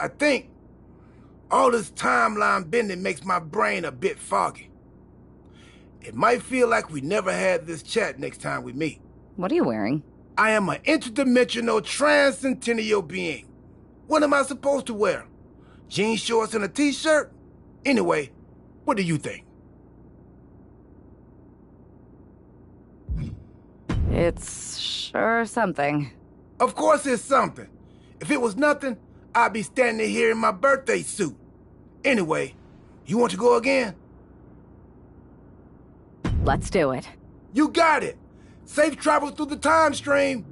I think all this timeline bending makes my brain a bit foggy. It might feel like we never had this chat next time we meet. What are you wearing? I am an interdimensional transcendennial being. What am I supposed to wear? Jean shorts and a t-shirt? Anyway, what do you think? It's sure something. Of course it's something. If it was nothing, I'd be standing here in my birthday suit. Anyway, you want to go again? Let's do it. You got it! Safe travels through the time stream!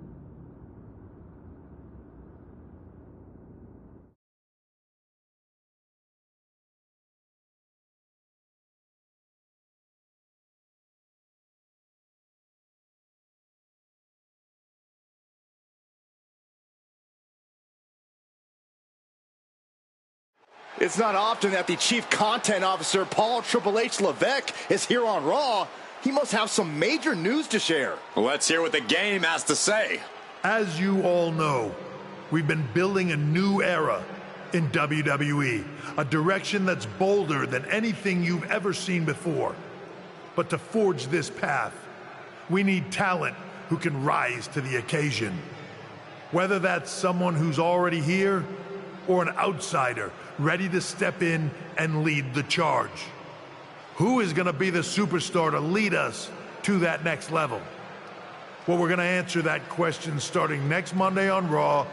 It's not often that the Chief Content Officer, Paul Triple H Levesque, is here on Raw. He must have some major news to share. Well, let's hear what the game has to say. As you all know, we've been building a new era in WWE, a direction that's bolder than anything you've ever seen before. But to forge this path, we need talent who can rise to the occasion. Whether that's someone who's already here, or an outsider ready to step in and lead the charge. Who is going to be the superstar to lead us to that next level? Well, we're going to answer that question starting next Monday on Raw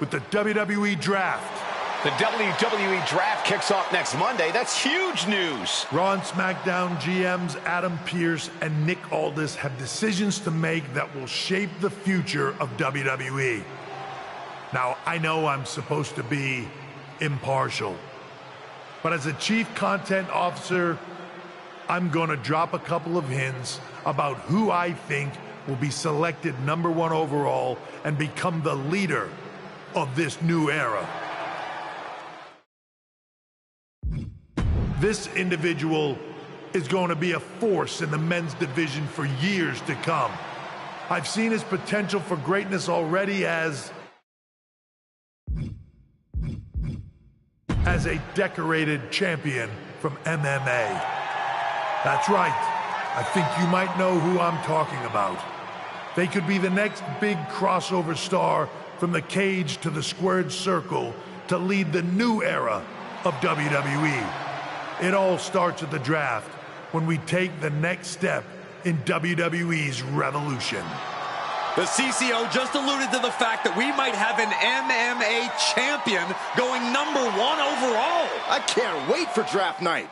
with the WWE Draft. The WWE Draft kicks off next Monday. That's huge news. Raw and SmackDown GMs Adam Pearce and Nick Aldis have decisions to make that will shape the future of WWE. Now, I know I'm supposed to be impartial, but as a Chief Content Officer, I'm going to drop a couple of hints about who I think will be selected #1 overall and become the leader of this new era. This individual is going to be a force in the men's division for years to come. I've seen his potential for greatness already as a decorated champion from MMA. That's right. I think you might know who I'm talking about. They could be the next big crossover star from the cage to the squared circle to lead the new era of WWE. It all starts at the draft when we take the next step in WWE's revolution. The CCO just alluded to the fact that we might have an MMA champion going #1 overall. I can't wait for draft night.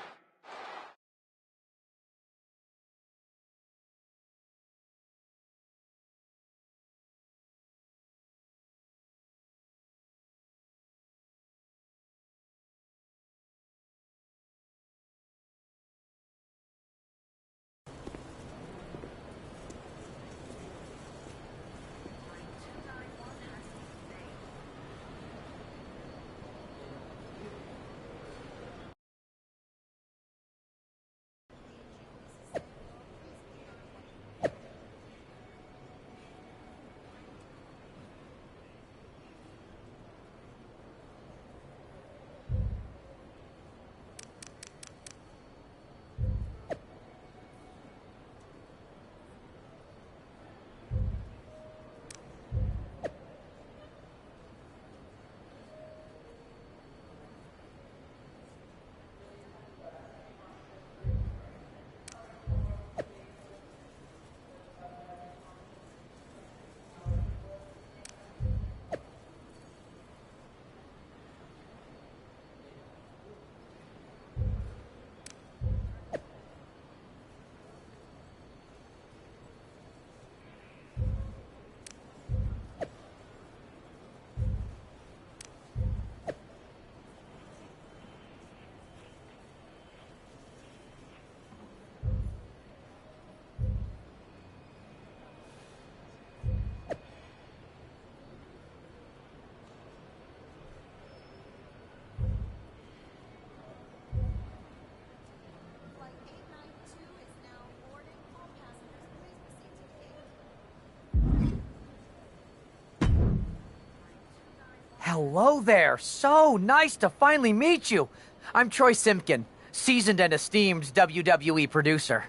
Hello there. So nice to finally meet you. I'm Troy Simpkin, seasoned and esteemed WWE producer.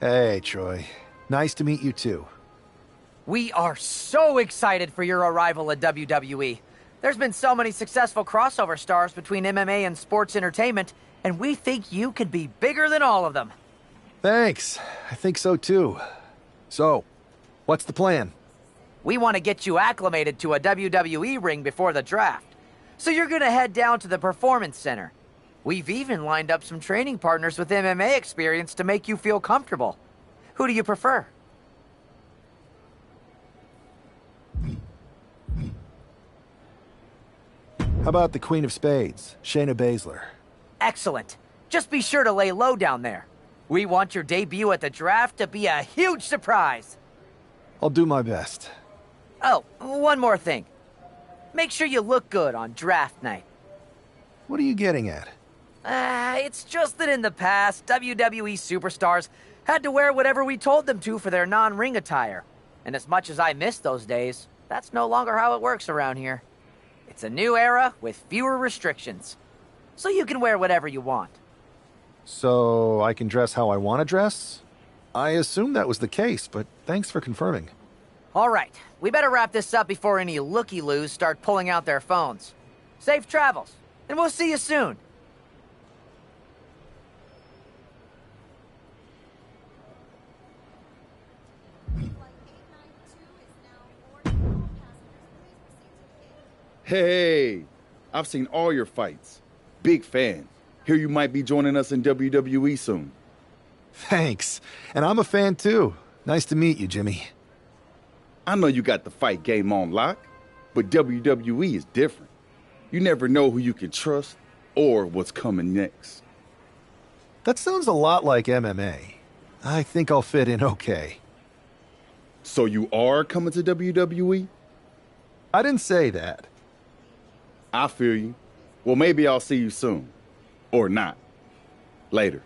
Hey, Troy. Nice to meet you too. We are so excited for your arrival at WWE. There's been so many successful crossover stars between MMA and sports entertainment, and we think you could be bigger than all of them. Thanks. I think so too. So, what's the plan? We want to get you acclimated to a WWE ring before the draft. So you're going to head down to the Performance Center. We've even lined up some training partners with MMA experience to make you feel comfortable. Who do you prefer? How about the Queen of Spades, Shayna Baszler? Excellent. Just be sure to lay low down there. We want your debut at the draft to be a huge surprise. I'll do my best. Oh, one more thing. Make sure you look good on draft night. What are you getting at? It's just that in the past, WWE superstars had to wear whatever we told them to for their non-ring attire. And as much as I miss those days, that's no longer how it works around here. It's a new era with fewer restrictions. So you can wear whatever you want. So, I can dress how I want to dress? I assumed that was the case, but thanks for confirming. All right, we better wrap this up before any looky-loos start pulling out their phones. Safe travels, and we'll see you soon. Hey, I've seen all your fights. Big fan. Hear you might be joining us in WWE soon. Thanks. And I'm a fan too. Nice to meet you, Jimmy. I know you got the fight game on lock, but WWE is different. You never know who you can trust or what's coming next. That sounds a lot like MMA. I think I'll fit in okay. So you are coming to WWE? I didn't say that. I feel you. Well, maybe I'll see you soon. Or not. Later.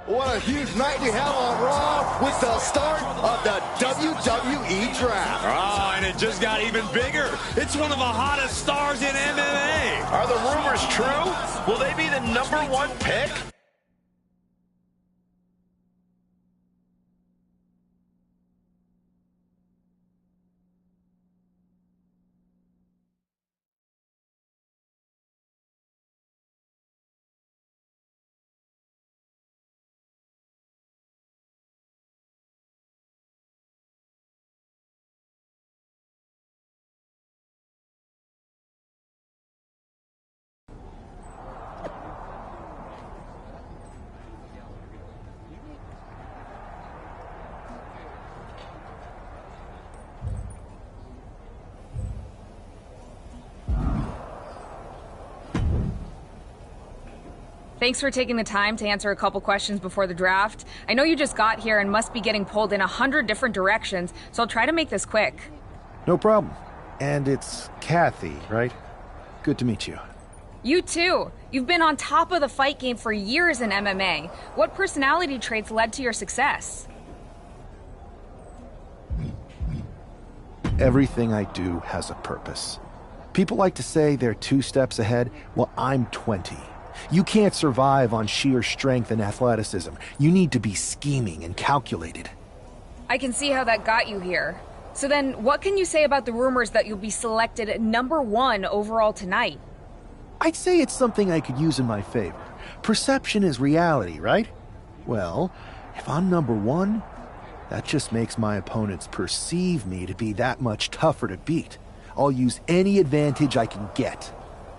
What a huge night we have on Raw with the start of the WWE Draft. Oh, and it just got even bigger. It's one of the hottest stars in MMA. Are the rumors true? Will they be the #1 pick? Thanks for taking the time to answer a couple questions before the draft. I know you just got here and must be getting pulled in 100 different directions, so I'll try to make this quick. No problem. And it's Kathy, right? Good to meet you. You too. You've been on top of the fight game for years in MMA. What personality traits led to your success? Everything I do has a purpose. People like to say they're 2 steps ahead. Well, I'm 20. You can't survive on sheer strength and athleticism. You need to be scheming and calculated. I can see how that got you here. So then, what can you say about the rumors that you'll be selected #1 overall tonight? I'd say it's something I could use in my favor. Perception is reality, right? Well, if I'm #1, that just makes my opponents perceive me to be that much tougher to beat. I'll use any advantage I can get.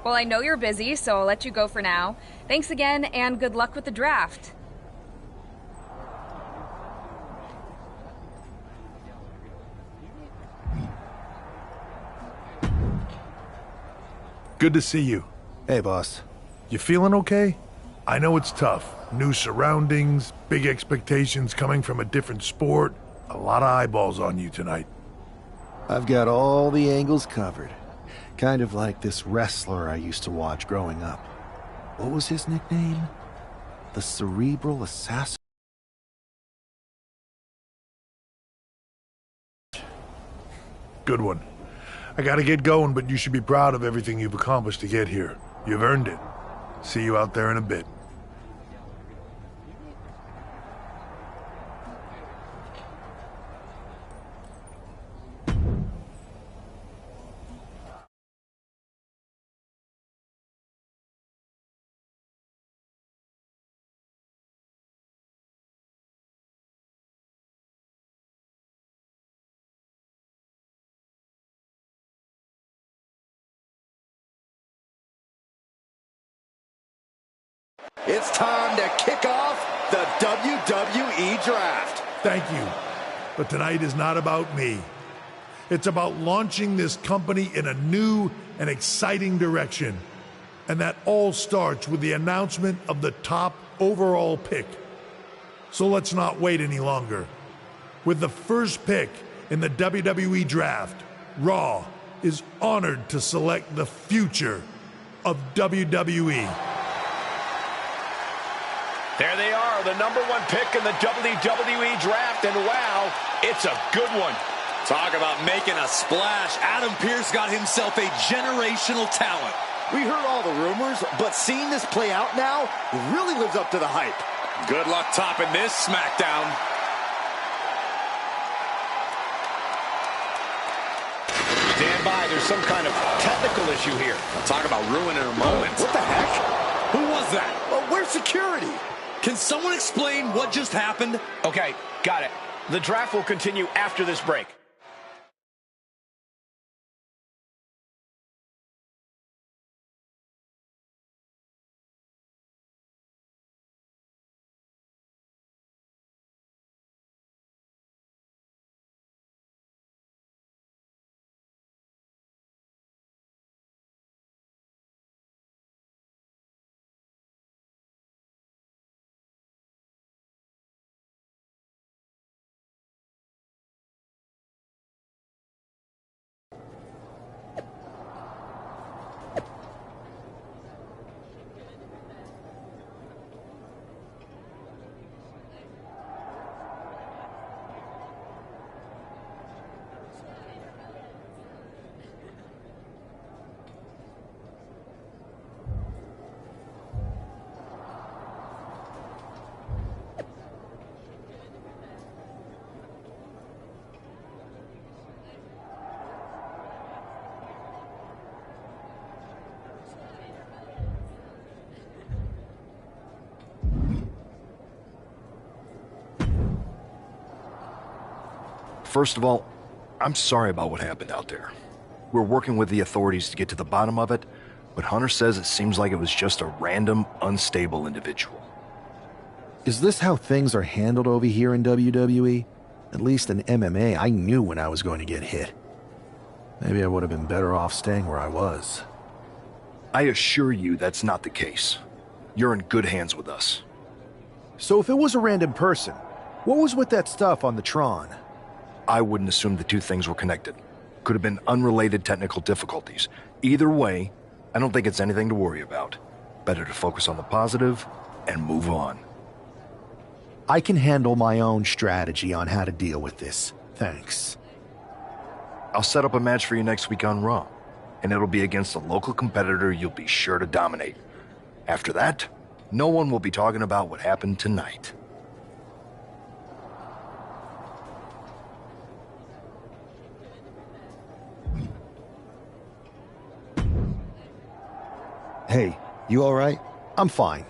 Well, I know you're busy, so I'll let you go for now. Thanks again, and good luck with the draft. Good to see you. Hey, boss. You feeling okay? I know it's tough. New surroundings, big expectations coming from a different sport. A lot of eyeballs on you tonight. I've got all the angles covered. Kind of like this wrestler I used to watch growing up. What was his nickname? The Cerebral Assassin? Good one. I gotta get going, but you should be proud of everything you've accomplished to get here. You've earned it. See you out there in a bit. It's time to kick off the WWE Draft. Thank you. But tonight is not about me. It's about launching this company in a new and exciting direction. And that all starts with the announcement of the top overall pick. So let's not wait any longer. With the first pick in the WWE Draft, Raw is honored to select the future of WWE. There they are, the #1 pick in the WWE Draft, and wow, it's a good one. Talk about making a splash. Adam Pearce got himself a generational talent. We heard all the rumors, but seeing this play out now really lives up to the hype. Good luck topping this SmackDown. Stand by, there's some kind of technical issue here. I'll talk about ruining a moment. What the heck? Who was that? Where's security? Can someone explain what just happened? Okay, got it. The draft will continue after this break. First of all, I'm sorry about what happened out there. We're working with the authorities to get to the bottom of it, but Hunter says it seems like it was just a random, unstable individual. Is this how things are handled over here in WWE? At least in MMA, I knew when I was going to get hit. Maybe I would have been better off staying where I was. I assure you that's not the case. You're in good hands with us. So if it was a random person, what was with that stuff on the Tron? I wouldn't assume the two things were connected. Could have been unrelated technical difficulties. Either way, I don't think it's anything to worry about. Better to focus on the positive and move on. I can handle my own strategy on how to deal with this. Thanks. I'll set up a match for you next week on Raw, and it'll be against a local competitor you'll be sure to dominate. After that, no one will be talking about what happened tonight. Hey, you all right? I'm fine.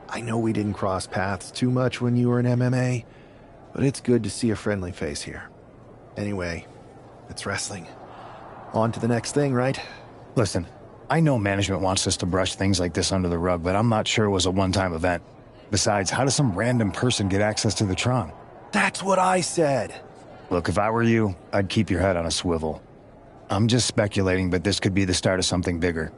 I know we didn't cross paths too much when you were in MMA, but it's good to see a friendly face here. Anyway, it's wrestling. On to the next thing, right? Listen, I know management wants us to brush things like this under the rug, but I'm not sure it was a one-time event. Besides, how does some random person get access to the Tron? That's what I said. Look, if I were you, I'd keep your head on a swivel. I'm just speculating, but this could be the start of something bigger.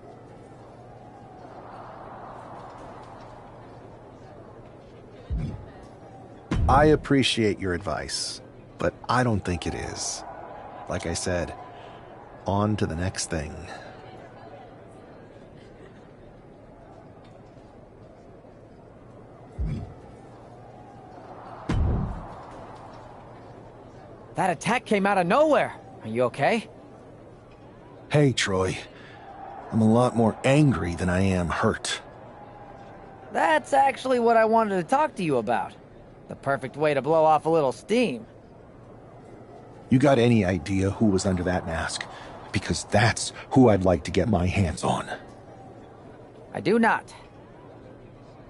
I appreciate your advice, but I don't think it is. Like I said, on to the next thing. That attack came out of nowhere. Are you okay? Hey, Troy. I'm a lot more angry than I am hurt. That's actually what I wanted to talk to you about. The perfect way to blow off a little steam. You got any idea who was under that mask? Because that's who I'd like to get my hands on. I do not.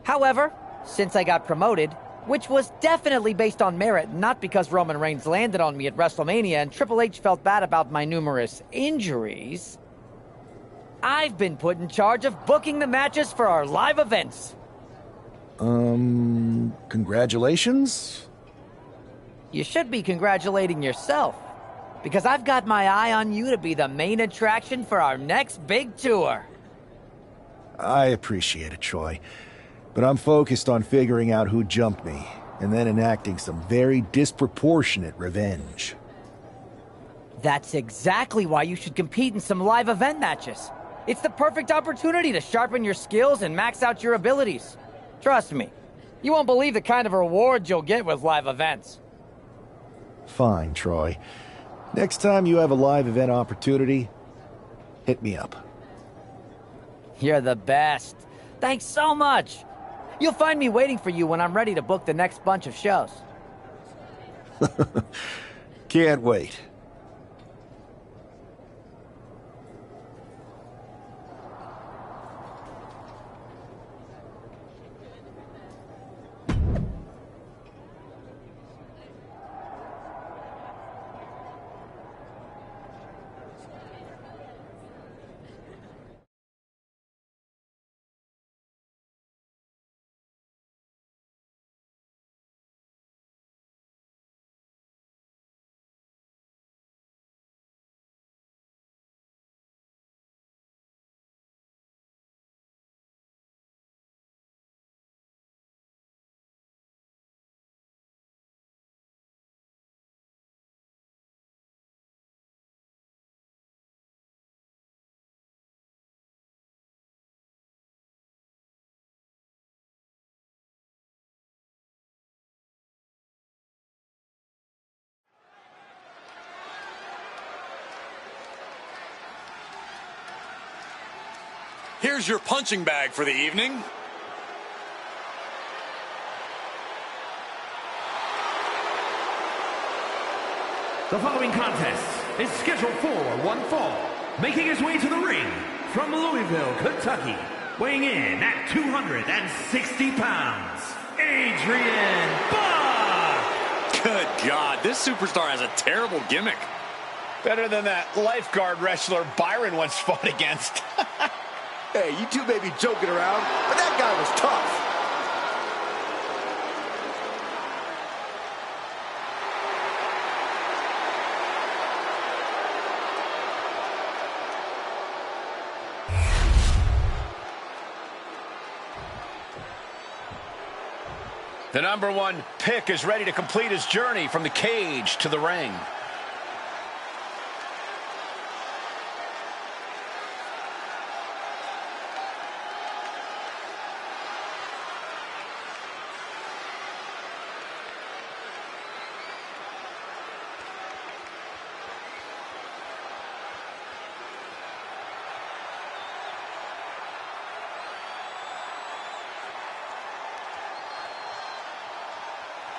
However, since I got promoted, which was definitely based on merit, not because Roman Reigns landed on me at WrestleMania and Triple H felt bad about my numerous injuries, I've been put in charge of booking the matches for our live events. Congratulations? You should be congratulating yourself, because I've got my eye on you to be the main attraction for our next big tour. I appreciate it, Troy. But I'm focused on figuring out who jumped me, and then enacting some very disproportionate revenge. That's exactly why you should compete in some live event matches. It's the perfect opportunity to sharpen your skills and max out your abilities. Trust me, you won't believe the kind of rewards you'll get with live events. Fine, Troy. Next time you have a live event opportunity, hit me up. You're the best. Thanks so much. You'll find me waiting for you when I'm ready to book the next bunch of shows. Can't wait. Here's your punching bag for the evening. The following contest is scheduled for one fall. Making his way to the ring from Louisville, Kentucky, weighing in at 260 pounds, Adrian Buck! Good God, this superstar has a terrible gimmick. Better than that lifeguard wrestler Byron once fought against. Hey, you two may be joking around, but that guy was tough. The number one pick is ready to complete his journey from the cage to the ring.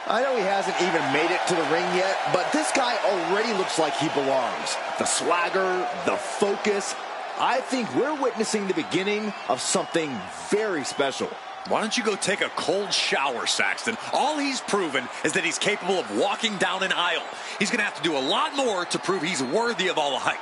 I know he hasn't even made it to the ring yet, but this guy already looks like he belongs. The swagger, the focus. I think we're witnessing the beginning of something very special. Why don't you go take a cold shower, Saxton? All he's proven is that he's capable of walking down an aisle. He's going to have to do a lot more to prove he's worthy of all the hype.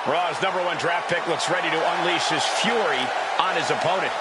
Raw's number one draft pick looks ready to unleash his fury on his opponent.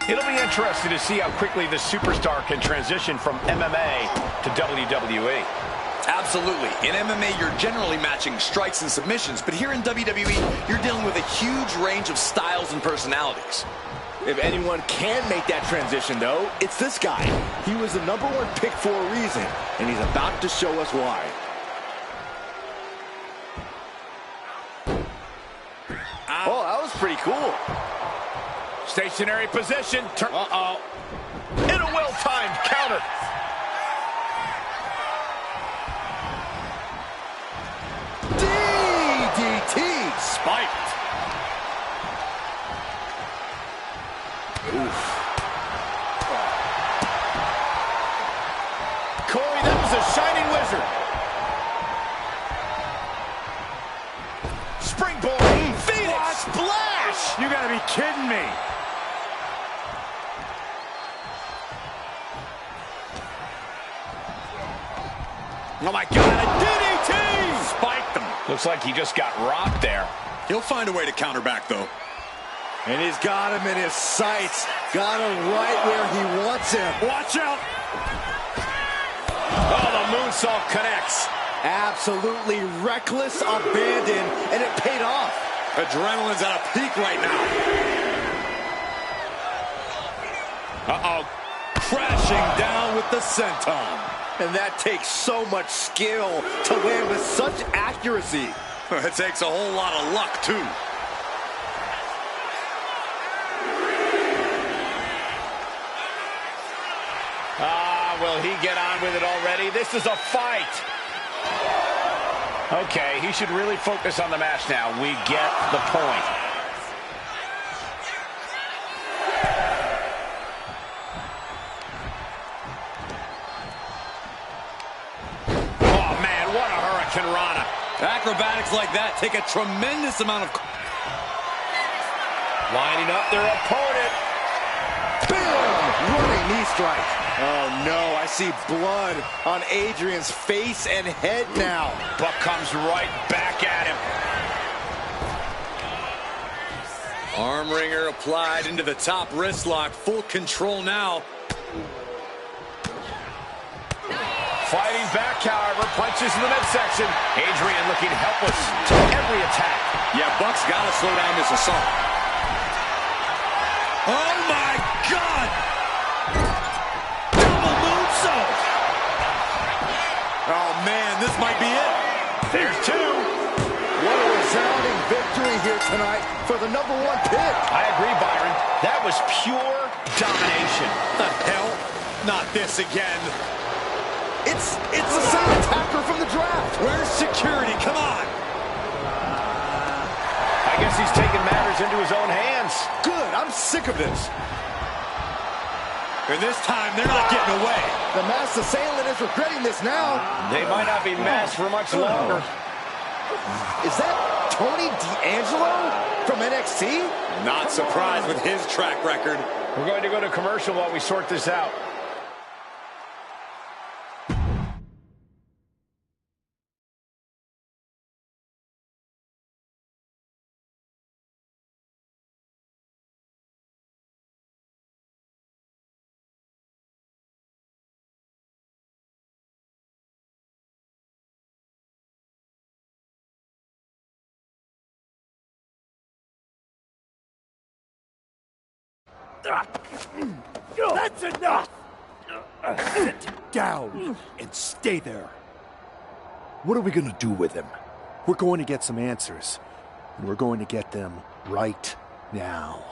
It'll be interesting to see how quickly the superstar can transition from MMA to WWE. Absolutely. In MMA, you're generally matching strikes and submissions, but here in WWE, you're dealing with a huge range of styles and personalities. If anyone can make that transition, though, it's this guy. He was the #1 pick for a reason, and he's about to show us why. Oh, that was pretty cool. Stationary position. Uh-oh. In a well-timed counter. DDT. Spiked. Oof. Corey, that was a shining wizard. Springboard. Phoenix splash. You gotta be kidding me. Oh my God, a DDT! Spiked him. Looks like he just got rocked there. He'll find a way to counter back, though. And he's got him in his sights. Got him right where he wants him. Watch out! Oh, the moonsault connects. Absolutely reckless abandon, and it paid off. Adrenaline's at a peak right now. Uh-oh. Crashing down with the senton. And that takes so much skill to land with such accuracy. It takes a whole lot of luck, too. Will he get on with it already? This is a fight. Okay, he should really focus on the match now. We get the point. Oh, man, what a Hurricane Rana. Acrobatics like that take a tremendous amount of... Lining up their opponent. Boom! Running knee strike. Oh, no, I see blood on Adrian's face and head now. Buck comes right back at him. Arm wringer applied into the top wrist lock. Full control now. Fighting back, however, punches in the midsection. Adrian looking helpless to every attack. Yeah, Buck's got to slow down this assault. Oh, my God! Oh, man, this might be it. There's two. What a resounding victory here tonight for the #1 pick. I agree, Byron. That was pure domination. The hell? Not this again. It's the same attacker from the draft. Where's security? Come on. I guess he's taking matters into his own hands. Good. I'm sick of this. And this time, they're not getting away. The masked assailant is regretting this now. They might not be masked for much longer. Is that Tony D'Angelo from NXT? Not surprised with his track record. We're going to go to commercial while we sort this out. That's enough! Sit down and stay there. What are we gonna do with him? We're going to get some answers, and we're going to get them right now.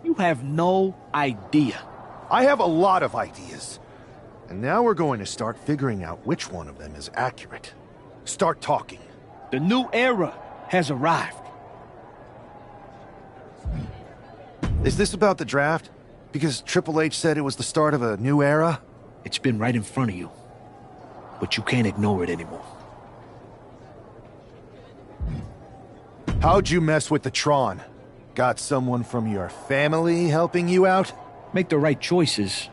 You have no idea. I have a lot of ideas. And now we're going to start figuring out which one of them is accurate. Start talking. The new era has arrived. Is this about the draft? Because Triple H said it was the start of a new era? It's been right in front of you. But you can't ignore it anymore. How'd you mess with the Tron? Got someone from your family helping you out? Make the right choices,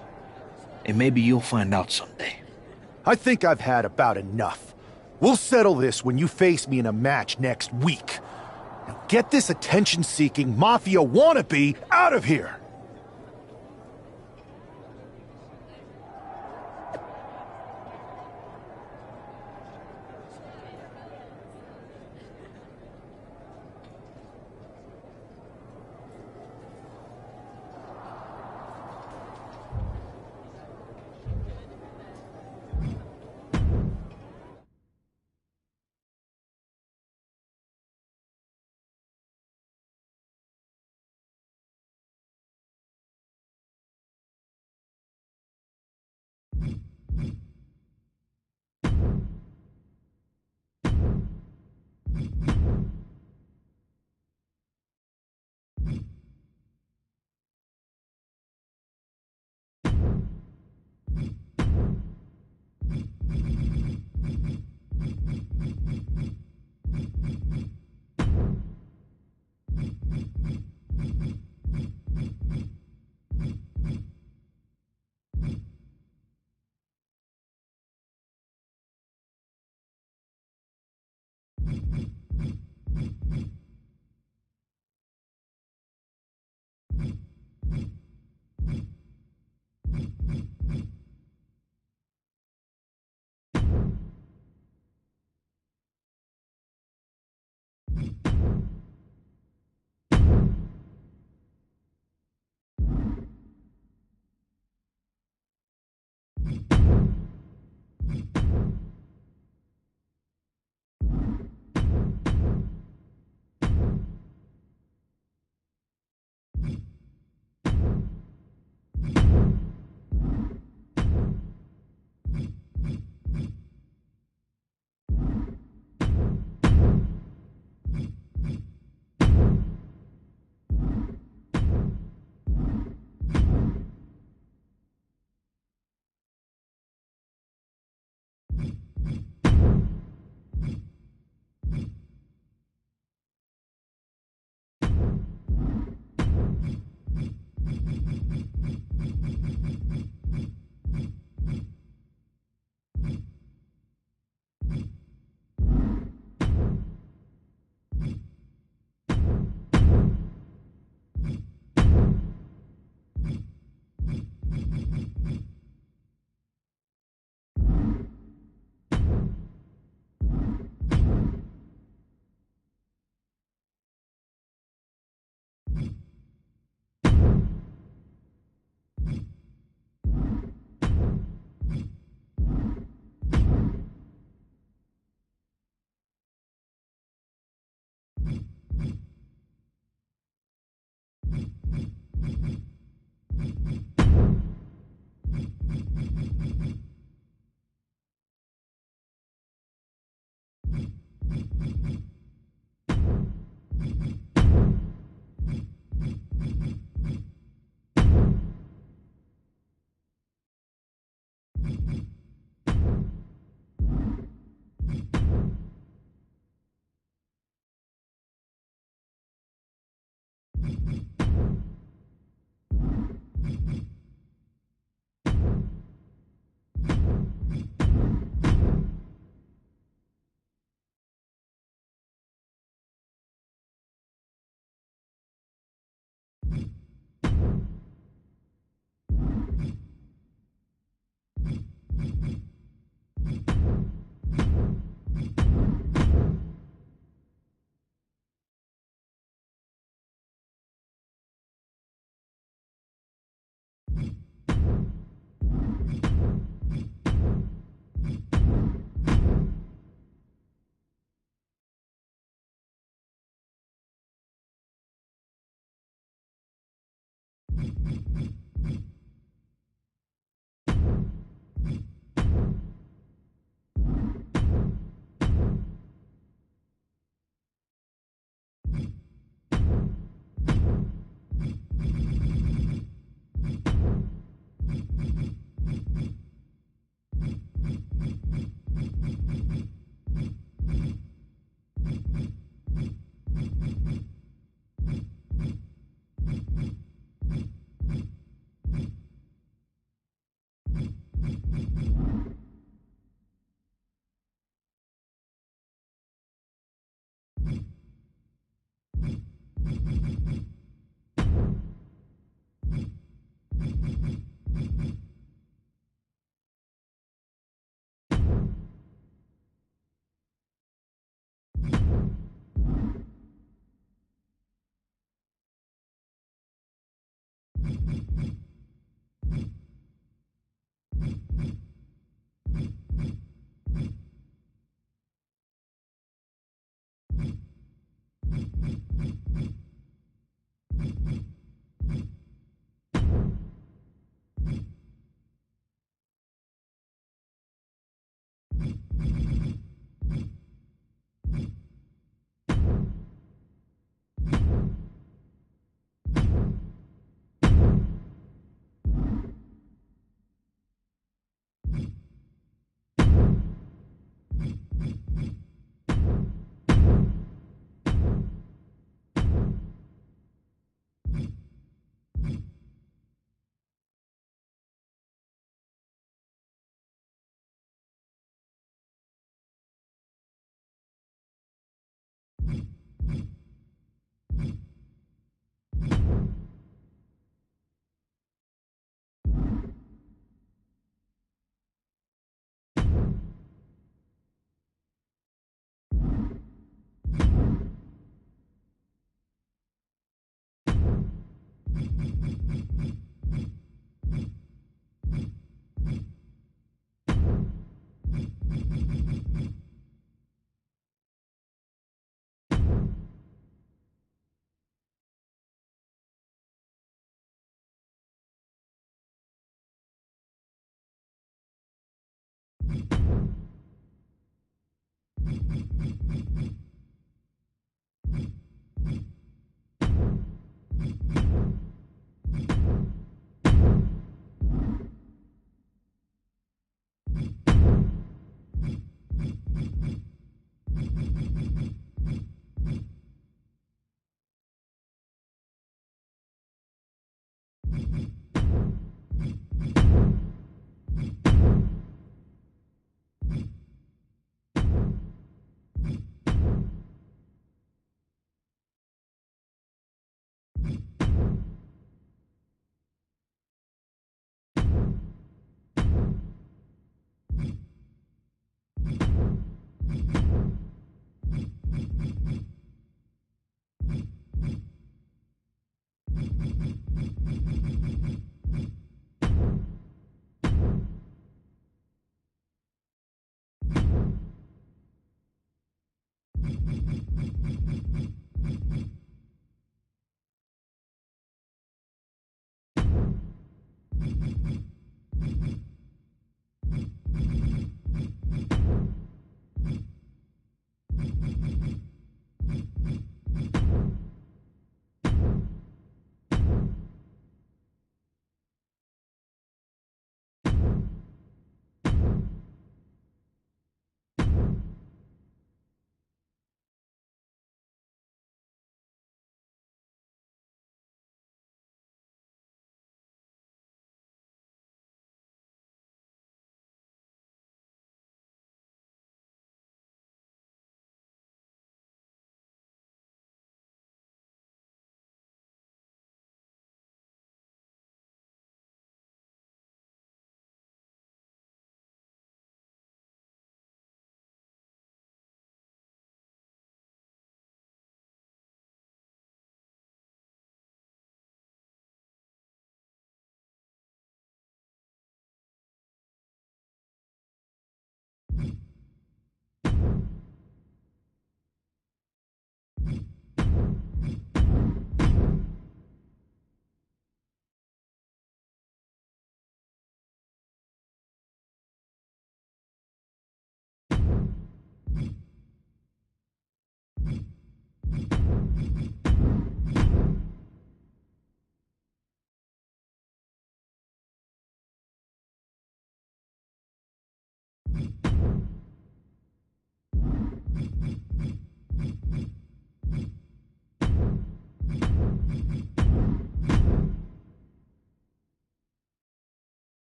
and maybe you'll find out someday. I think I've had about enough. We'll settle this when you face me in a match next week. Now get this attention-seeking mafia wannabe out of here!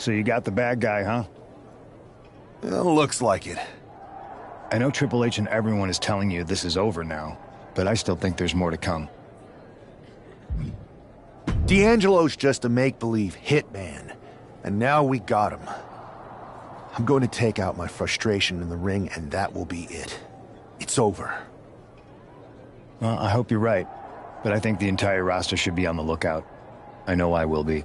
So you got the bad guy, huh? Looks like it. I know Triple H and everyone is telling you this is over now, but I still think there's more to come. D'Angelo's just a make-believe hitman, and now we got him. I'm going to take out my frustration in the ring, and that will be it. It's over. Well, I hope you're right, but I think the entire roster should be on the lookout. I know I will be.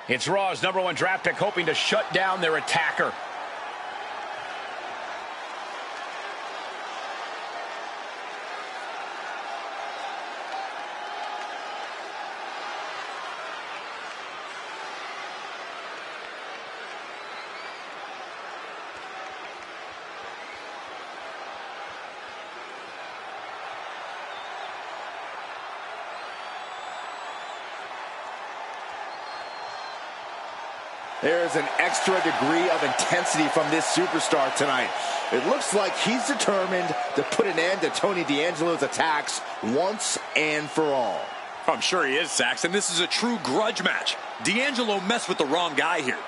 It's Raw's #1 draft pick hoping to shut down their attacker. There's an extra degree of intensity from this superstar tonight. It looks like he's determined to put an end to Tony D'Angelo's attacks once and for all. I'm sure he is, Saxon. This is a true grudge match. D'Angelo messed with the wrong guy here.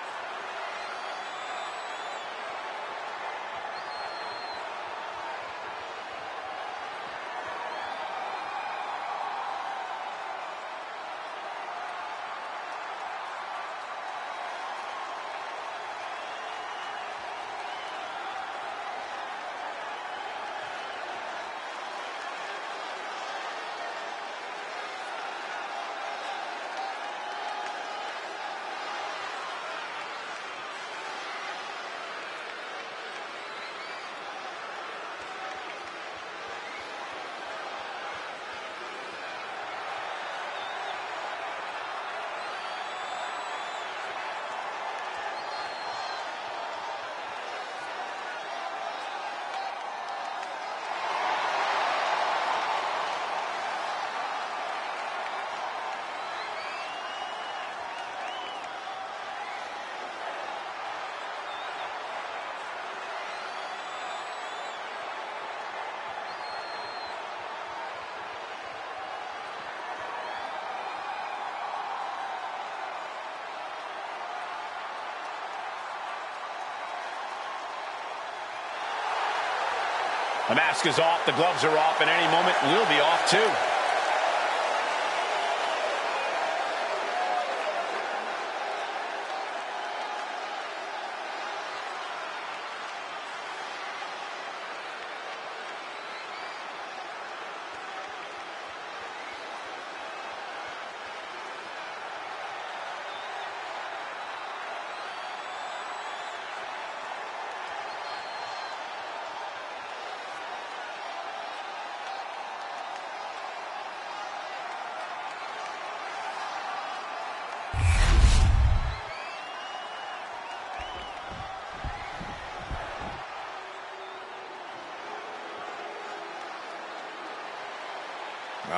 The mask is off, the gloves are off, and any moment we'll be off too.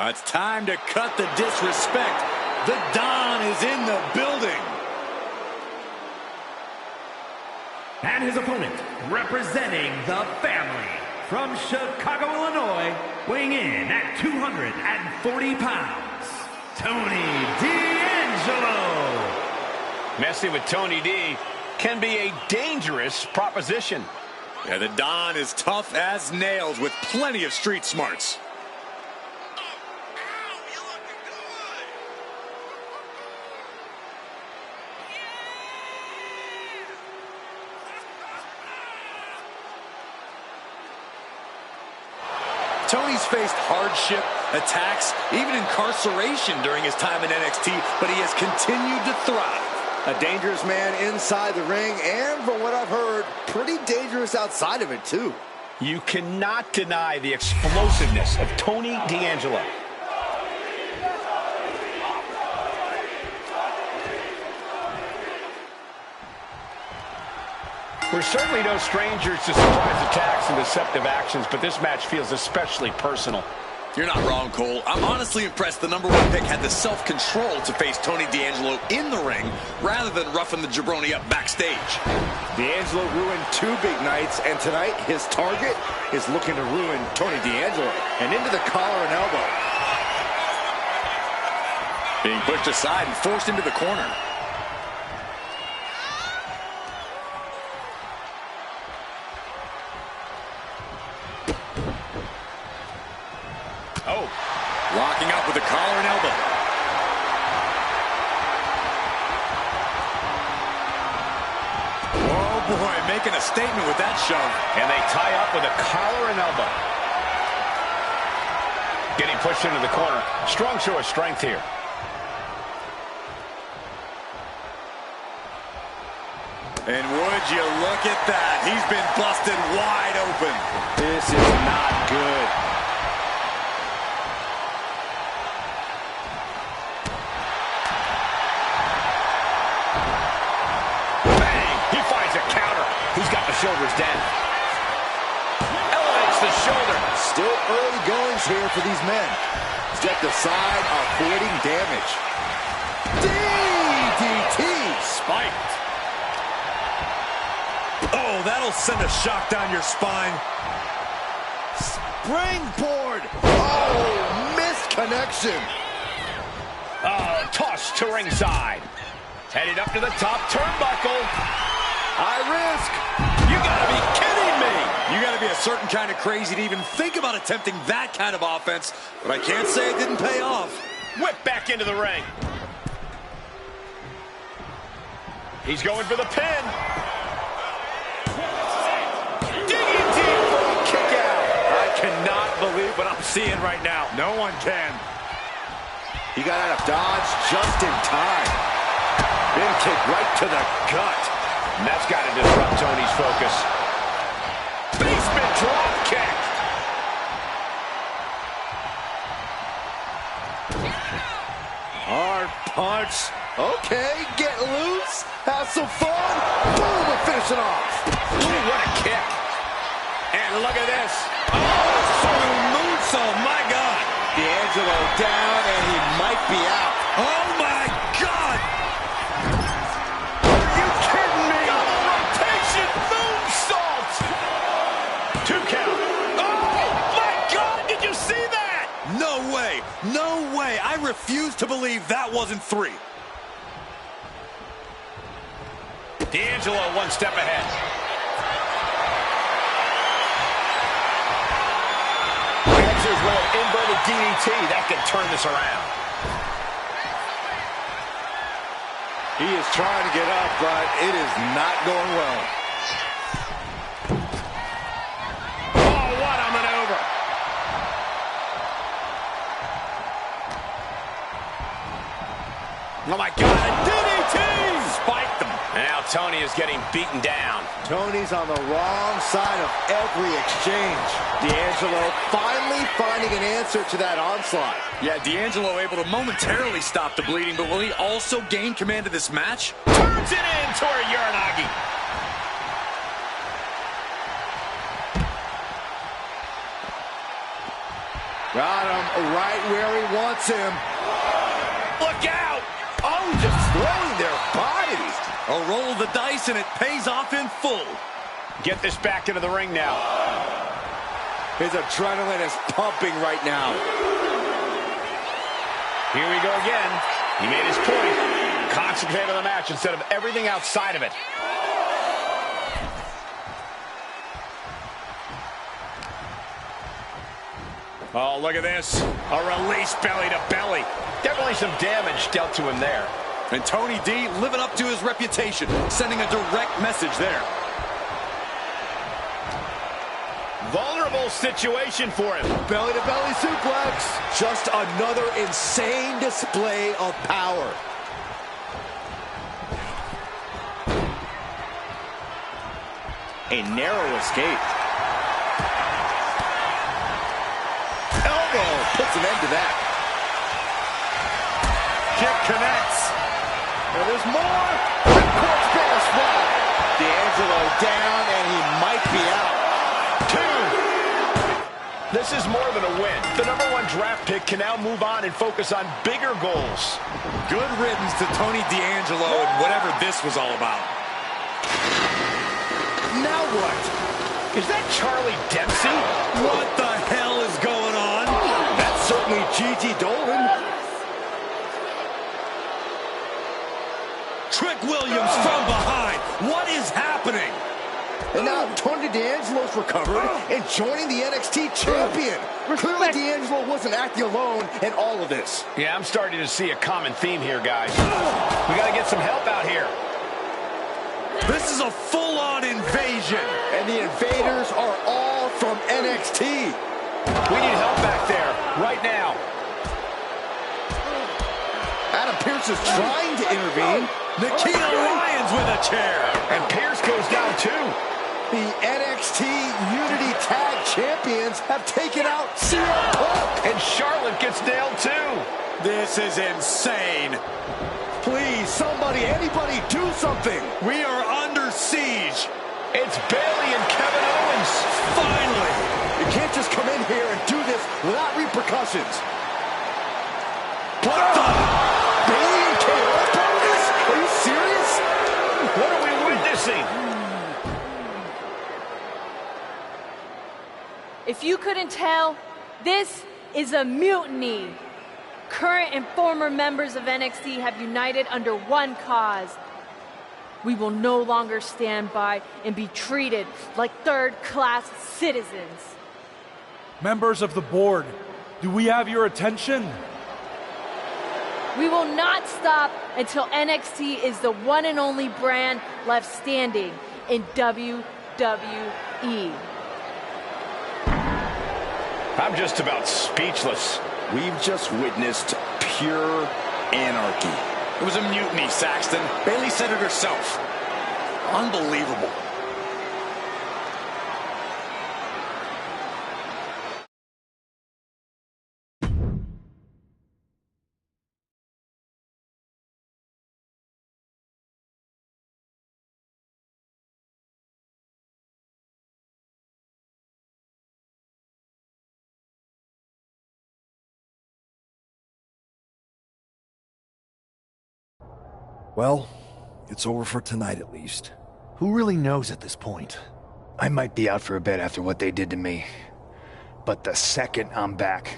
It's time to cut the disrespect. The Don is in the building. And his opponent, representing the family, from Chicago, Illinois, weighing in at 240 pounds, Tony D'Angelo. Messing with Tony D can be a dangerous proposition. Yeah, the Don is tough as nails with plenty of street smarts. Tony's faced hardship, attacks, even incarceration during his time in NXT, but he has continued to thrive. A dangerous man inside the ring, and from what I've heard, pretty dangerous outside of it, too. You cannot deny the explosiveness of Tony D'Angelo. We're certainly no strangers to surprise attacks and deceptive actions, but this match feels especially personal. You're not wrong, Cole. I'm honestly impressed the #1 pick had the self-control to face Tony D'Angelo in the ring rather than roughing the jabroni up backstage. D'Angelo ruined 2 big nights, and tonight his target is looking to ruin Tony D'Angelo. And into the collar and elbow. Being pushed aside and forced into the corner. Oh, locking up with the collar and elbow. Oh boy, making a statement with that shove. And they tie up with a collar and elbow. Getting pushed into the corner. Strong show of strength here. And would you look at that? He's been busted wide open. This is not good. He's got the shoulders down. Elevates the shoulder. Still early goings here for these men. Stepped aside, avoiding damage. DDT spiked. Oh, that'll send a shock down your spine. Springboard. Oh, missed connection. Tossed to ringside. Headed up to the top turnbuckle. High risk. You gotta be kidding me. You gotta be a certain kind of crazy to even think about attempting that kind of offense. But I can't say it didn't pay off. Whip back into the ring. He's going for the pin. Digging deep for a kick out. I cannot believe what I'm seeing right now. No one can. He got out of dodge just in time. Big kick right to the gut. And that's got to disrupt Tony's focus. Basement drop kick. Hard punch. Okay, get loose. Have some fun. Boom, and finish it off. Ooh, what a kick. And look at this. Oh, moonsault, my God. D'Angelo down, and he might be out. Oh, my God. No way. I refuse to believe that wasn't 3. D'Angelo one step ahead. Answers with an inverted DDT. That can turn this around. He is trying to get up, but it is not going well. Oh, what a maneuver. Oh, my God, a DDT! Spiked them. And now Tony is getting beaten down. Tony's on the wrong side of every exchange. D'Angelo finally finding an answer to that onslaught. Yeah, D'Angelo able to momentarily stop the bleeding, but will he also gain command of this match? Turns it into a Uranagi. Got him right where he wants him. Look out! Oh, just throwing their bodies. A roll of the dice, and it pays off in full. Get this back into the ring now. His adrenaline is pumping right now. Here we go again. He made his point. Concentrate on the match instead of everything outside of it. Oh, look at this. A release belly to belly. Definitely some damage dealt to him there. And Tony D living up to his reputation, sending a direct message there. Vulnerable situation for him. Belly-to-belly suplex. Just another insane display of power. A narrow escape. Elbow puts an end to that. Kick connects. And there's more. Ripcord Spanish Fly. D'Angelo down, and he might be out. 2. This is more than a win. The #1 draft pick can now move on and focus on bigger goals. Good riddance to Tony D'Angelo and whatever this was all about. Now what? Is that Charlie Dempsey? What the hell is going on? That's certainly Gigi Dolan. Trick Williams from behind. What is happening? And now Tony D'Angelo's recovered and joining the NXT champion. Clearly D'Angelo wasn't acting alone in all of this. Yeah, I'm starting to see a common theme here, guys. We got to get some help out here. This is a full-on invasion. And the invaders are all from NXT. We need help back there, right now. Adam Pearce is trying to intervene. Nikita Lyons with a chair. And Pearce goes down too. The NXT Unity Tag Champions have taken out CM Punk. And Charlotte gets nailed too. This is insane. Please, somebody, anybody, do something. We are under siege. It's Bayley and Kevin Owens. Finally. You can't just come in here and do this without repercussions. What the? Bayley and KO doing this? Are you serious? What are we witnessing? If you couldn't tell, this is a mutiny. Current and former members of NXT have united under one cause. We will no longer stand by and be treated like third-class citizens. Members of the board, do we have your attention? We will not stop until NXT is the one and only brand left standing in WWE. I'm just about speechless. We've just witnessed pure anarchy. It was a mutiny, Saxton. Bayley said it herself. Unbelievable. Well, it's over for tonight at least. Who really knows at this point? I might be out for a bit after what they did to me. But the second I'm back,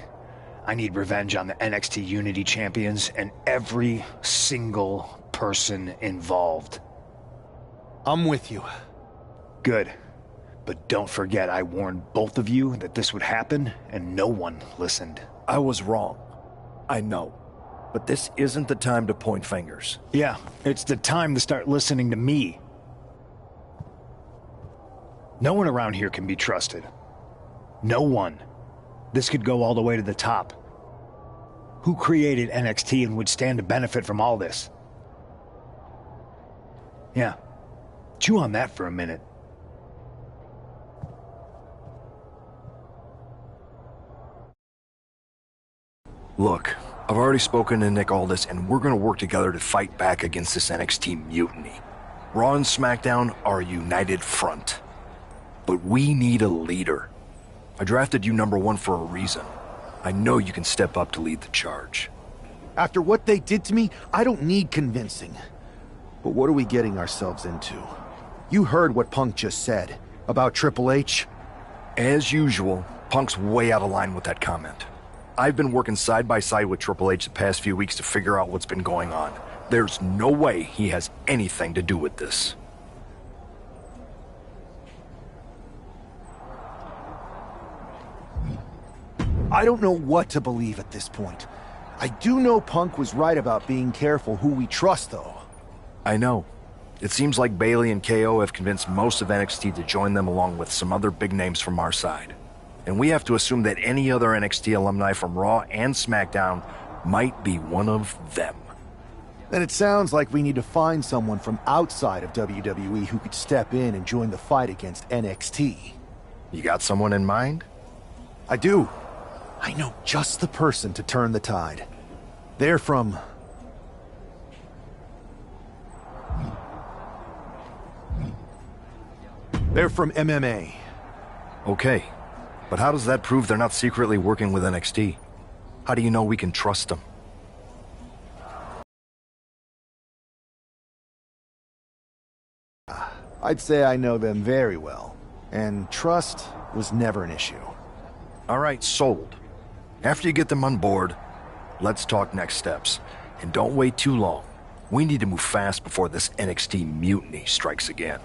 I need revenge on the NXT Unity Champions and every single person involved. I'm with you. Good. But don't forget I warned both of you that this would happen, and no one listened. I was wrong. I know. But this isn't the time to point fingers. Yeah, it's the time to start listening to me. No one around here can be trusted. No one. This could go all the way to the top. Who created NXT and would stand to benefit from all this? Yeah. Chew on that for a minute. Look, I've already spoken to Nick Aldis, and we're gonna work together to fight back against this NXT mutiny. Raw and SmackDown are a united front. But we need a leader. I drafted you #1 for a reason. I know you can step up to lead the charge. After what they did to me, I don't need convincing. But what are we getting ourselves into? You heard what Punk just said about Triple H. As usual, Punk's way out of line with that comment. I've been working side by side with Triple H the past few weeks to figure out what's been going on. There's no way he has anything to do with this. I don't know what to believe at this point. I do know Punk was right about being careful who we trust, though. I know. It seems like Bayley and KO have convinced most of NXT to join them along with some other big names from our side. And we have to assume that any other NXT alumni from Raw and SmackDown might be one of them. Then it sounds like we need to find someone from outside of WWE who could step in and join the fight against NXT. You got someone in mind? I do. I know just the person to turn the tide. They're from... They're from MMA. Okay. But how does that prove they're not secretly working with NXT? How do you know we can trust them? I'd say I know them very well. And trust was never an issue. All right, sold. After you get them on board, let's talk next steps. And don't wait too long. We need to move fast before this NXT mutiny strikes again.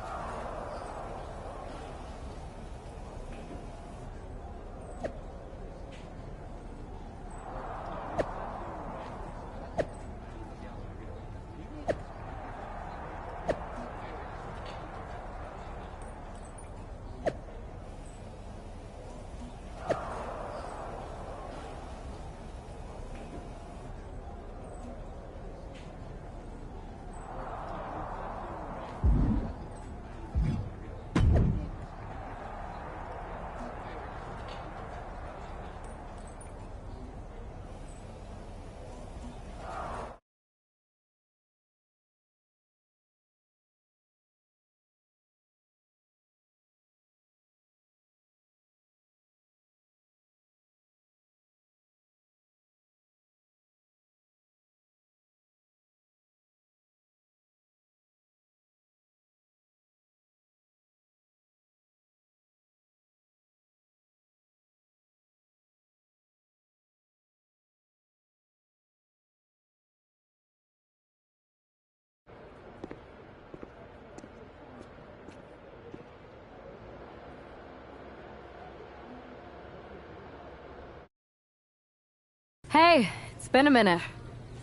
Hey, it's been a minute.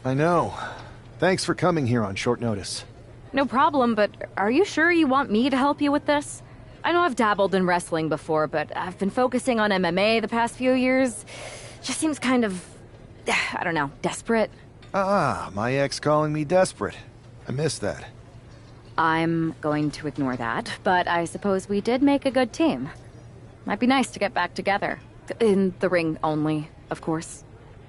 I know. Thanks for coming here on short notice. No problem, but are you sure you want me to help you with this? I know I've dabbled in wrestling before, but I've been focusing on MMA the past few years. Just seems kind of, I don't know, desperate. Ah, my ex calling me desperate. I miss that. I'm going to ignore that, but I suppose we did make a good team. Might be nice to get back together. In the ring only, of course.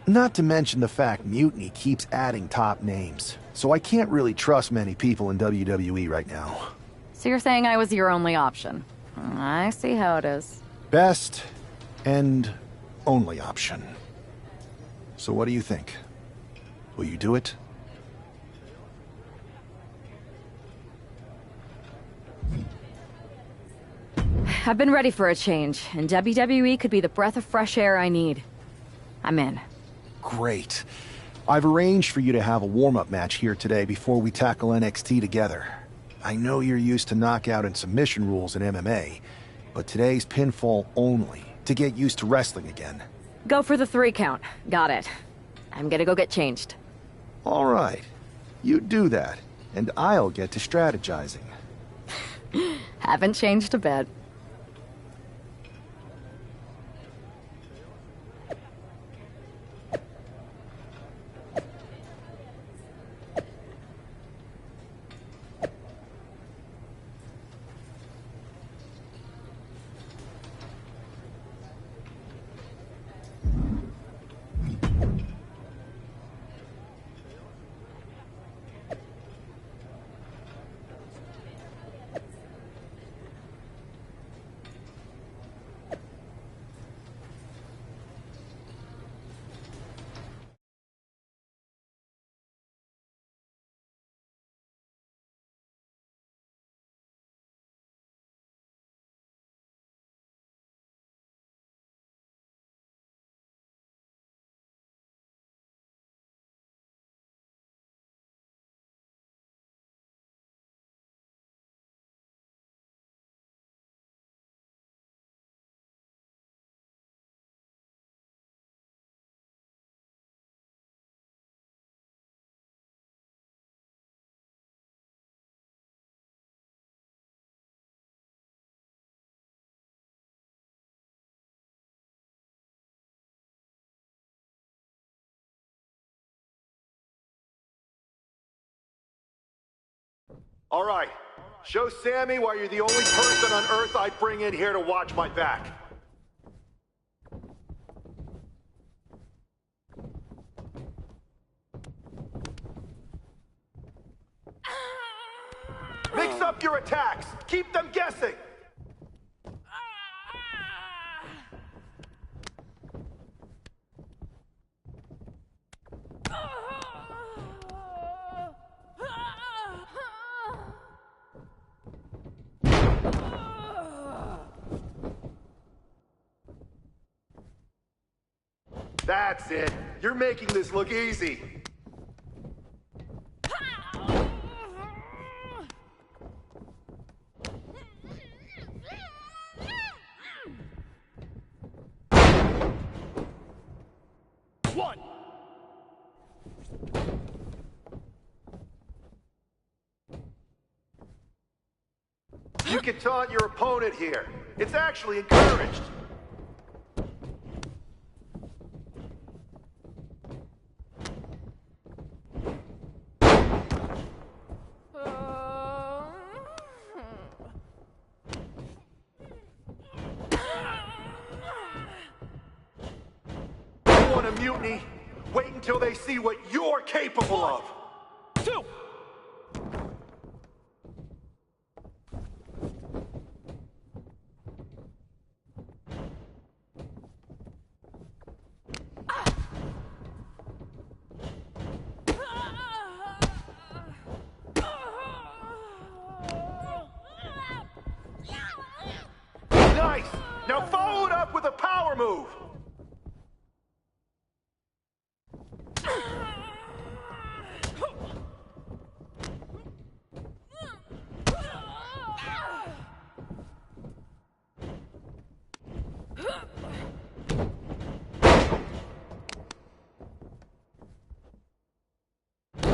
Not to mention the fact Mutiny keeps adding top names, so I can't really trust many people in WWE right now. So you're saying I was your only option? I see how it is. Best and only option. So what do you think? Will you do it? I've been ready for a change, and WWE could be the breath of fresh air I need. I'm in. Great. I've arranged for you to have a warm-up match here today before we tackle NXT together. I know you're used to knockout and submission rules in MMA, but today's pinfall only, to get used to wrestling again. Go for the 3 count. Got it. I'm gonna go get changed. All right. You do that, and I'll get to strategizing. Haven't changed a bit. All right. Show Sammy why you're the only person on Earth I bring in here to watch my back. Mix up your attacks. Keep them guessing. That's it. You're making this look easy. One. You can taunt your opponent here. It's actually encouraged. You want a mutiny? Wait until they see what you're capable of. 2. Nice! Now follow it up with a power move!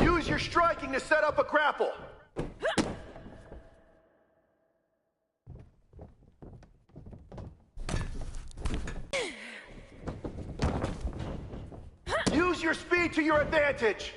Use your striking to set up a grapple. Use your speed to your advantage.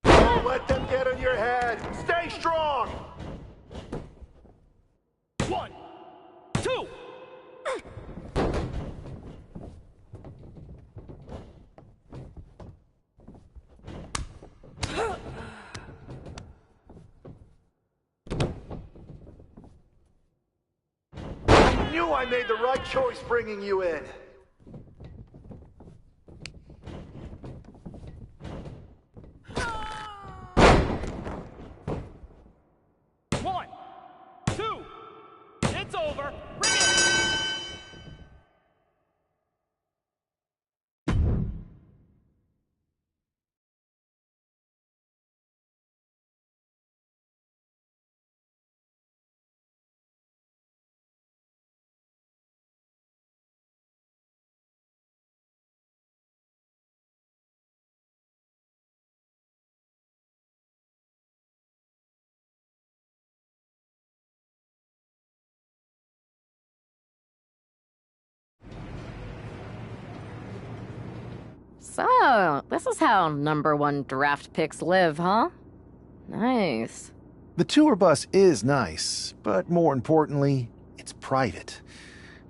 Don't let them get on your head. Stay strong. 1, 2. I knew I made the right choice bringing you in. One, 2. It's over. Bring it. So, this is how #1 draft picks live, huh? Nice. The tour bus is nice, but more importantly, it's private.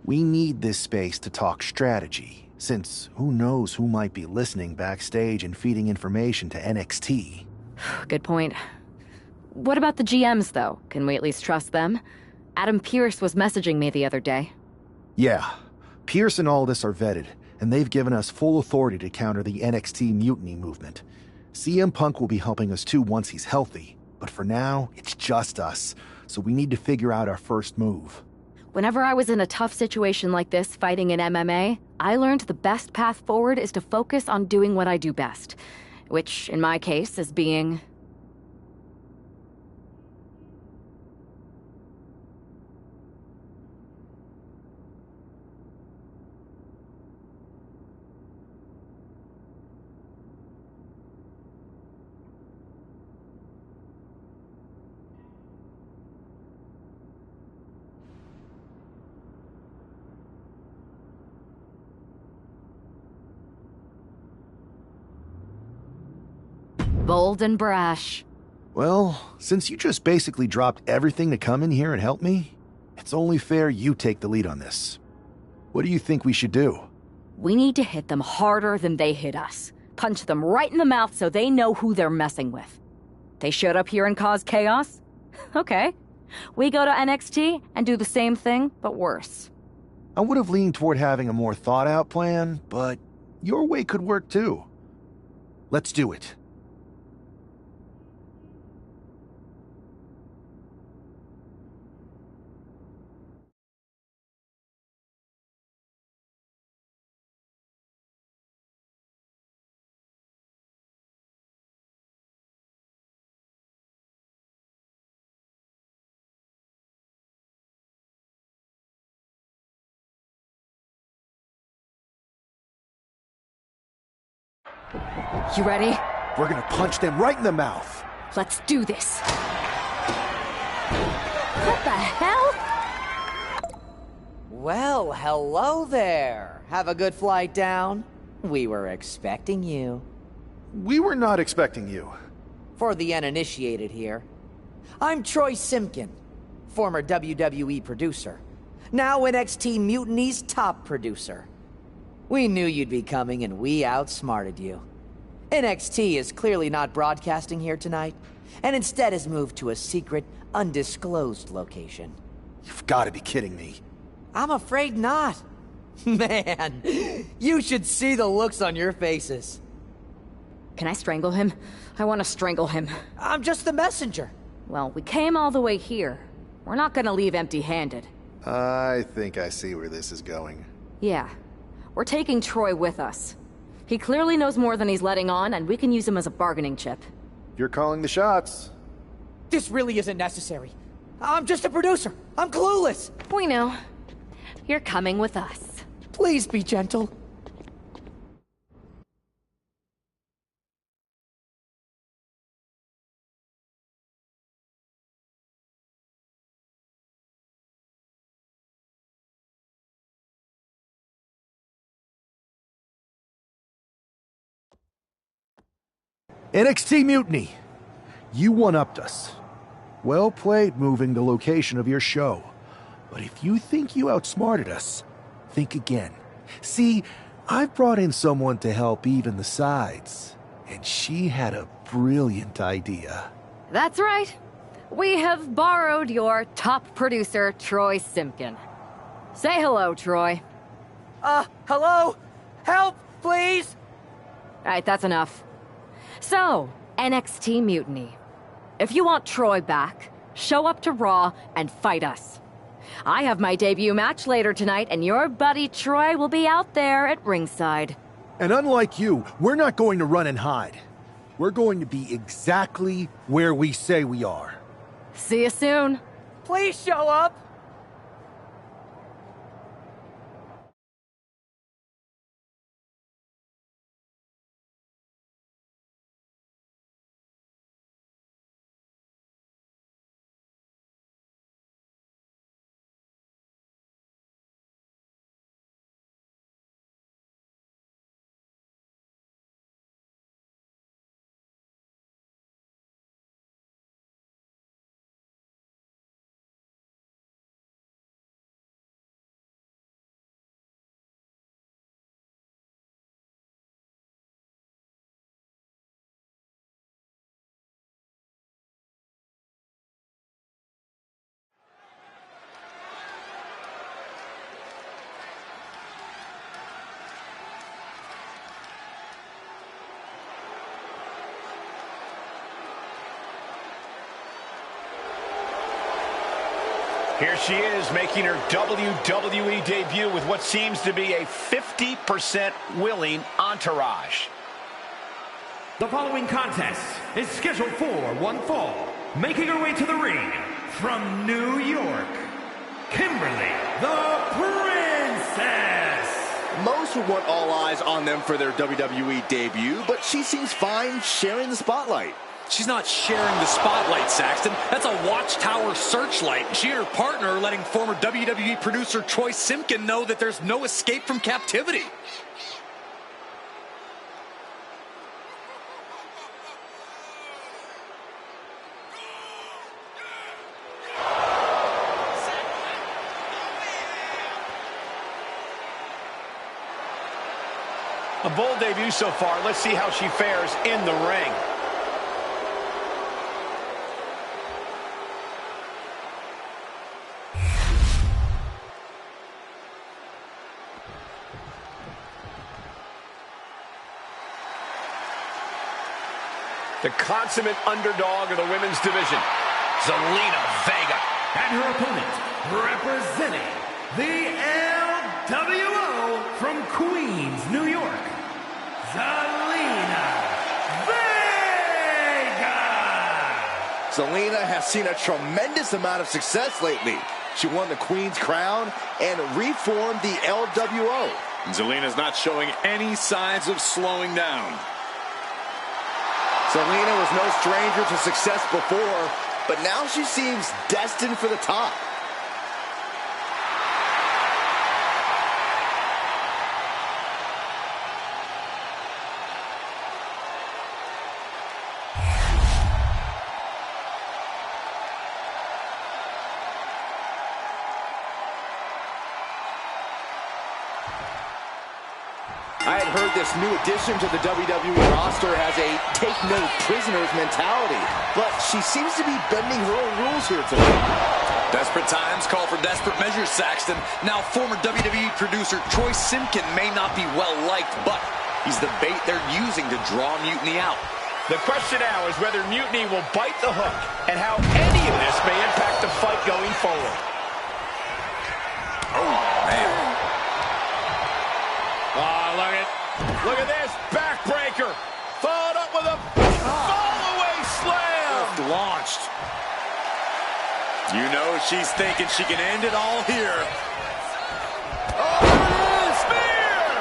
We need this space to talk strategy, since who knows who might be listening backstage and feeding information to NXT. Good point. What about the GMs, though? Can we at least trust them? Adam Pearce was messaging me the other day. Yeah, Pierce and Aldis are vetted, and they've given us full authority to counter the NXT mutiny movement. CM Punk will be helping us too once he's healthy, but for now, it's just us, so we need to figure out our first move. Whenever I was in a tough situation like this fighting in MMA, I learned the best path forward is to focus on doing what I do best, which, in my case, is being... Bold and brash. Well, since you just basically dropped everything to come in here and help me, it's only fair you take the lead on this. What do you think we should do? We need to hit them harder than they hit us. Punch them right in the mouth so they know who they're messing with. They showed up here and caused chaos? Okay. We go to NXT and do the same thing, but worse. I would have leaned toward having a more thought-out plan, but your way could work too. Let's do it. You ready? We're gonna punch them right in the mouth. Let's do this. What the hell? Well, hello there. Have a good flight down. We were expecting you. We were not expecting you. For the uninitiated here, I'm Troy Simkin, former WWE producer, now NXT Mutiny's top producer. We knew you'd be coming and we outsmarted you. NXT is clearly not broadcasting here tonight, and instead has moved to a secret, undisclosed location. You've got to be kidding me. I'm afraid not. Man, you should see the looks on your faces. Can I strangle him? I want to strangle him. I'm just the messenger. Well, we came all the way here. We're not gonna leave empty-handed. I think I see where this is going. Yeah. We're taking Troy with us. He clearly knows more than he's letting on, and we can use him as a bargaining chip. You're calling the shots. This really isn't necessary. I'm just a producer. I'm clueless. We know. You're coming with us. Please be gentle. NXT Mutiny. You one-upped us. Well played moving the location of your show. But if you think you outsmarted us, think again. See, I've brought in someone to help even the sides, and she had a brilliant idea. That's right. We have borrowed your top producer, Troy Simkin. Say hello, Troy. Hello? Help, please? Alright, that's enough. So, NXT Mutiny. If you want Troy back, show up to Raw and fight us. I have my debut match later tonight, and your buddy Troy will be out there at ringside. And unlike you, we're not going to run and hide. We're going to be exactly where we say we are. See you soon. Please show up. Here she is, making her WWE debut with what seems to be a 50% willing entourage. The following contest is scheduled for one fall. Making her way to the ring from New York, Kimberly the Princess. Most would want all eyes on them for their WWE debut, but she seems fine sharing the spotlight. She's not sharing the spotlight, Saxton. That's a watchtower searchlight. She and her partner are letting former WWE producer Troy Simkin know that there's no escape from captivity. A bold debut so far. Let's see how she fares in the ring. The consummate underdog of the women's division, Zelina Vega. And her opponent, representing the LWO from Queens, New York, Zelina Vega. Zelina has seen a tremendous amount of success lately. She won the Queen's Crown and reformed the LWO. Zelina's not showing any signs of slowing down. Zelina was no stranger to success before, but now she seems destined for the top. I had heard this new addition to the WWE roster has a take no prisoners mentality, but she seems to be bending her own rules here tonight. Desperate times call for desperate measures, Saxton. Now, former WWE producer Troy Simkin may not be well-liked, but he's the bait they're using to draw Mutiny out. The question now is whether Mutiny will bite the hook and how any of this may impact the fight going forward. Oh, man. Oh, look at this. Backbreaker. Followed up with a fall-away slam. Just launched. You know she's thinking she can end it all here. Oh, spear!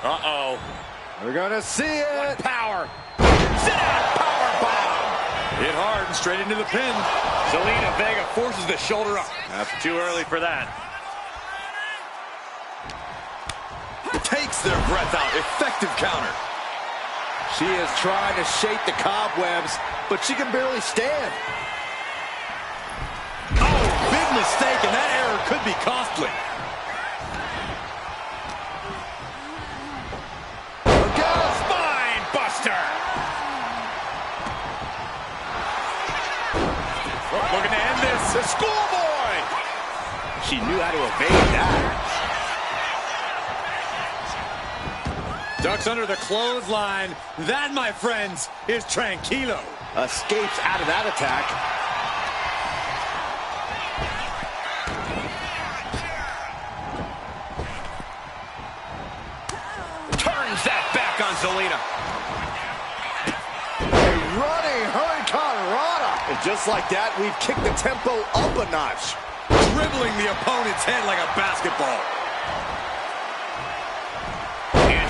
Uh-oh. We're gonna see it. What power. Sit-out powerbomb. Hit hard and straight into the pin. Zelina Vega forces the shoulder up. That's too early for that. Takes their breath out. Effective counter. She is trying to shake the cobwebs, but she can barely stand. Oh, big mistake, and that error could be costly. Look out! Spine buster! Looking to end this. The schoolboy! She knew how to evade that. Ducks under the clothesline. That, my friends, is tranquilo. Escapes out of that attack. Turns that back on Zelina. A running Hurricane Rana. And just like that, we've kicked the tempo up a notch. Dribbling the opponent's head like a basketball.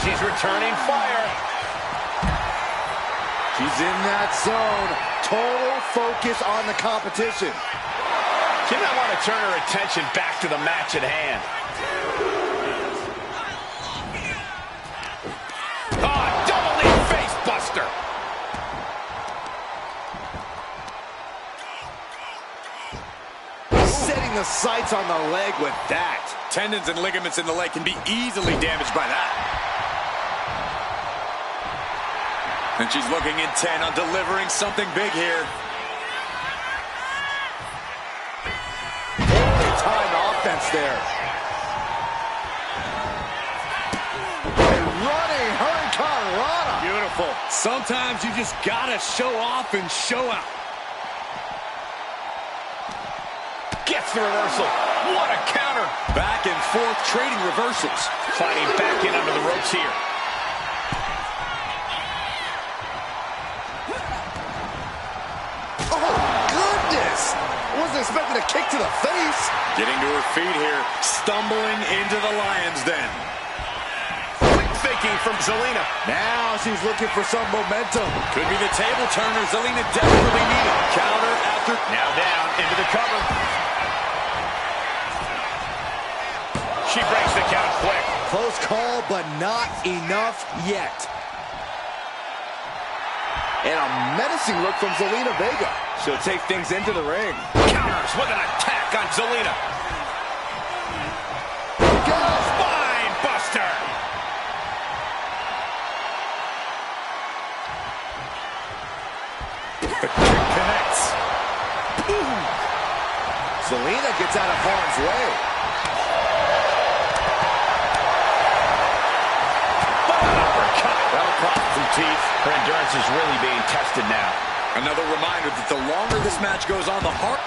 She's returning fire. She's in that zone. Total focus on the competition. She might want to turn her attention back to the match at hand. Oh, double knee face buster. Setting the sights on the leg with that. Tendons and ligaments in the leg can be easily damaged by that. And she's looking intent on delivering something big here. Fully timed offense there. A running Hurricane Rana. Beautiful. Sometimes you just gotta show off and show out. Gets the reversal. What a counter. Back and forth trading reversals. Climbing back in under the ropes here. Wasn't expecting a kick to the face. Getting to her feet here, stumbling into the lion's den. Quick thinking from Zelina. Now she's looking for some momentum. Could be the table turner Zelina desperately needed. Counter after. Now down into the cover. She breaks the count quick. Close call, but not enough yet. And a menacing look from Zelina Vega. She'll take things into the ring. Counters with an attack on Zelina. Zelina gets out of harm's way. That'll cost some teeth. Her endurance is really being tested now. Another reminder that the longer this match goes on, the harder.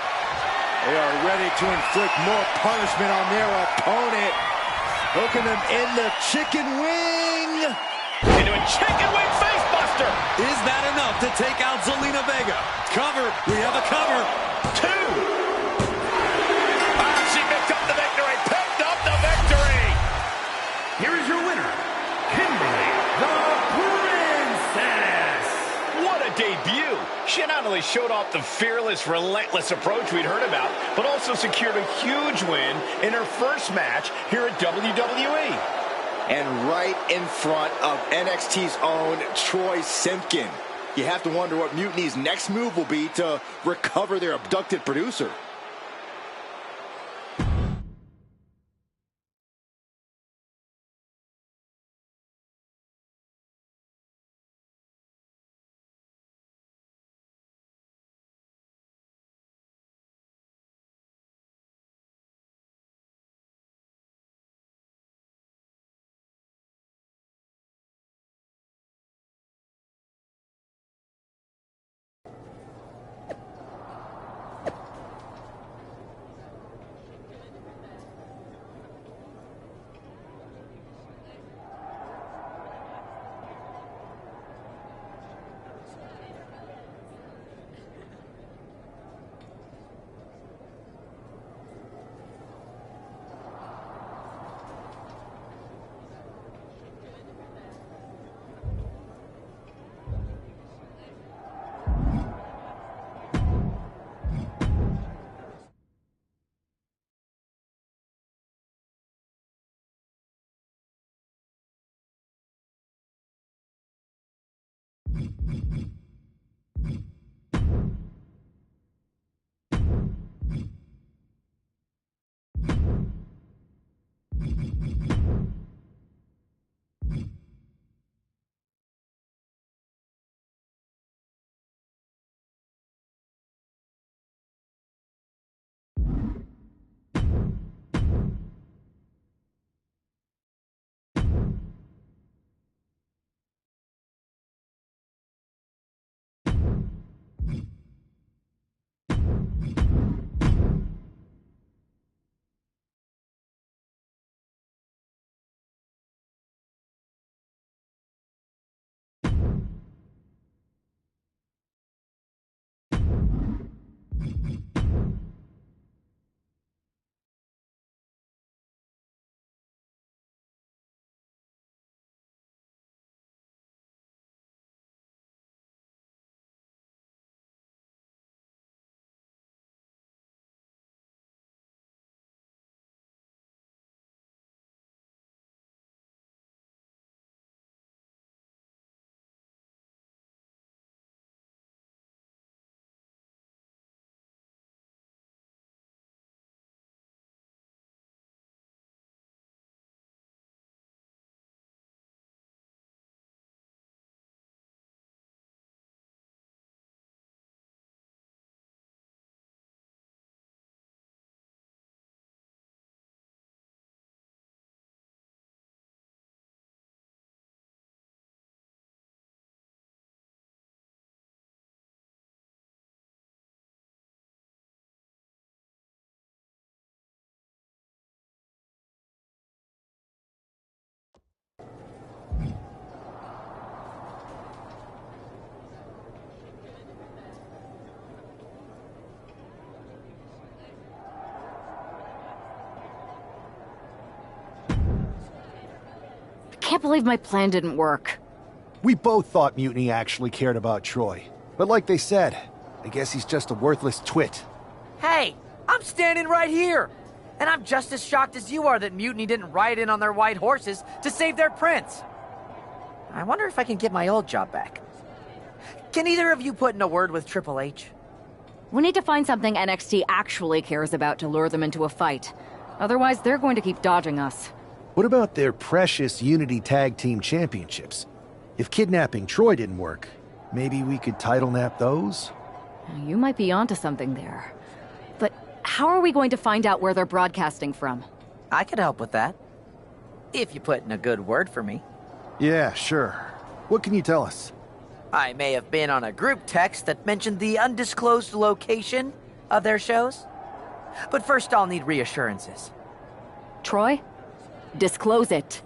They are ready to inflict more punishment on their opponent. Hooking them in the chicken wing. Into a chicken wing facebuster. Is that enough to take out Zelina Vega? Cover. We have a cover. 2. She picked up the victory. Picked up the victory. Here is your winner, Kimberly the Princess. What a debut. She not only showed off the fearless, relentless approach we'd heard about, but also secured a huge win in her first match here at WWE. And right in front of NXT's own Troy Simpkin. You have to wonder what Mutiny's next move will be to recover their abducted producer. Can't believe my plan didn't work. We both thought Mutiny actually cared about Troy. But like they said, I guess he's just a worthless twit. Hey, I'm standing right here. And I'm just as shocked as you are that Mutiny didn't ride in on their white horses to save their prince. I wonder if I can get my old job back. Can either of you put in a word with Triple H? We need to find something NXT actually cares about to lure them into a fight. Otherwise, they're going to keep dodging us. What about their precious Unity Tag Team Championships? If kidnapping Troy didn't work, maybe we could title nap those? You might be onto something there. But how are we going to find out where they're broadcasting from? I could help with that. If you put in a good word for me. Yeah, sure. What can you tell us? I may have been on a group text that mentioned the undisclosed location of their shows. But first I'll need reassurances. Troy? Disclose it.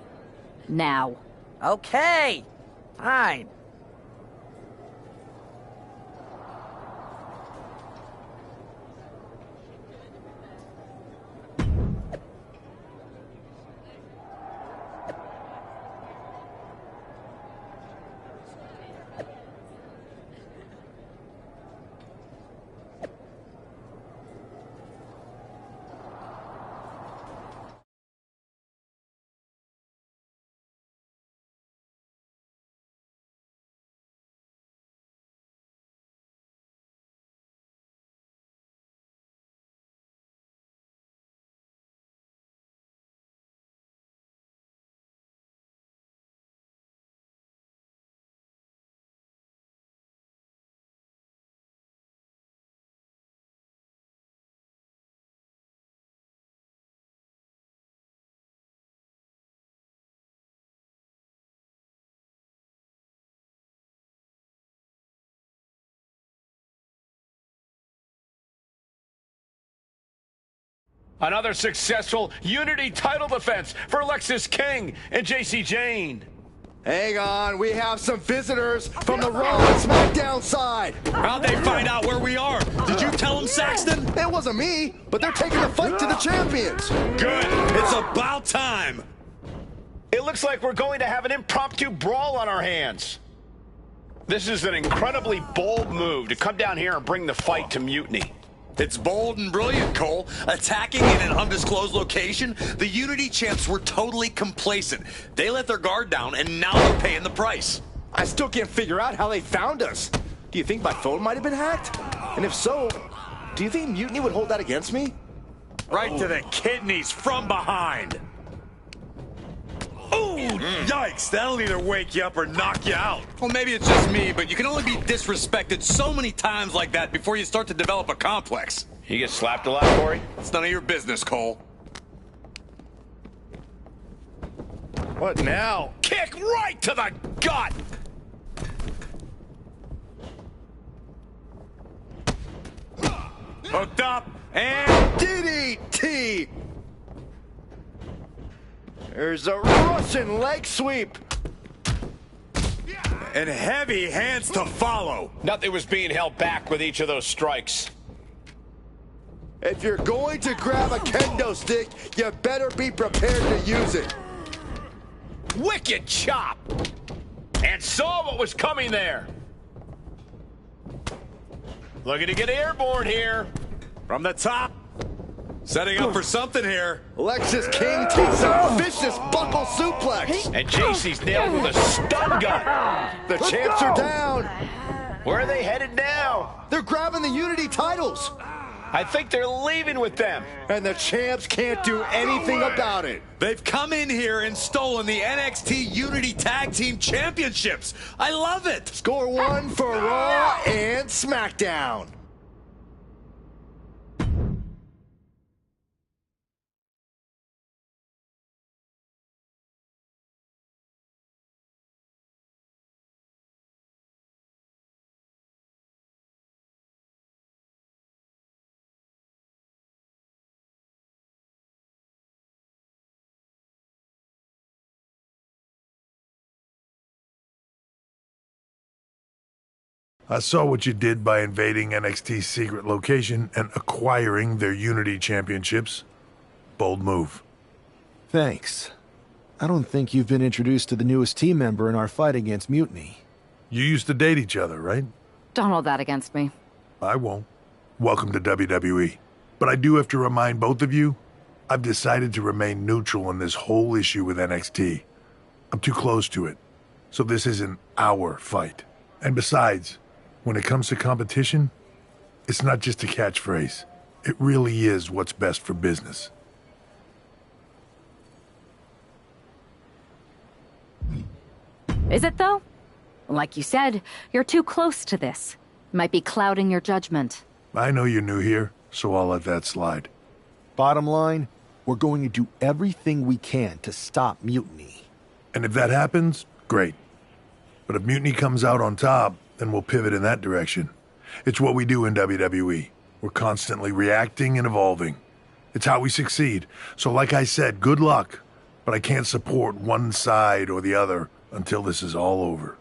Now. Okay. Fine. Another successful Unity title defense for Lexis King and JC Jane. Hang on, we have some visitors from the Raw and SmackDown side. How'd they find out where we are? Did you tell them, Saxton? It wasn't me, but they're taking the fight to the champions. Good. It's about time. It looks like we're going to have an impromptu brawl on our hands. This is an incredibly bold move to come down here and bring the fight to Mutiny. It's bold and brilliant, Cole. Attacking in an undisclosed location, the Unity champs were totally complacent. They let their guard down, and now they're paying the price. I still can't figure out how they found us. Do you think my phone might have been hacked? And if so, do you think Mutiny would hold that against me? Right to the kidneys from behind. Ooh, yikes. That'll either wake you up or knock you out. Well, maybe it's just me, but you can only be disrespected so many times like that before you start to develop a complex. You get slapped a lot, Corey? It's none of your business, Cole. What now? Kick right to the gut! Hooked up, and DDT! There's a Russian leg sweep. and heavy hands to follow. Nothing was being held back with each of those strikes. If you're going to grab a kendo stick, you better be prepared to use it. Wicked chop! And saw what was coming there. Looking to get airborne here. From the top. Setting up for something here. Lexis King takes a vicious buckle suplex. And JC's nailed with a stun gun. The champs are down. Where are they headed now? They're grabbing the Unity titles. I think they're leaving with them. And the champs can't do anything about it. They've come in here and stolen the NXT Unity Tag Team Championships. I love it. Score one for Raw and SmackDown. I saw what you did by invading NXT's secret location and acquiring their Unity championships. Bold move. Thanks. I don't think you've been introduced to the newest team member in our fight against Mutiny. You used to date each other, right? Don't hold that against me. I won't. Welcome to WWE. But I do have to remind both of you, I've decided to remain neutral in this whole issue with NXT. I'm too close to it, so this isn't our fight. And besides, when it comes to competition, it's not just a catchphrase. It really is what's best for business. Is it, though? Like you said, you're too close to this. Might be clouding your judgment. I know you're new here, so I'll let that slide. Bottom line, we're going to do everything we can to stop Mutiny. And if that happens, great. But if Mutiny comes out on top, then we'll pivot in that direction. It's what we do in WWE. We're constantly reacting and evolving. It's how we succeed. So like I said, good luck. But I can't support one side or the other until this is all over.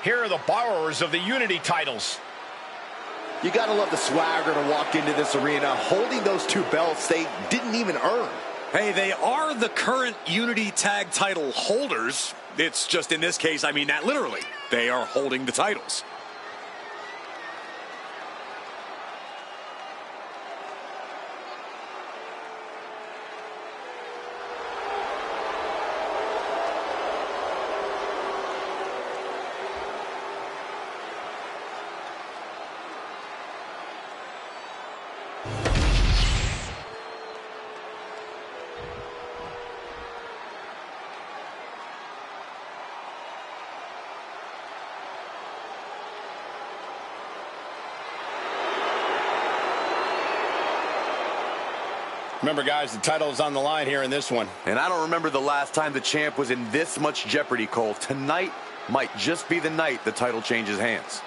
Here are the borrowers of the Unity titles. You gotta love the swagger to walk into this arena holding those two belts they didn't even earn. Hey, they are the current Unity Tag title holders. It's just in this case, I mean that literally. They are holding the titles. Remember, guys, the title is on the line here in this one. And I don't remember the last time the champ was in this much jeopardy, Cole. Tonight might just be the night the title changes hands.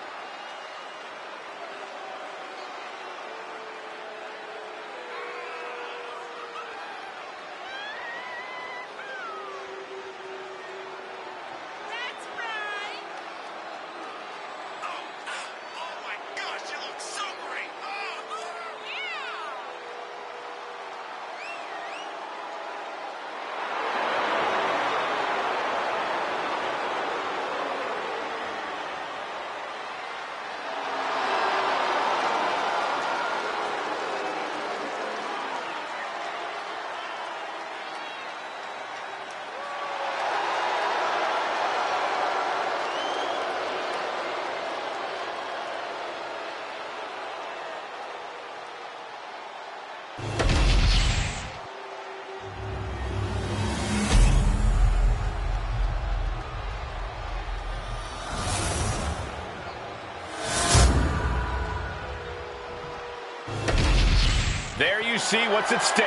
There you see what's at stake.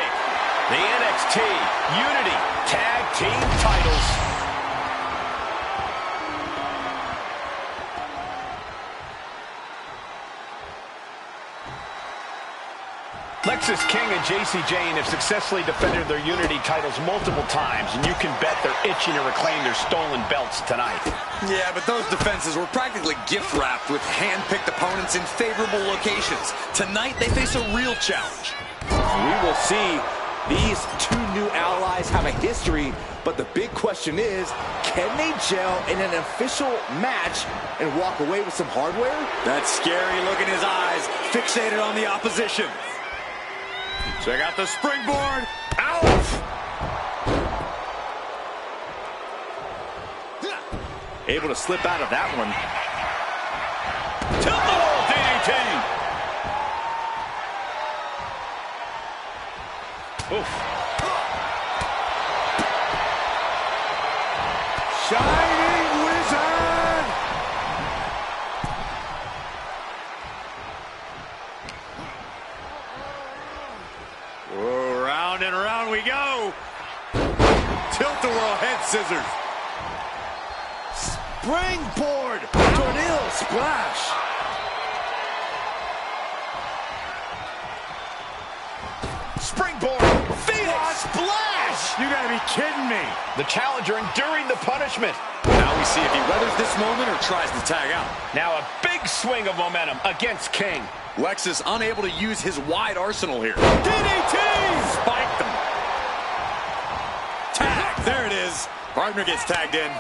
The NXT Unity Tag Team titles. Lexis King and JC Jane have successfully defended their Unity titles multiple times, and you can bet they're itching to reclaim their stolen belts tonight. Yeah, but those defenses were practically gift-wrapped with hand-picked opponents in favorable locations. Tonight, they face a real challenge. We will see. These two new allies have a history, but the big question is, can they gel in an official match and walk away with some hardware? That scary look in his eyes, fixated on the opposition. Check out the springboard. Ouch! Able to slip out of that one. Tilt-the-wall DDT. Oof. Shining Wizard. Whoa, round and round we go. Tilt-the-wall head scissors. Springboard tornado splash. Springboard Phoenix splash. You gotta be kidding me. The challenger enduring the punishment. Now we see if he weathers this moment or tries to tag out. Now a big swing of momentum against King. Lexus unable to use his wide arsenal here. DDT! Spiked him. Tag, there it is. Partner gets tagged in.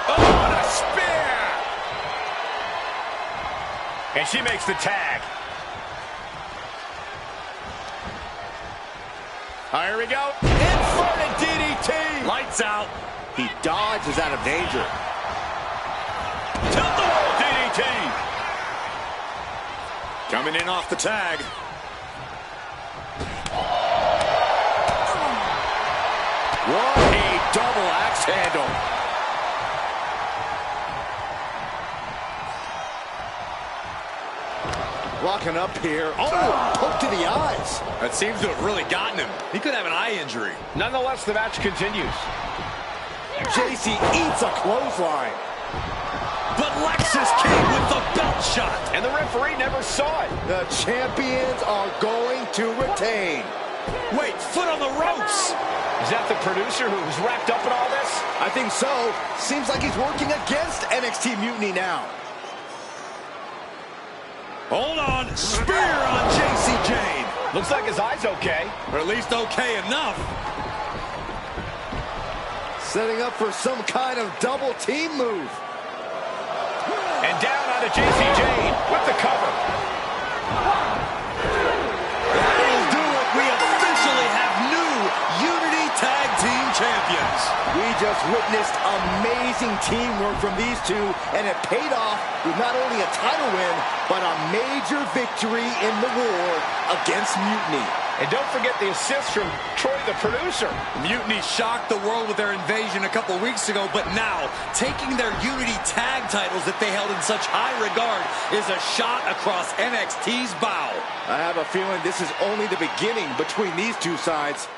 Oh, what a spear! And she makes the tag. Here we go. Inverted DDT. Lights out. He dodges out of danger. Tilt-the-wall DDT. Coming in off the tag. What a double axe handle. Walking up here. Oh, hook to the eyes. That seems to have really gotten him. He could have an eye injury. Nonetheless, the match continues. JC eats a clothesline. But Lexus King with the belt shot. And the referee never saw it. The champions are going to retain. Wait, foot on the ropes. Is that the producer who's wrapped up in all this? I think so. Seems like he's working against NXT Mutiny now. Hold on. Spear on JC Jane. Looks like his eye's okay. Or at least okay enough. Setting up for some kind of double team move. And down onto JC Jane with the cover. That'll do it. We officially have new Unity Tag Team Champions. We just witnessed amazing teamwork from these two, and it paid off with not only a title win, but a major victory in the war against Mutiny. And don't forget the assist from Troy, the producer. Mutiny shocked the world with their invasion a couple weeks ago, but now, taking their Unity tag titles that they held in such high regard is a shot across NXT's bow. I have a feeling this is only the beginning between these two sides.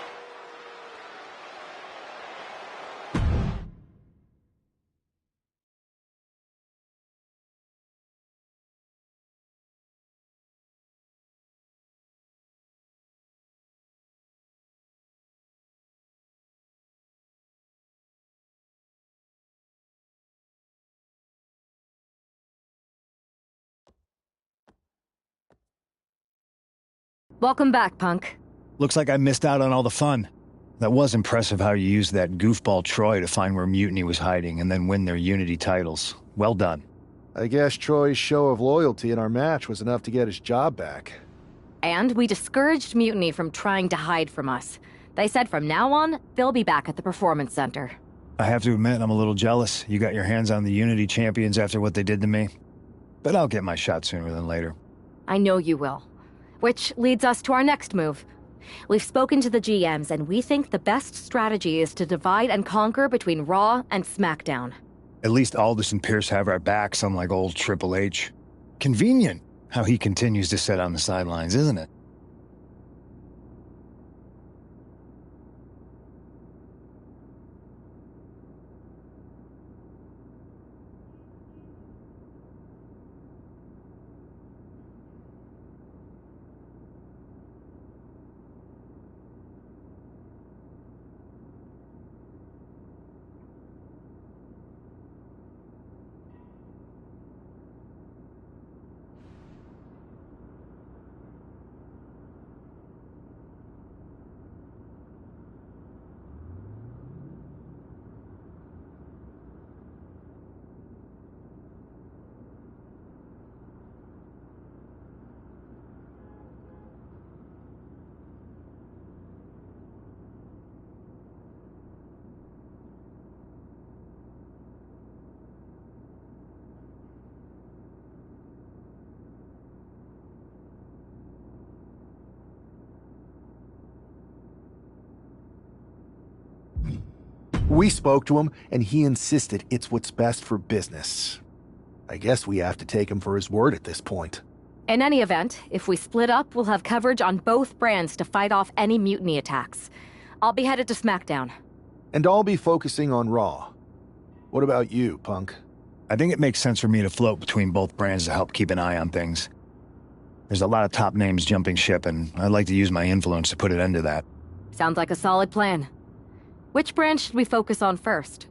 Welcome back, Punk. Looks like I missed out on all the fun. That was impressive how you used that goofball Troy to find where Mutiny was hiding and then win their Unity titles. Well done. I guess Troy's show of loyalty in our match was enough to get his job back. And we discouraged Mutiny from trying to hide from us. They said from now on, they'll be back at the Performance Center. I have to admit, I'm a little jealous. You got your hands on the Unity champions after what they did to me. But I'll get my shot sooner than later. I know you will. Which leads us to our next move. We've spoken to the GMs, and we think the best strategy is to divide and conquer between Raw and SmackDown. At least Aldous and Pierce have our backs, unlike old Triple H. Convenient how he continues to sit on the sidelines, isn't it? We spoke to him, and he insisted it's what's best for business. I guess we have to take him for his word at this point. In any event, if we split up, we'll have coverage on both brands to fight off any mutiny attacks. I'll be headed to SmackDown. And I'll be focusing on Raw. What about you, Punk? I think it makes sense for me to float between both brands to help keep an eye on things. There's a lot of top names jumping ship, and I'd like to use my influence to put an end to that. Sounds like a solid plan. Which brand should we focus on first?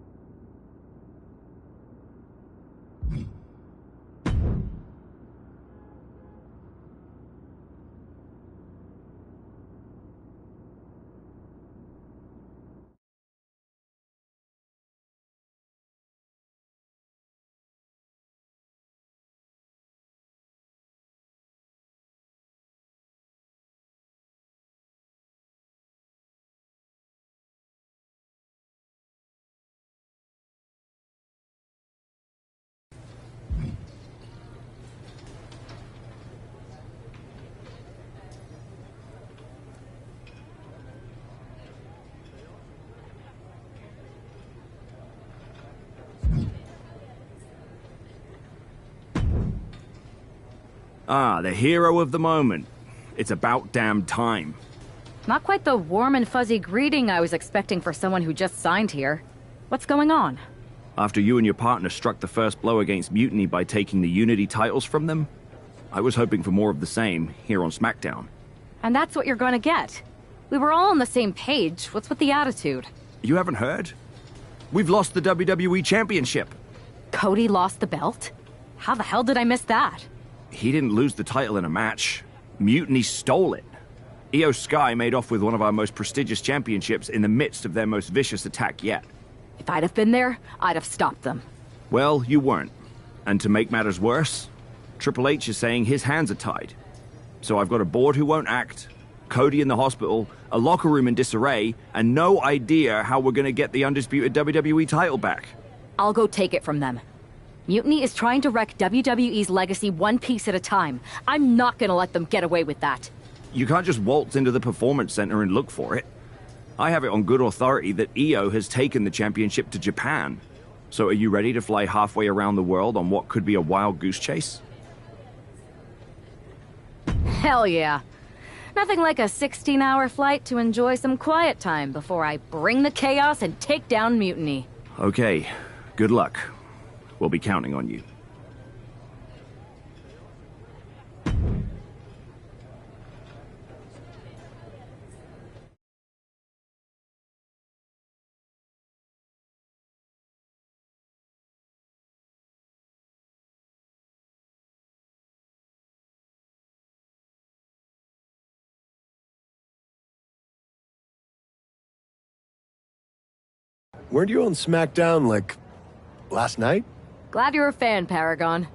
Ah, the hero of the moment. It's about damn time. Not quite the warm and fuzzy greeting I was expecting for someone who just signed here. What's going on? After you and your partner struck the first blow against Mutiny by taking the Unity titles from them, I was hoping for more of the same here on SmackDown. And that's what you're going to get. We were all on the same page. What's with the attitude? You haven't heard? We've lost the WWE Championship. Cody lost the belt? How the hell did I miss that? He didn't lose the title in a match. Mutiny stole it. Io Sky made off with one of our most prestigious championships in the midst of their most vicious attack yet. If I'd have been there, I'd have stopped them. Well, you weren't. And to make matters worse, Triple H is saying his hands are tied. So I've got a board who won't act, Cody in the hospital, a locker room in disarray, and no idea how we're gonna get the undisputed WWE title back. I'll go take it from them. Mutiny is trying to wreck WWE's legacy one piece at a time. I'm not gonna let them get away with that. You can't just waltz into the Performance Center and look for it. I have it on good authority that Io has taken the championship to Japan. So are you ready to fly halfway around the world on what could be a wild goose chase? Hell yeah. Nothing like a 16-hour flight to enjoy some quiet time before I bring the chaos and take down Mutiny. Okay, good luck. We'll be counting on you. Weren't you on SmackDown, like, last night? Glad you're a fan, Paragon.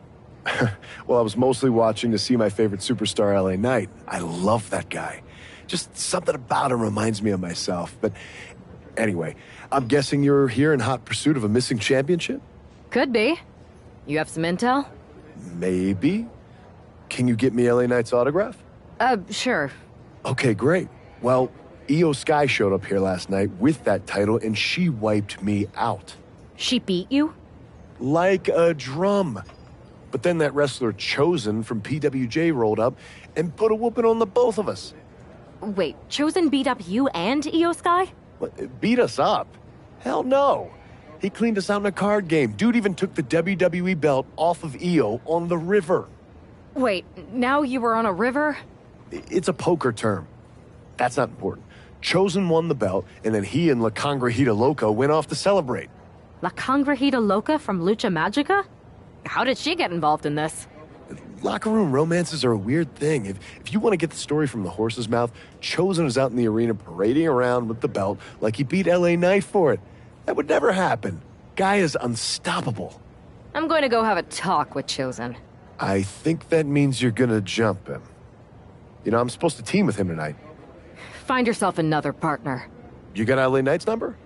Well, I was mostly watching to see my favorite superstar, LA Knight. I love that guy. Just something about him reminds me of myself. But anyway, I'm guessing you're here in hot pursuit of a missing championship? Could be. You have some intel? Maybe. Can you get me LA Knight's autograph? Sure. Okay, great. Well, Io Sky showed up here last night with that title, and she wiped me out. She beat you? Like a drum. But then that wrestler Chosen from PWJ rolled up and put a whooping on the both of us. Wait, Chosen beat up you and Io Sky? What, beat us up? Hell no. He cleaned us out in a card game. Dude even took the WWE belt off of Io on the river. Wait, now you were on a river? It's a poker term. That's not important. Chosen won the belt, and then he and La Congrejita Loca went off to celebrate. La Congrejita Loca from Lucha Magica? How did she get involved in this? Locker room romances are a weird thing. If you want to get the story from the horse's mouth, Chosen was out in the arena parading around with the belt like he beat LA Knight for it. That would never happen. Guy is unstoppable. I'm going to go have a talk with Chosen. I think that means you're gonna jump him. You know, I'm supposed to team with him tonight. Find yourself another partner. You got LA Knight's number?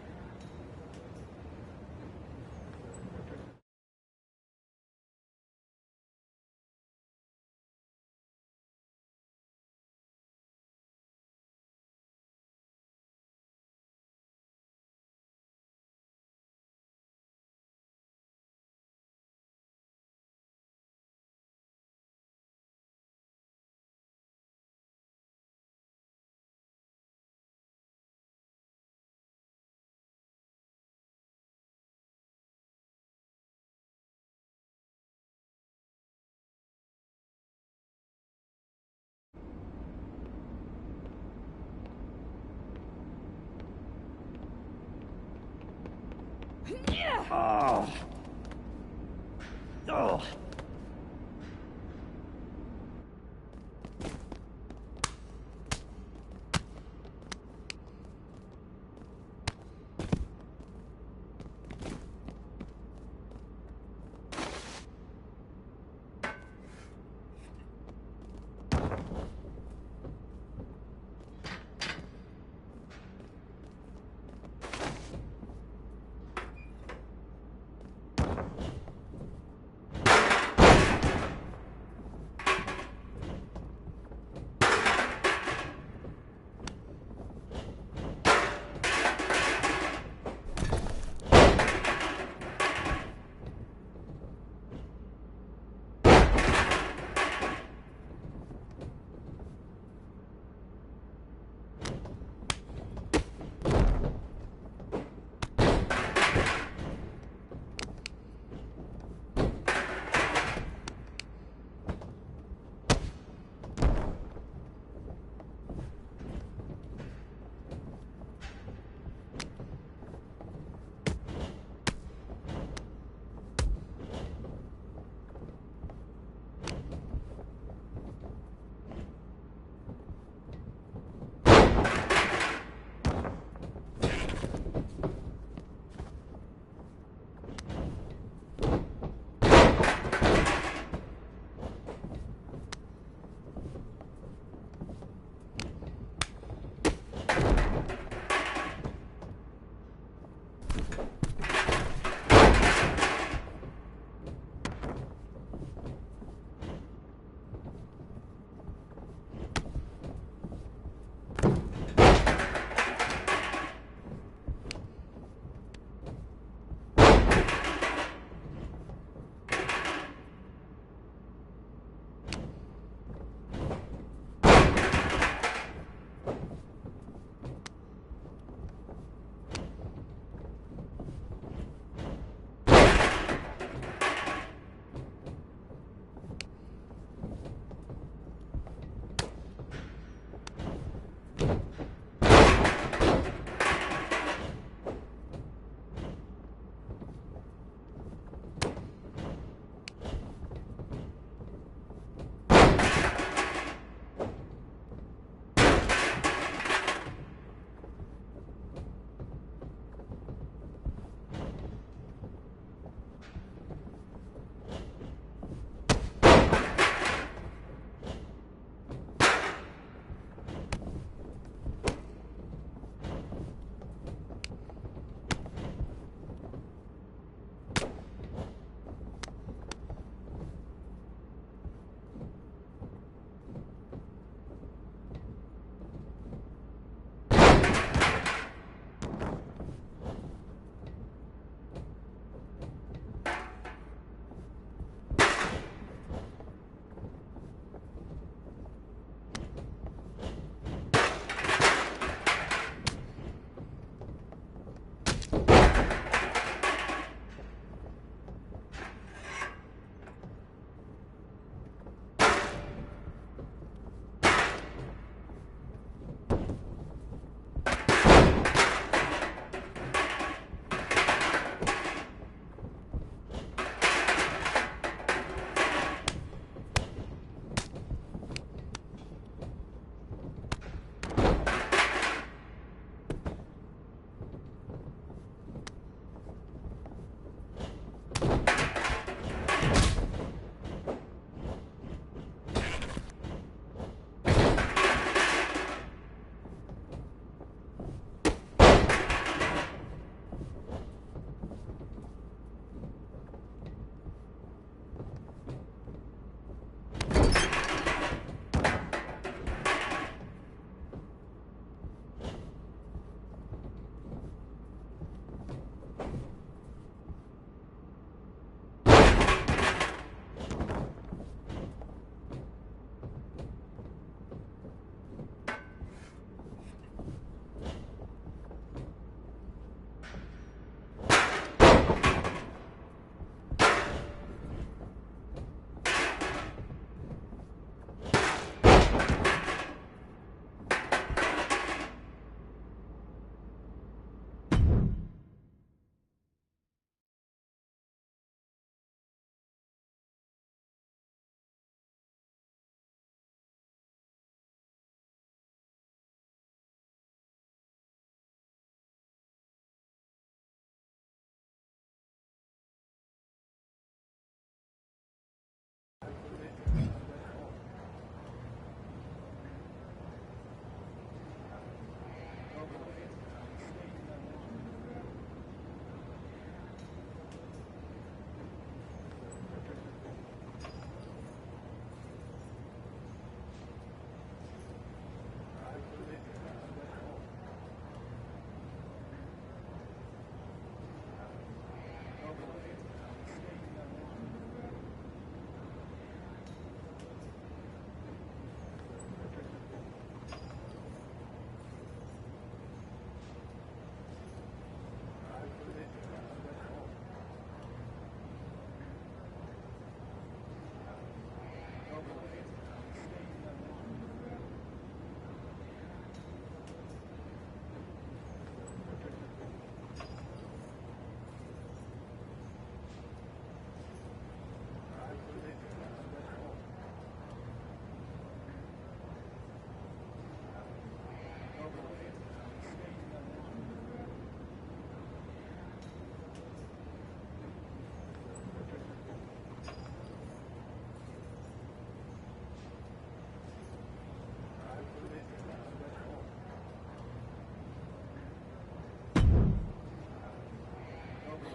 Oh. Oh.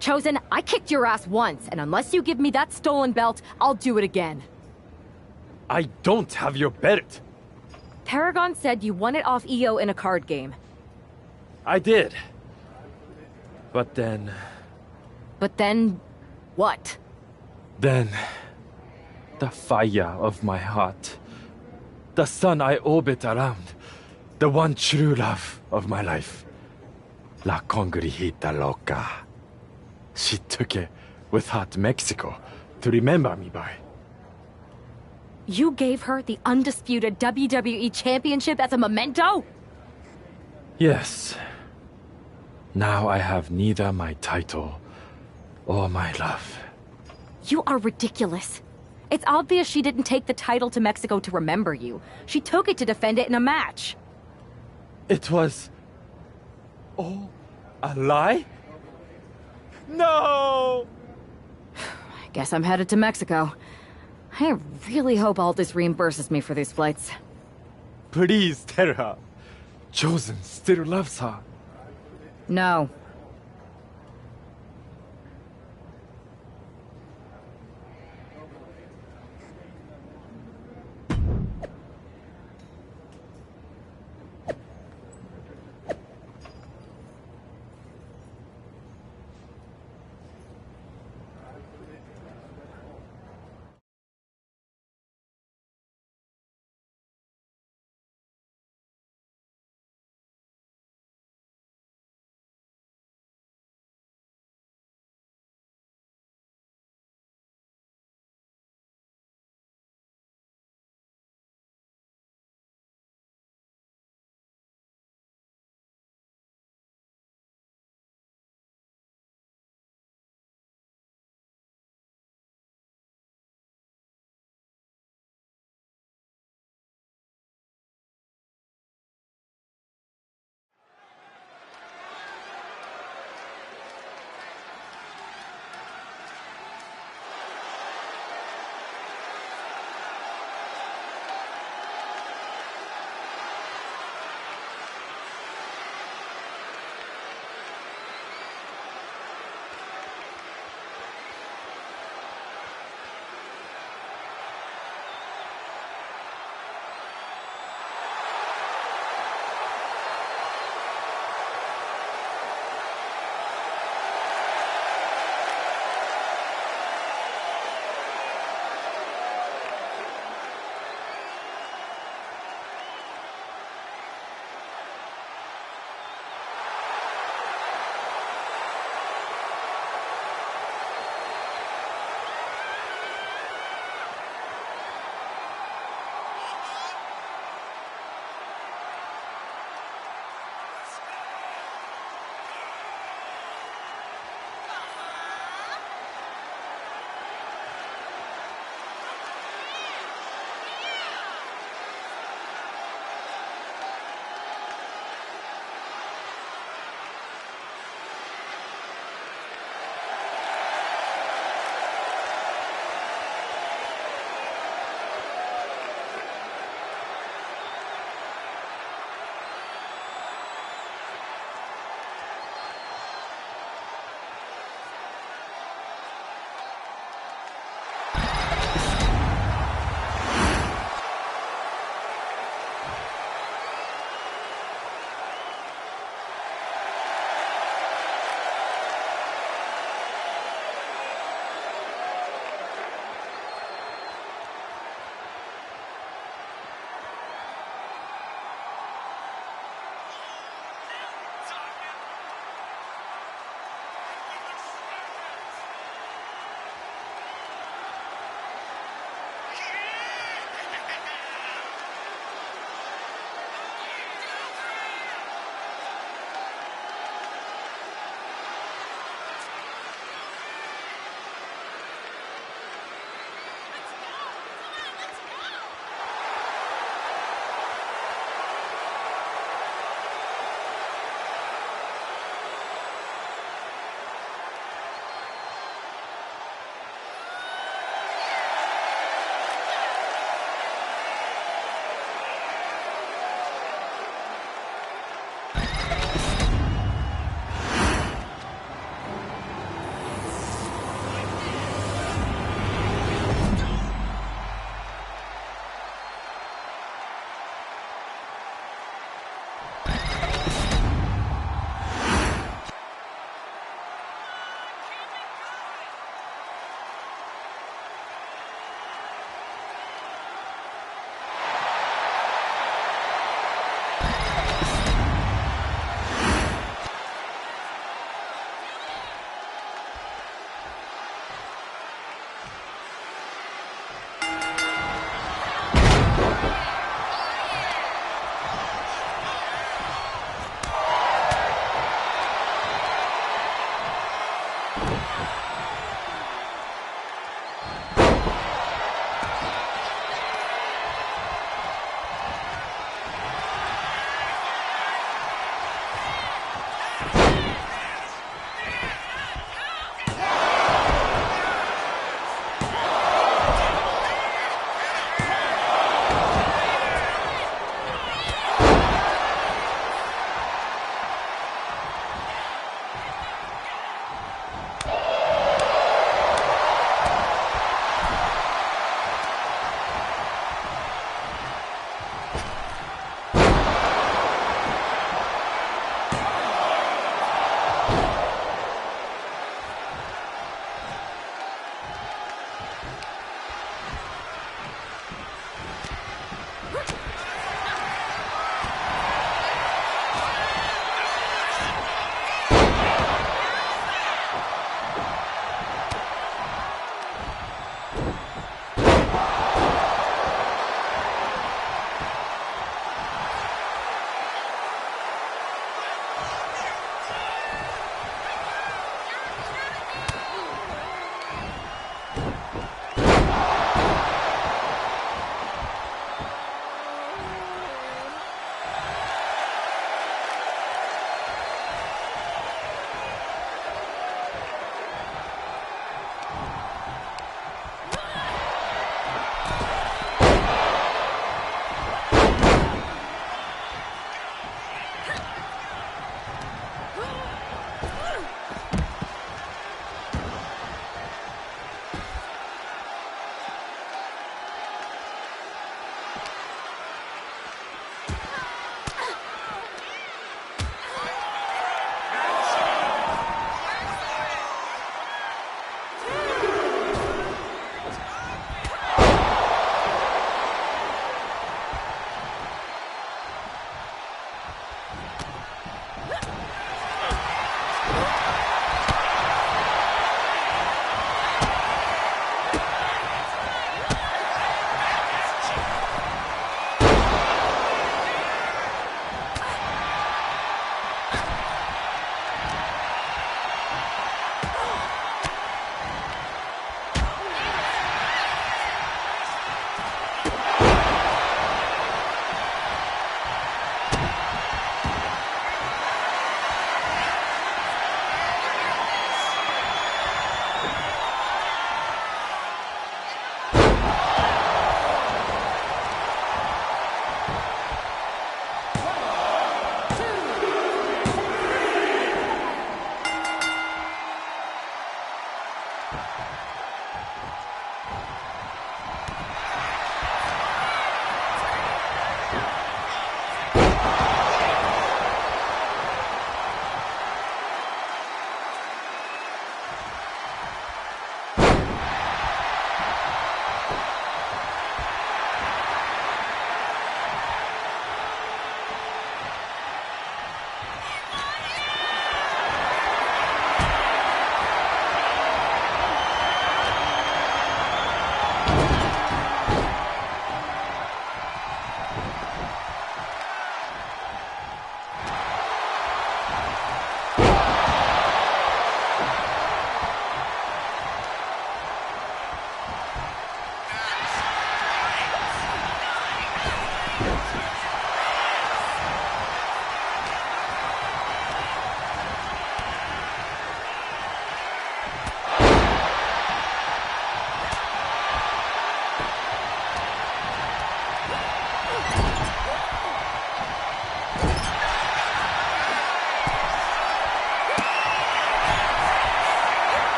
Chosen, I kicked your ass once, and unless you give me that stolen belt, I'll do it again. I don't have your belt. Paragon said you won it off EO in a card game. I did. But then... But then... what? Then... the fire of my heart. The sun I orbit around. The one true love of my life. La Congrijita Loca. She took it with her to Mexico to remember me by. You gave her the undisputed WWE Championship as a memento? Yes. Now I have neither my title or my love. You are ridiculous. It's obvious she didn't take the title to Mexico to remember you. She took it to defend it in a match. It was... oh, a lie? No! I guess I'm headed to Mexico. I really hope Aldous reimburses me for these flights. Please tell her. Chosen still loves her. No.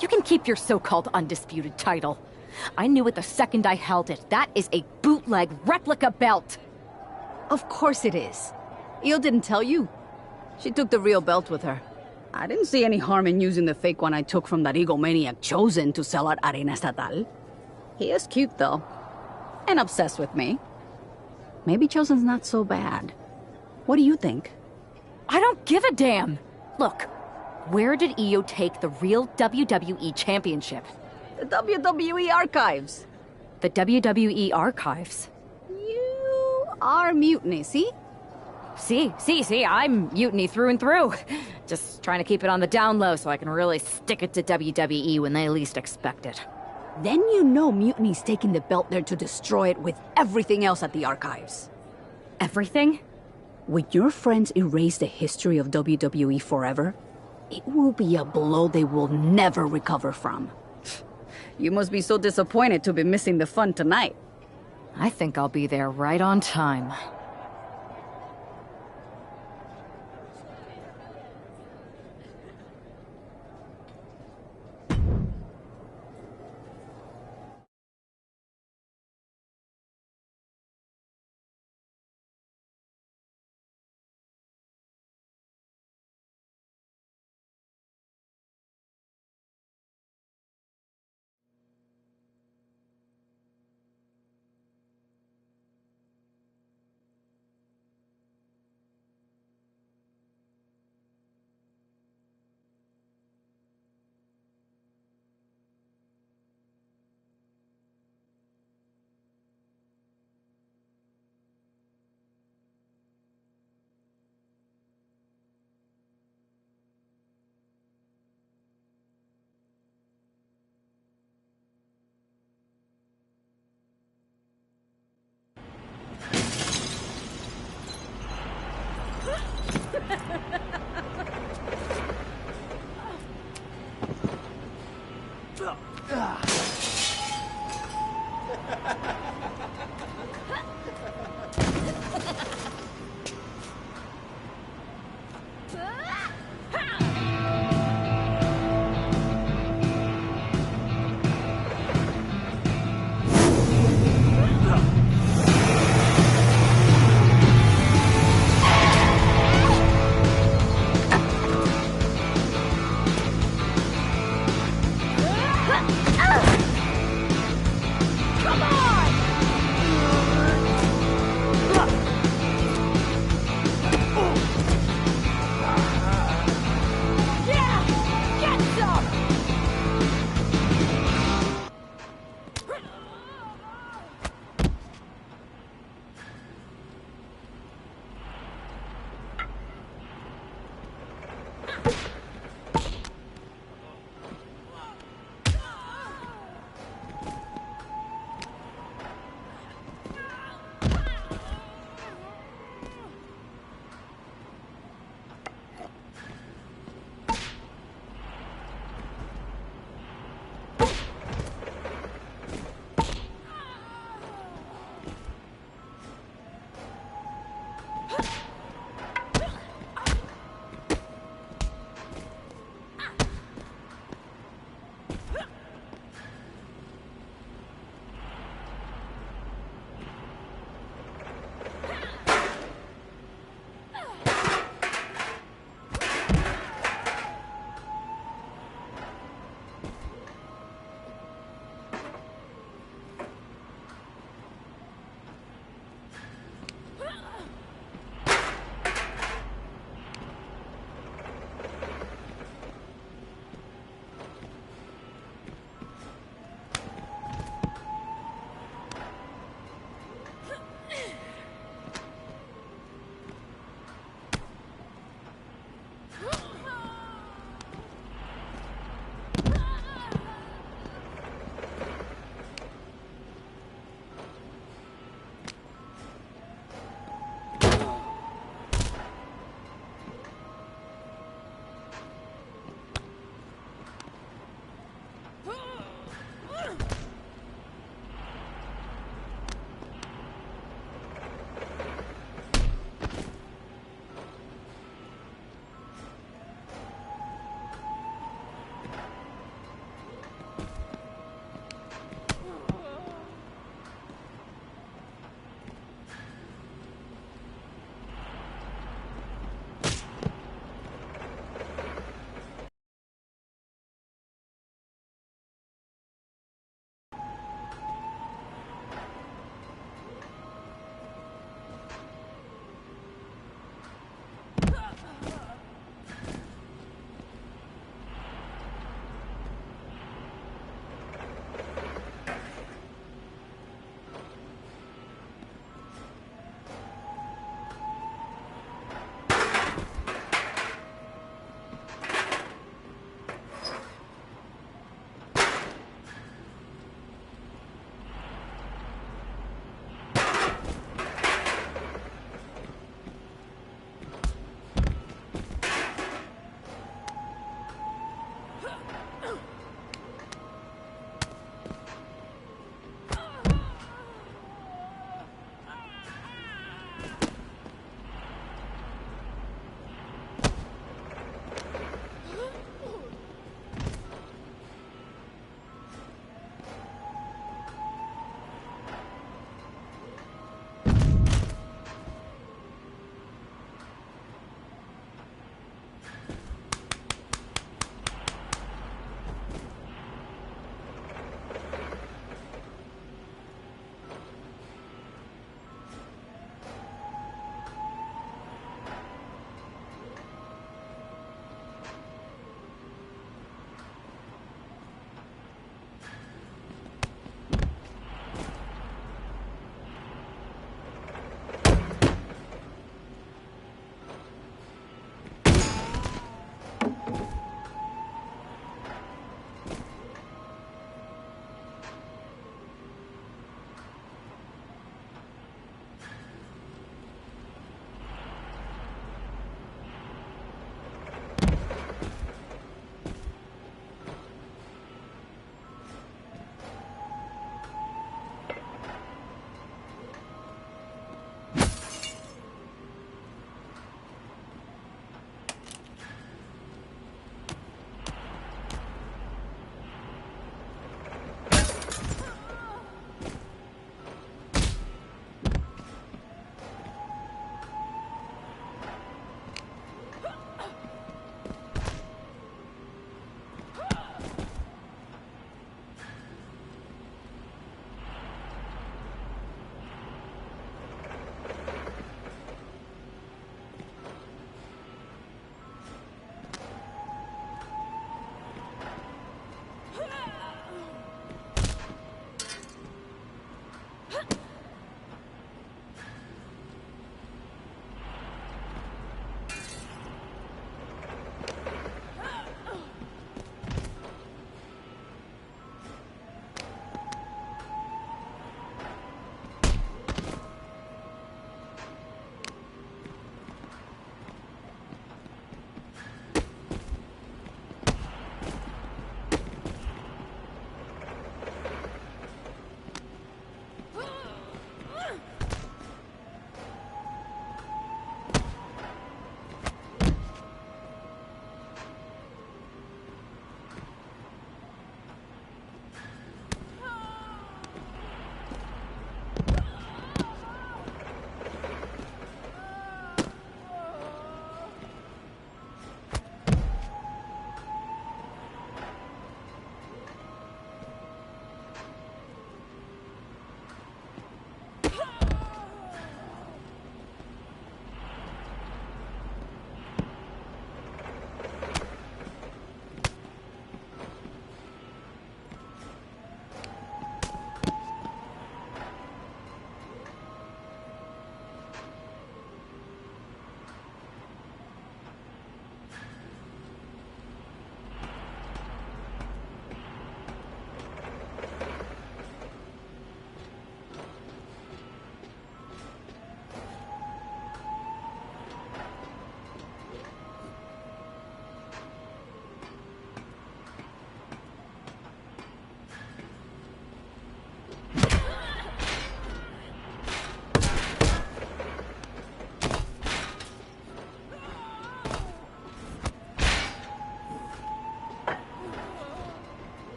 You can keep your so-called undisputed title. I knew it the second I held it. That is a bootleg replica belt. Of course it is. Io didn't tell you. She took the real belt with her. I didn't see any harm in using the fake one I took from that egomaniac Chosen to sell at Arena Estatal. He is cute, though. And obsessed with me. Maybe Chosen's not so bad. What do you think? I don't give a damn. Look, where did Io take the real WWE Championship? The WWE Archives. The WWE Archives? You are Mutiny, see? See, I'm Mutiny through and through. Just trying to keep it on the down low so I can really stick it to WWE when they least expect it. Then you know Mutiny's taking the belt there to destroy it with everything else at the Archives. Everything? When your friends erase the history of WWE forever, it will be a blow they will never recover from. You must be so disappointed to be missing the fun tonight. I think I'll be there right on time. Come on!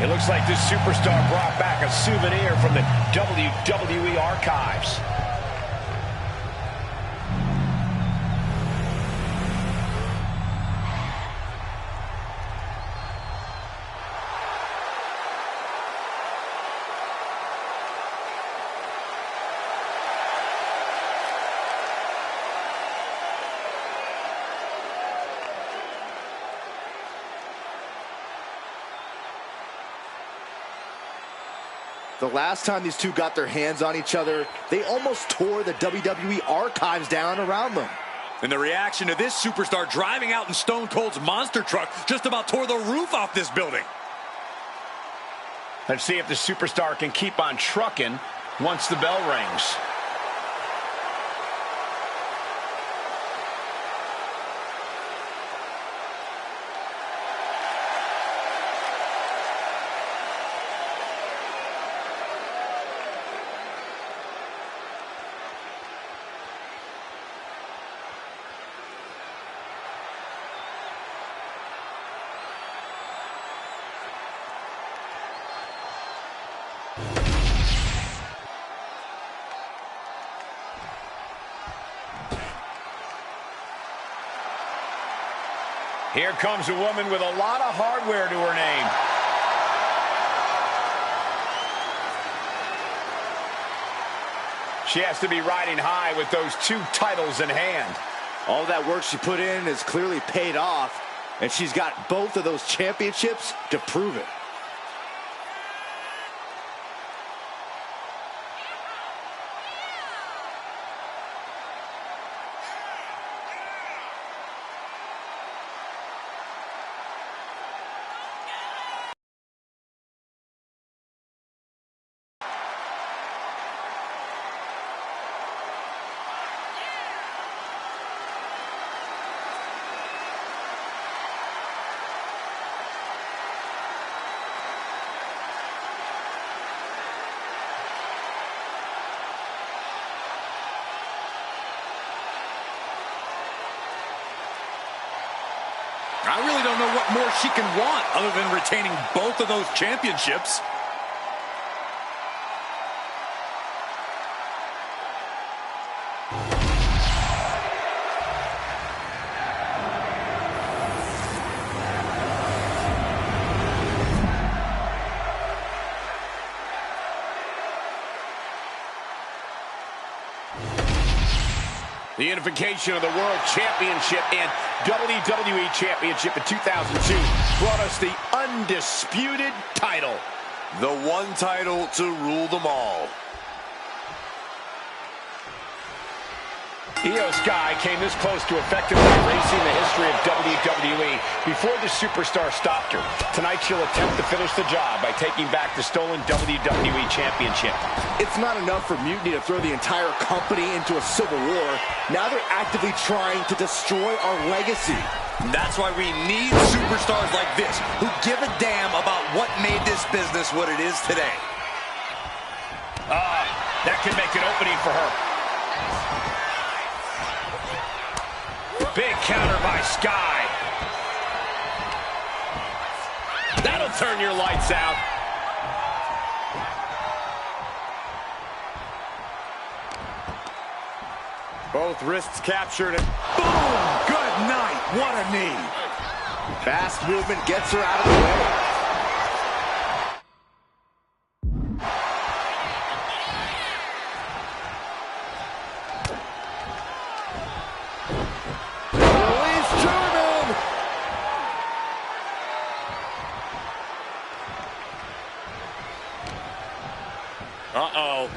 It looks like this superstar brought back a souvenir from the WWE archives. The last time these two got their hands on each other, they almost tore the WWE archives down around them. And the reaction to this superstar driving out in Stone Cold's monster truck just about tore the roof off this building. Let's see if the superstar can keep on trucking once the bell rings. Here comes a woman with a lot of hardware to her name. She has to be riding high with those two titles in hand. All that work she put in has clearly paid off, and she's got both of those championships to prove it. I really don't know what more she can want other than retaining both of those championships. The unification of the World Championship and WWE Championship in 2002 brought us the undisputed title. The one title to rule them all. Io Sky came this close to effectively erasing the history of WWE before the superstar stopped her. Tonight she'll attempt to finish the job by taking back the stolen WWE Championship. It's not enough for Mutiny to throw the entire company into a civil war. Now they're actively trying to destroy our legacy. That's why we need superstars like this who give a damn about what made this business what it is today. That could make an opening for her. Big counter by Sky. That'll turn your lights out. Both wrists captured and boom! Good night. What a knee. Fast movement gets her out of the way. Uh-oh.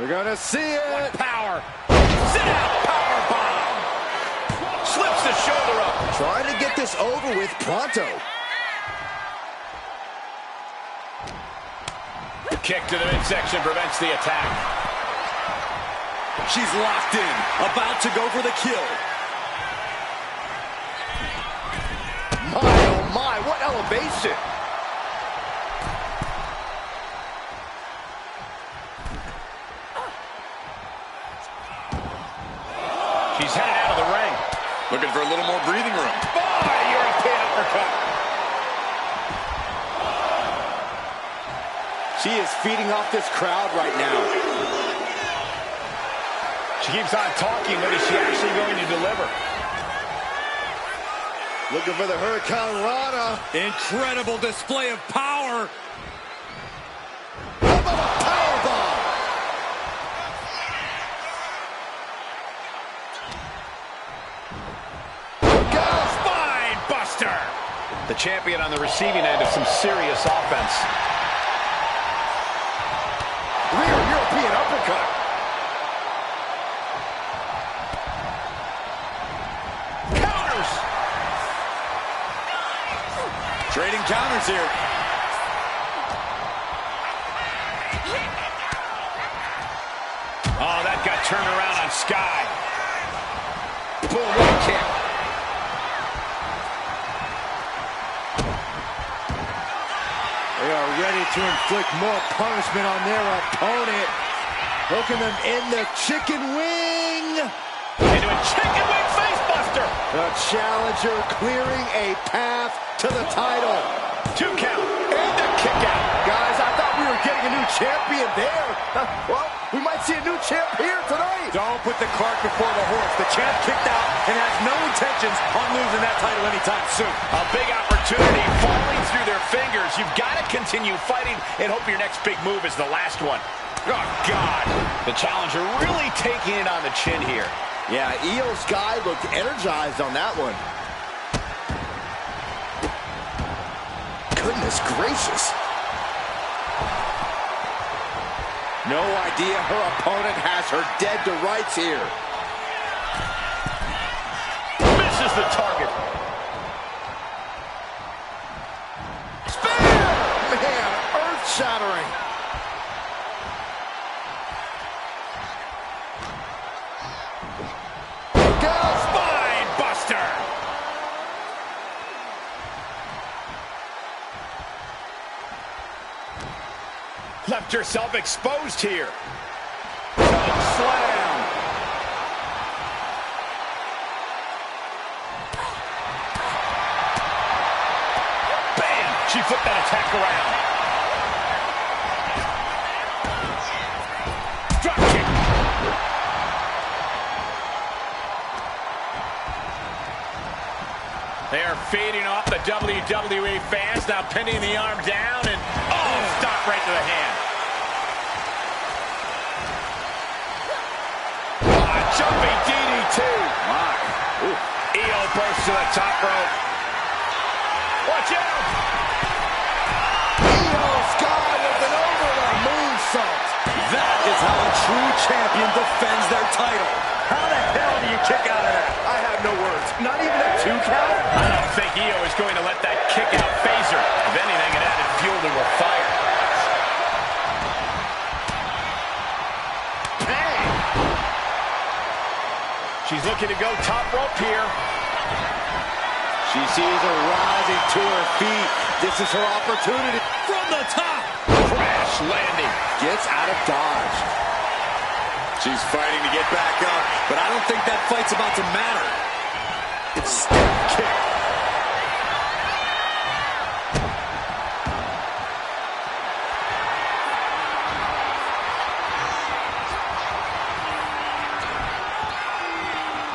We're gonna see it. What power. Sit out. Power bomb. Slips the shoulder up. Trying to get this over with pronto. Kick to the midsection prevents the attack. She's locked in. About to go for the kill. My, oh my, what elevation. She's headed out of the ring. Looking for a little more breathing room. Boy, European uppercut. She is feeding off this crowd right now. She keeps on talking, but is she actually going to deliver? Looking for the Hurricane Rana. Incredible display of power. How about a powerbomb? Spine buster. The champion on the receiving end of some serious offense. Rear European uppercut. Counters. Trading counters here. Oh, that got turned around on Sky. Boom, what a kick. They are ready to inflict more punishment on their opponent. Hooking them in the chicken wing. Into a chicken wing facebuster. The challenger clearing a path to the title. 2 count and a kick out. Guys, I thought we were getting a new champion there. Well, we might see a new champ here tonight. Don't put the cart before the horse. The champ kicked out and has no intentions on losing that title anytime soon. A big opportunity falling through their fingers. You've got to continue fighting and hope your next big move is the last one. Oh, God. The challenger really taking it on the chin here. Yeah, Io Sky looked energized on that one. Goodness gracious. No idea her opponent has her dead to rights here. Misses the target. Spear! Man, earth-shattering. Spine buster. Left herself exposed here. Slam. Bam! She flipped that attack around. Drop kick. They are feeding off the WWE fans, now pinning the arm down and, stop right to the hand. Jumping DDT. My. Io bursts to the top rope. Watch out. Io Sky with an over the moonsault. That is how a true champion defends their title. How the hell do you kick out of that? I have no words. Not even a 2 count? I don't think Io is going to let that kick out phase her. If anything, it added fuel to her fire. Bang! She's looking to go top rope here. She sees her rising to her feet. This is her opportunity. From the top. Crash landing. Gets out of dodge. She's fighting to get back up, but I don't think that fight's about to matter. Step kick.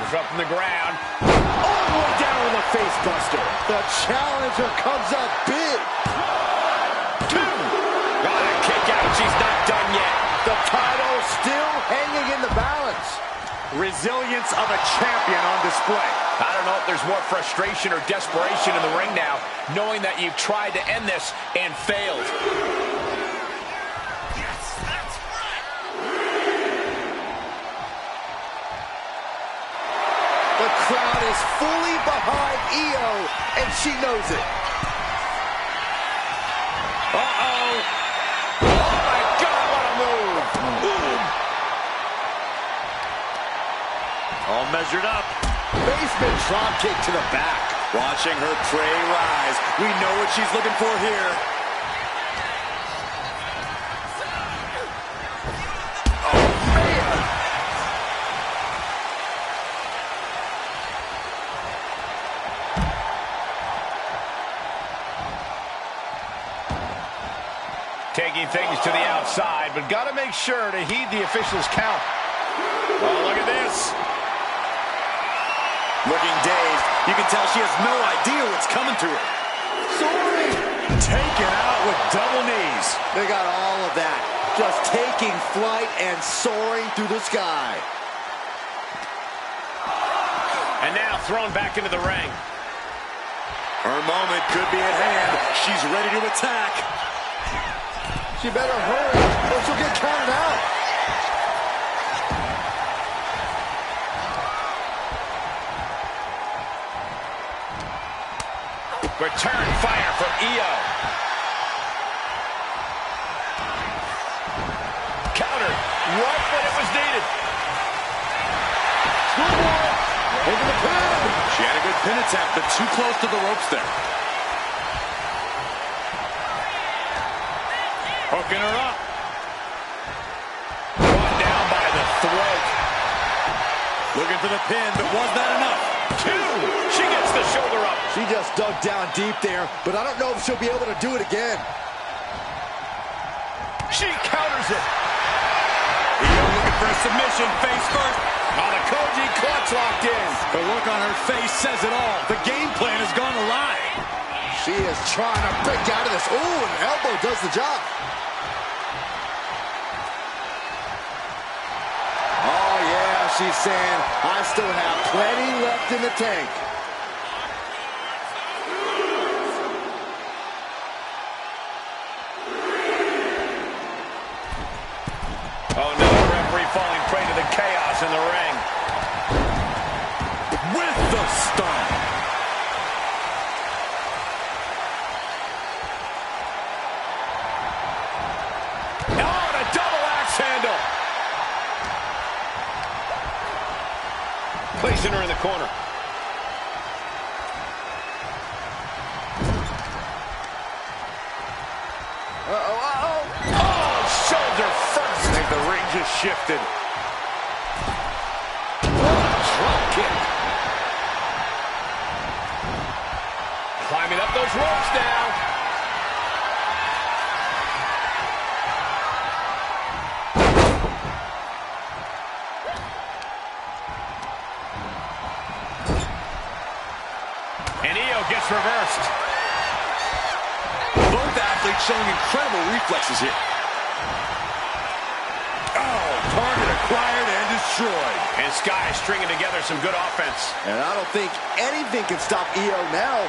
Up from the ground. All the way down with a face buster. The challenger comes up big. 2. Got a kick out. She's not done yet. The title still hanging in the balance. Resilience of a champion on display. I don't know if there's more frustration or desperation in the ring now, knowing that you've tried to end this and failed. Yes, that's right. The crowd is fully behind Io, and she knows it. Uh-oh. Oh, my God, what a move. Boom. All measured up. Basement drop kick to the back. Watching her prey rise. We know what she's looking for here. Oh, man. Taking things to the outside, but got to make sure to heed the official's count. Oh, look at this. Looking dazed. You can tell she has no idea what's coming to her. Soaring. Taken out with double knees. They got all of that. Just taking flight and soaring through the sky. And now thrown back into the ring. Her moment could be at hand. She's ready to attack. She better hurry or she'll get counted out. Return fire from Io. Counter right when it was needed. Over the pin. She had a good pin attempt, but too close to the ropes there. Hooking her up. Brought down by the throat. Looking for the pin, but was that enough? 2. She gets the shoulder up. She just dug down deep there, but I don't know if she'll be able to do it again. She counters it. Io looking for a submission, face first. On the Koji clutch locked in. The look on her face says it all. The game plan has gone awry. She is trying to break out of this. Ooh, an elbow does the job. Oh, yeah, she's saying, I still have plenty left in the tank. Oh, no, the referee falling prey to the chaos in the ring. With the stun. Oh, and a double axe handle. Placing her in the corner. Oh, shoulder first. I think the ring just shifted. Drop kick. Climbing up those ropes now. And Io gets reversed. Both athletes showing incredible reflexes here. Oh, target acquired and destroyed. And Sky stringing together some good offense. And I don't think anything can stop Io now.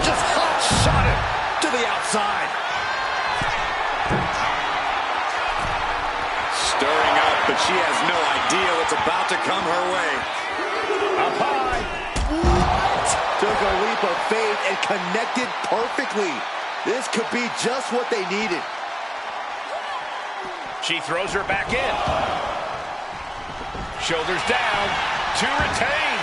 Just hot shot it to the outside. Stirring up, but she has no idea what's about to come her way. Up high. What? Took a leap of faith and connected perfectly. This could be just what they needed. She throws her back in. Shoulders down to retain.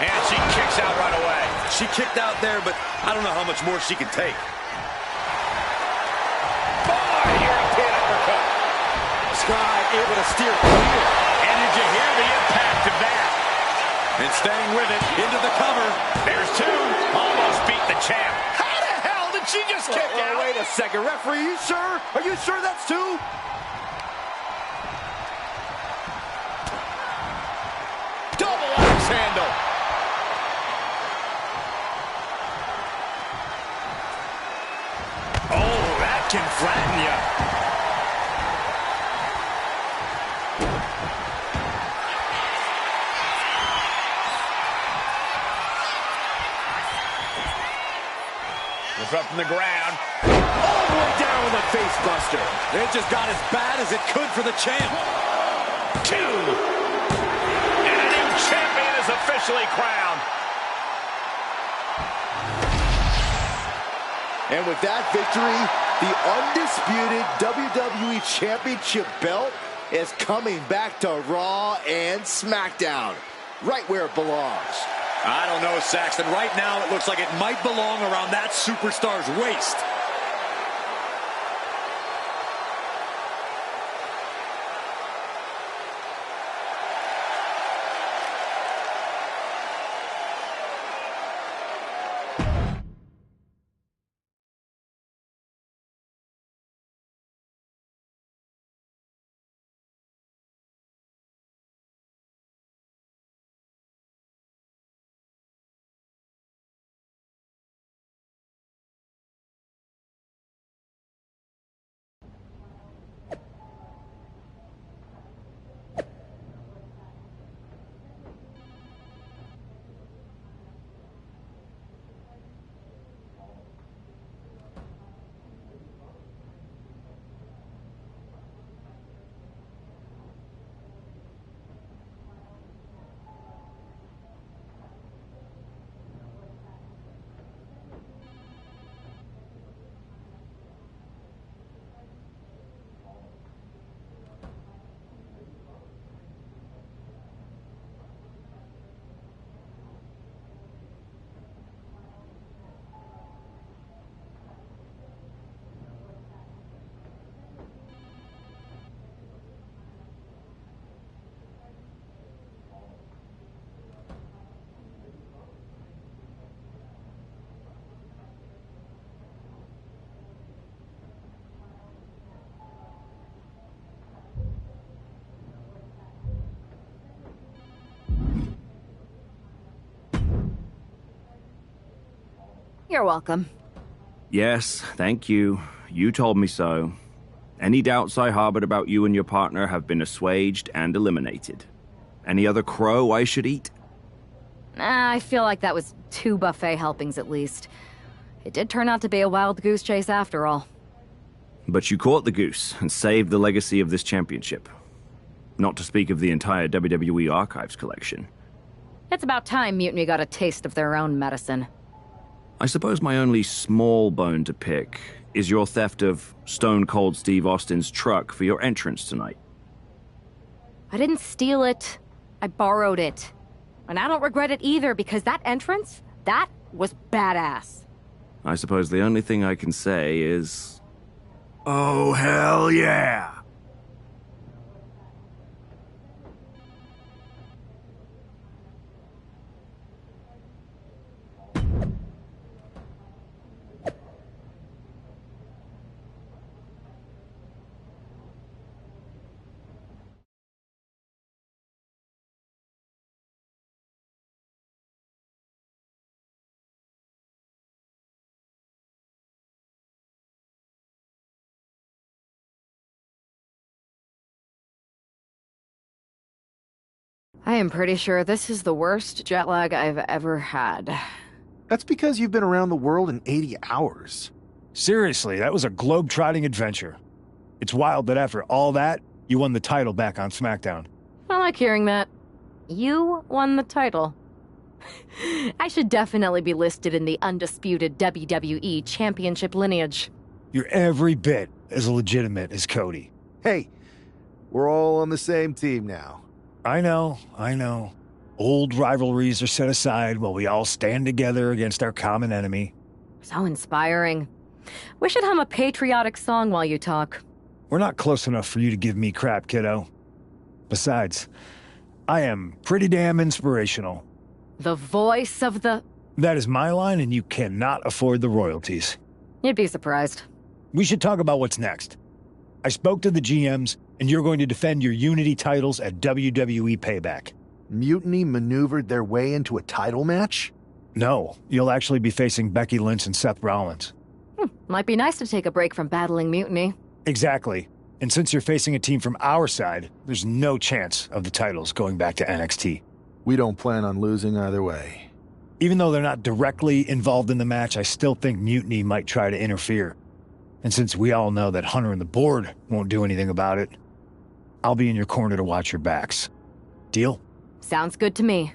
And she kicks out right away. She kicked out there, but I don't know how much more she can take. Boy, European uppercut. Sky able to steer clear. And did you hear the impact of that? And staying with it, into the cover. There's 2. Almost beat the champ. How the hell did she just kick out? Wait a second, referee, are you sure? Are you sure that's 2? Double axe handle. Oh, that can flatten you. Up from the ground. All the way down with a face buster. It just got as bad as it could for the champ. 2. And a new champion is officially crowned. And with that victory, the undisputed WWE Championship belt is coming back to Raw and SmackDown, right where it belongs. I don't know, Saxton. Right now, it looks like it might belong around that superstar's waist. You're welcome. Yes, thank you. You told me so. Any doubts I harbored about you and your partner have been assuaged and eliminated. Any other crow I should eat? I feel like that was 2 buffet helpings at least. It did turn out to be a wild goose chase after all. But you caught the goose and saved the legacy of this championship. Not to speak of the entire WWE Archives collection. It's about time Mutiny got a taste of their own medicine. I suppose my only small bone to pick is your theft of Stone Cold Steve Austin's truck for your entrance tonight. I didn't steal it. I borrowed it. And I don't regret it either, because that entrance, that was badass. I suppose the only thing I can say is... oh, hell yeah! I am pretty sure this is the worst jet lag I've ever had. That's because you've been around the world in 80 hours. Seriously, that was a globe-trotting adventure. It's wild that after all that, you won the title back on SmackDown. I like hearing that. You won the title. I should definitely be listed in the undisputed WWE Championship lineage. You're every bit as legitimate as Cody. Hey, we're all on the same team now. I know. Old rivalries are set aside while we all stand together against our common enemy. So inspiring. We should hum a patriotic song while you talk. We're not close enough for you to give me crap, kiddo. Besides, I am pretty damn inspirational. The voice of the... That is my line, and you cannot afford the royalties. You'd be surprised. We should talk about what's next. I spoke to the GMs, and you're going to defend your Unity titles at WWE Payback. Mutiny maneuvered their way into a title match? No, you'll actually be facing Becky Lynch and Seth Rollins. Might be nice to take a break from battling Mutiny. Exactly. And since you're facing a team from our side, there's no chance of the titles going back to NXT. We don't plan on losing either way. Even though they're not directly involved in the match, I still think Mutiny might try to interfere. And since we all know that Hunter and the board won't do anything about it, I'll be in your corner to watch your backs. Deal? Sounds good to me.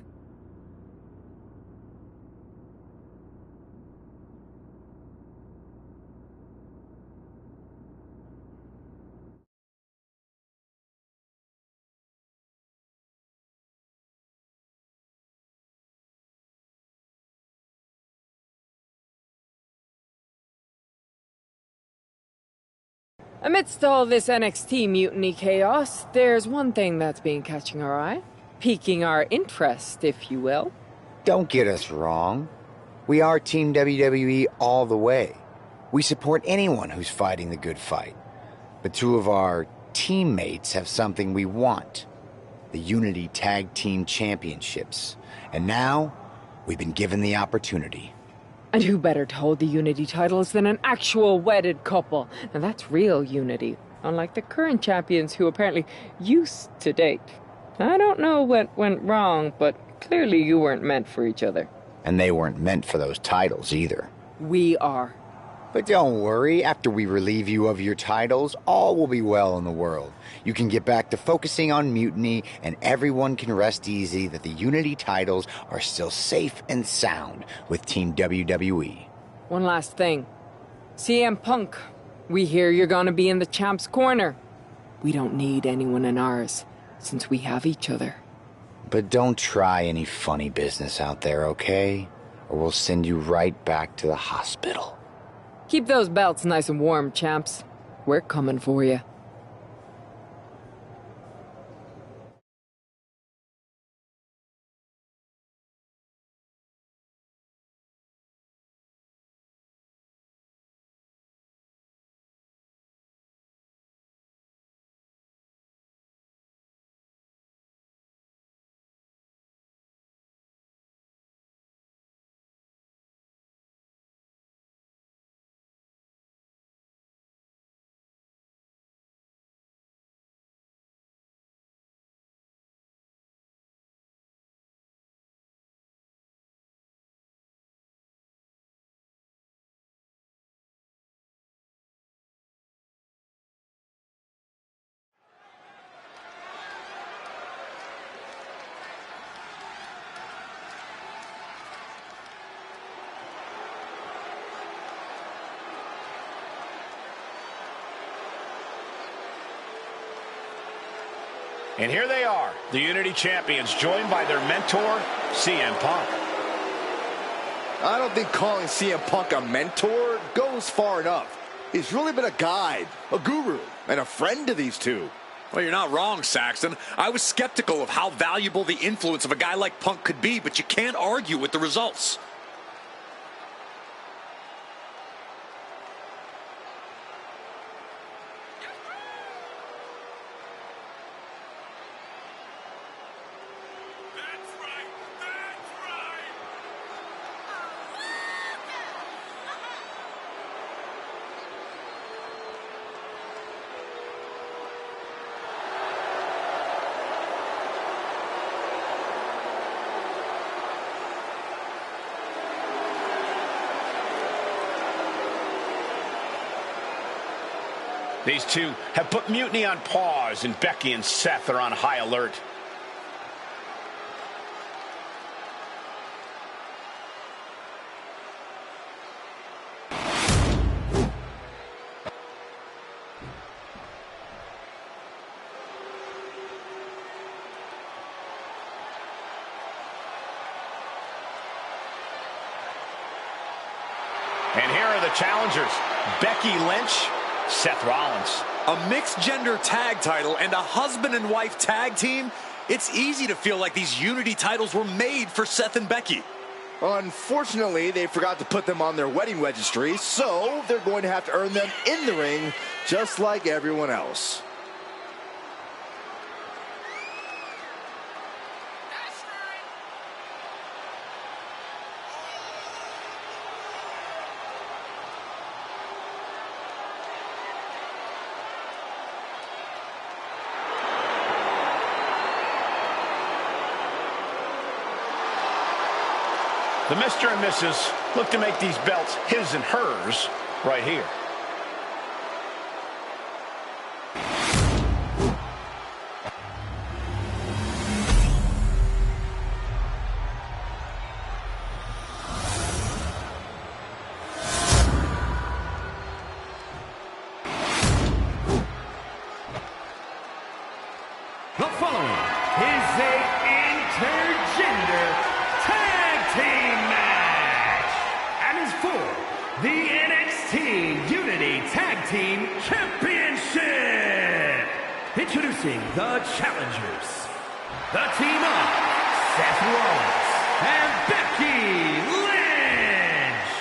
Amidst all this NXT mutiny chaos, there's one thing that's been catching our eye. Piquing our interest, if you will. Don't get us wrong. We are Team WWE all the way. We support anyone who's fighting the good fight. But 2 of our teammates have something we want. The Unity Tag Team Championships. And now, we've been given the opportunity. And who better to hold the Unity titles than an actual wedded couple? Now that's real unity, unlike the current champions who apparently used to date. I don't know what went wrong, but clearly you weren't meant for each other. And they weren't meant for those titles either. We are. But don't worry, after we relieve you of your titles, all will be well in the world. You can get back to focusing on Mutiny, and everyone can rest easy that the Unity titles are still safe and sound with Team WWE. One last thing. CM Punk, we hear you're gonna be in the champ's corner. We don't need anyone in ours, since we have each other. But don't try any funny business out there, okay? Or we'll send you right back to the hospital. Keep those belts nice and warm, champs. We're coming for you. And here they are, the Unity Champions, joined by their mentor, CM Punk. I don't think calling CM Punk a mentor goes far enough. He's really been a guide, a guru, and a friend to these two. Well, you're not wrong, Saxton. I was skeptical of how valuable the influence of a guy like Punk could be, but you can't argue with the results. These two have put Mutiny on pause, and Becky and Seth are on high alert. And here are the challengers, Becky Lynch, Seth Rollins. A mixed-gender tag title and a husband and wife tag team? It's easy to feel like these Unity titles were made for Seth and Becky. Unfortunately, they forgot to put them on their wedding registry, so they're going to have to earn them in the ring, just like everyone else. The Mr. and Mrs. look to make these belts his and hers right here. The following is a intergender tag team match and is for the NXT Unity Tag Team Championship. Introducing the challengers, the team of Seth Rollins and Becky Lynch.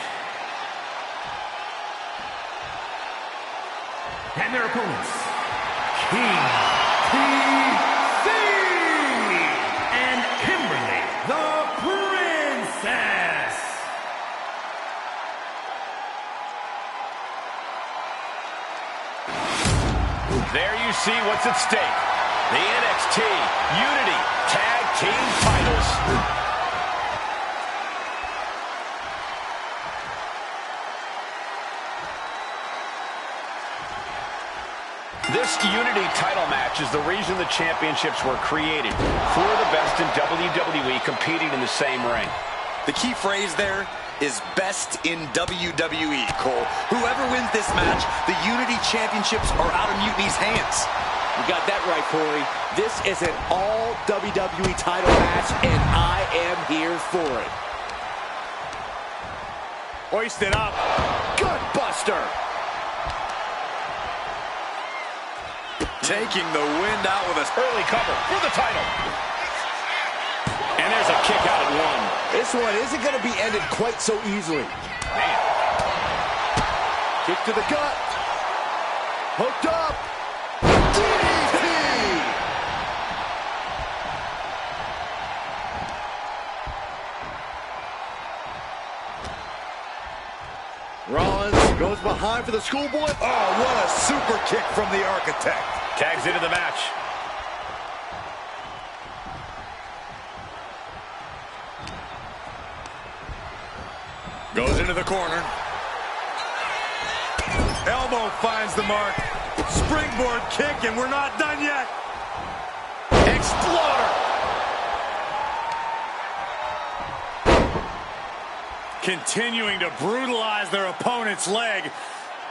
And their opponents, King and Kimberly, the Princess. There you see what's at stake. The NXT Unity Tag Team titles. This Unity title match is the reason the championships were created. For the best in WWE competing in the same ring. The key phrase there is best in WWE, Cole. Whoever wins this match, the Unity Championships are out of Mutiny's hands. You got that right, Corey. This is an all WWE title match, and I am here for it. Hoisted up. Gut buster. Taking the wind out with us. Early cover for the title. And there's a kick out at one. This one isn't going to be ended quite so easily. Man. Kick to the gut. Hooked up. DDT. Rollins goes behind for the schoolboy. Oh, what a super kick from the Architect. Tags into the match. Goes into the corner. Elbow finds the mark. Springboard kick, and we're not done yet. Exploder. Continuing to brutalize their opponent's leg.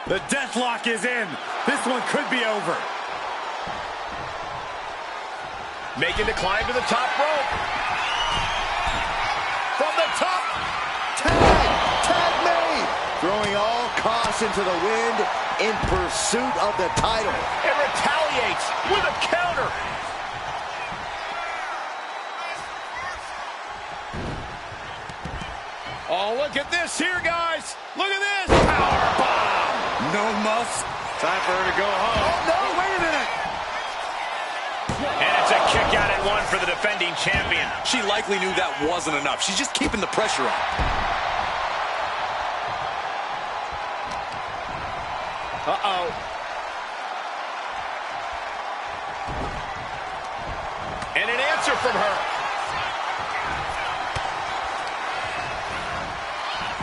The deathlock is in. This one could be over. making the climb to the top rope. From the top. Tag me! Throwing all caution to the wind in pursuit of the title. And retaliates with a counter. Oh, look at this here, guys. Look at this. Powerbomb. No muss. Time for her to go home. Oh, no, wait a minute. And it's a kick out at one for the defending champion. She likely knew that wasn't enough. She's just keeping the pressure on. Uh-oh. And an answer from her.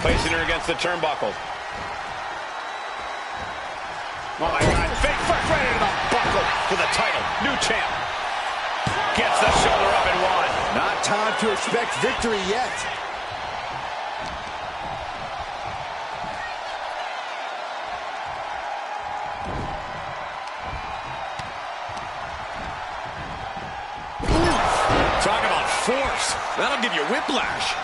Placing her against the turnbuckle. Oh, my God. Fake first right into the buckle for the title. New champ. Gets the shoulder up and one. Not time to expect victory yet. Talk about force. That'll give you whiplash.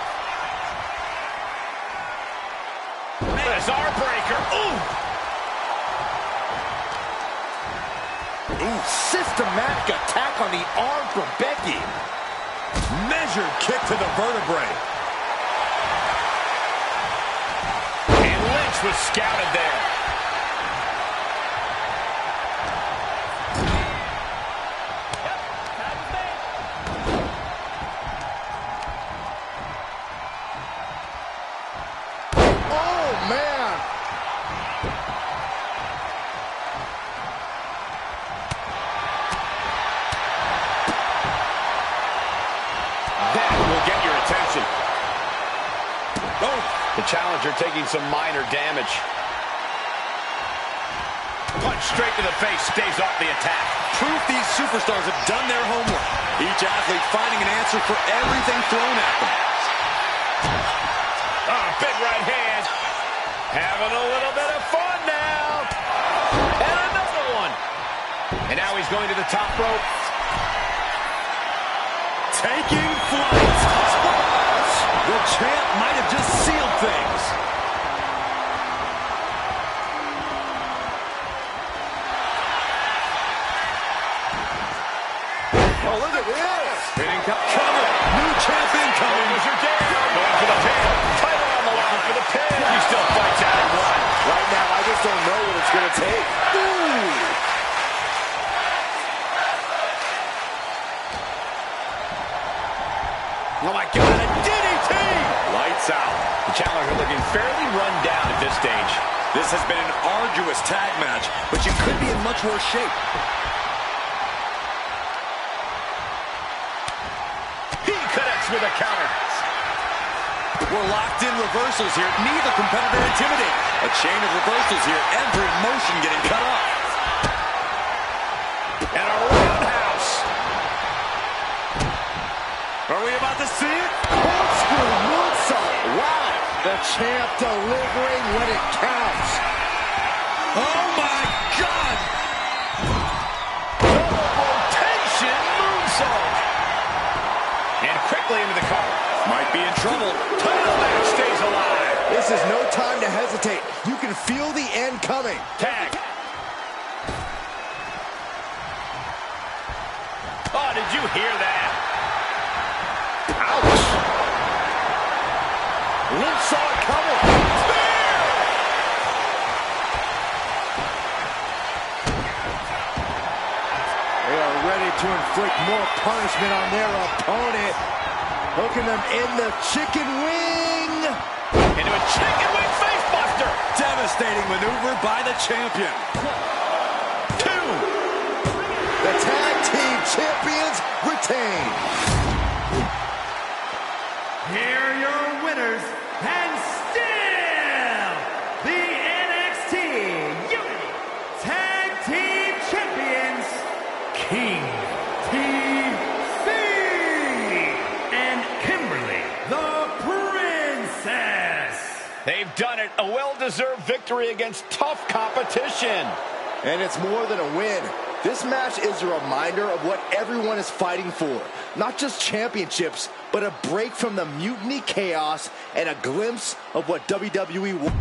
Bizarre breaker. Ooh. Ooh, systematic attack on the arm from Becky. Measured kick to the vertebrae. And Lynch was scouted there. The challenger taking some minor damage. Punch straight to the face, stays off the attack. Proof these superstars have done their homework. Each athlete finding an answer for everything thrown at them. Oh, big right hand. Having a little bit of fun now. And another one. And now he's going to the top rope. Taking flight. Splash! The champ might have just sealed things. Oh, look at this. Spinning cover. New champ incoming. Going for the pin. Title on the line for the pin. He still fights out and one. Right now, I just don't know what it's going to take. Ooh. Oh, my God, a DDT! Lights out. The challenger looking fairly run down at this stage. This has been an arduous tag match, but you could be in much worse shape. He connects with a counter. We're locked in reversals here. Neither competitor intimidated. A chain of reversals here. Every motion getting cut off. And a roundhouse. Are we about to see it? Corkscrew moonsault. Wow. The champ delivering when it counts. Oh, my God. Double rotation moonsault. And quickly into the cover. Might be in trouble. Title match stays alive. This is no time to hesitate. You can feel the end coming. Tag. Oh, did you hear that? Ouch. Lynch saw it coming. Spear! They are ready to inflict more punishment on their opponent. Hooking them in the chicken wing. Into a chicken wing facebuster. Devastating maneuver by the champion. 2. The tag team champions retain. Here are your winners, and still the NXT Unity Tag Team Champions, King TC and Kimberly the Princess. They've done it. A well-deserved victory against tough competition. And it's more than a win. This match is a reminder of what everyone is fighting for. Not just championships, but a break from the mutiny chaos and a glimpse of what WWE wants.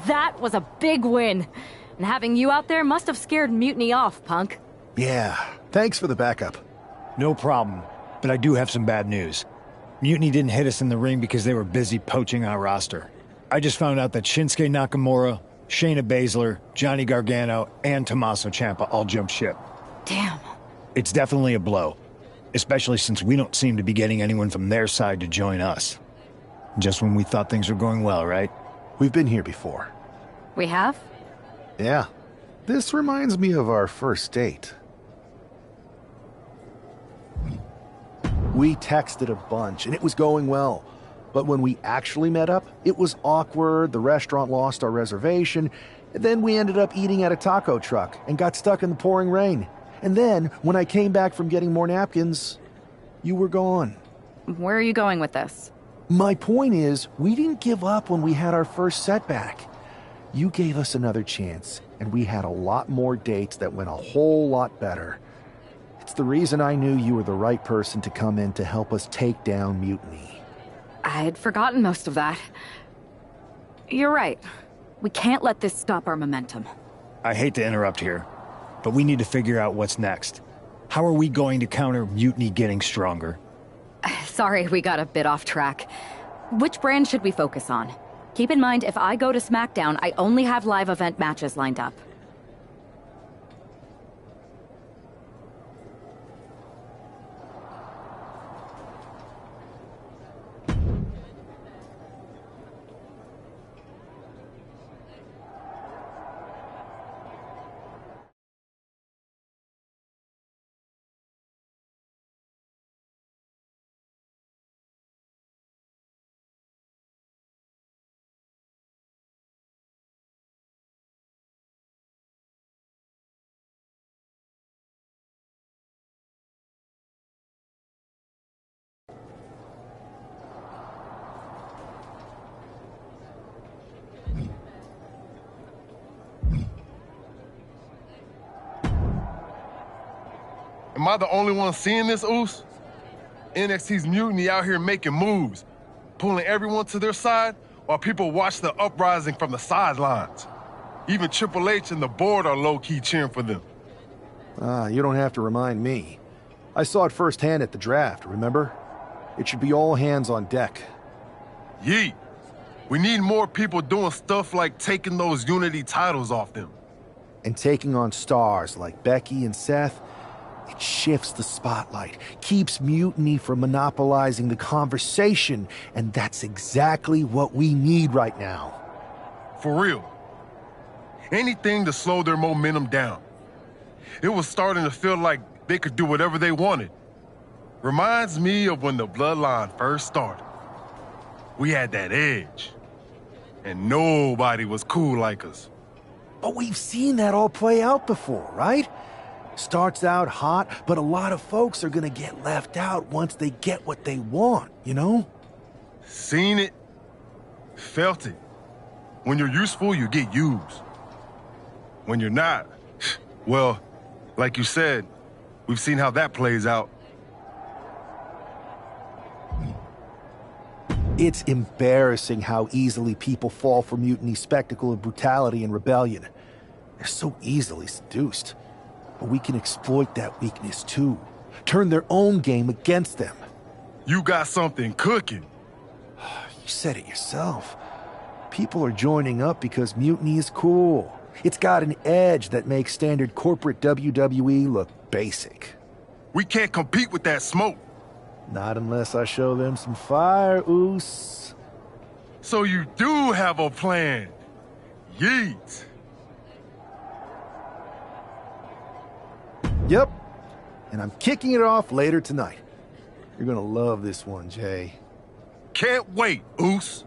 That was a big win. And having you out there must have scared Mutiny off, Punk. Yeah, thanks for the backup. No problem, but I do have some bad news. Mutiny didn't hit us in the ring because they were busy poaching our roster. I just found out that Shinsuke Nakamura, Shayna Baszler, Johnny Gargano, and Tommaso Ciampa all jumped ship. Damn. It's definitely a blow, especially since we don't seem to be getting anyone from their side to join us. Just when we thought things were going well, right? We've been here before. We have? Yeah. This reminds me of our first date. We texted a bunch, and it was going well. But when we actually met up, it was awkward, the restaurant lost our reservation, and then we ended up eating at a taco truck and got stuck in the pouring rain. And then, when I came back from getting more napkins, you were gone. Where are you going with this? My point is, we didn't give up when we had our first setback. You gave us another chance, and we had a lot more dates that went a whole lot better. It's the reason I knew you were the right person to come in to help us take down Mutiny. I had forgotten most of that. You're right. We can't let this stop our momentum. I hate to interrupt here, but we need to figure out what's next. How are we going to counter Mutiny getting stronger? Sorry, we got a bit off track. Which brand should we focus on? Keep in mind, if I go to SmackDown, I only have live event matches lined up. Am I the only one seeing this, Oos? NXT's Mutiny out here making moves, pulling everyone to their side while people watch the uprising from the sidelines. Even Triple H and the board are low-key cheering for them. You don't have to remind me. I saw it firsthand at the draft, remember? It should be all hands on deck. Yeet. We need more people doing stuff like taking those Unity titles off them. And taking on stars like Becky and Seth, it shifts the spotlight, keeps Mutiny from monopolizing the conversation, and that's exactly what we need right now. For real. Anything to slow their momentum down. It was starting to feel like they could do whatever they wanted. Reminds me of when the Bloodline first started. We had that edge. And nobody was cool like us. But we've seen that all play out before, right? Starts out hot, but a lot of folks are gonna get left out once they get what they want, you know? Seen it. Felt it. When you're useful, you get used. When you're not, well, like you said, we've seen how that plays out. It's embarrassing how easily people fall for Mutiny's spectacle of brutality and rebellion. They're so easily seduced. But we can exploit that weakness too. Turn their own game against them. You got something cooking. You said it yourself. People are joining up because Mutiny is cool. It's got an edge that makes standard corporate WWE look basic. We can't compete with that smoke. Not unless I show them some fire, Oos. So you do have a plan. Yeet. Yep. And I'm kicking it off later tonight. You're gonna love this one, Jay. Can't wait, Oos.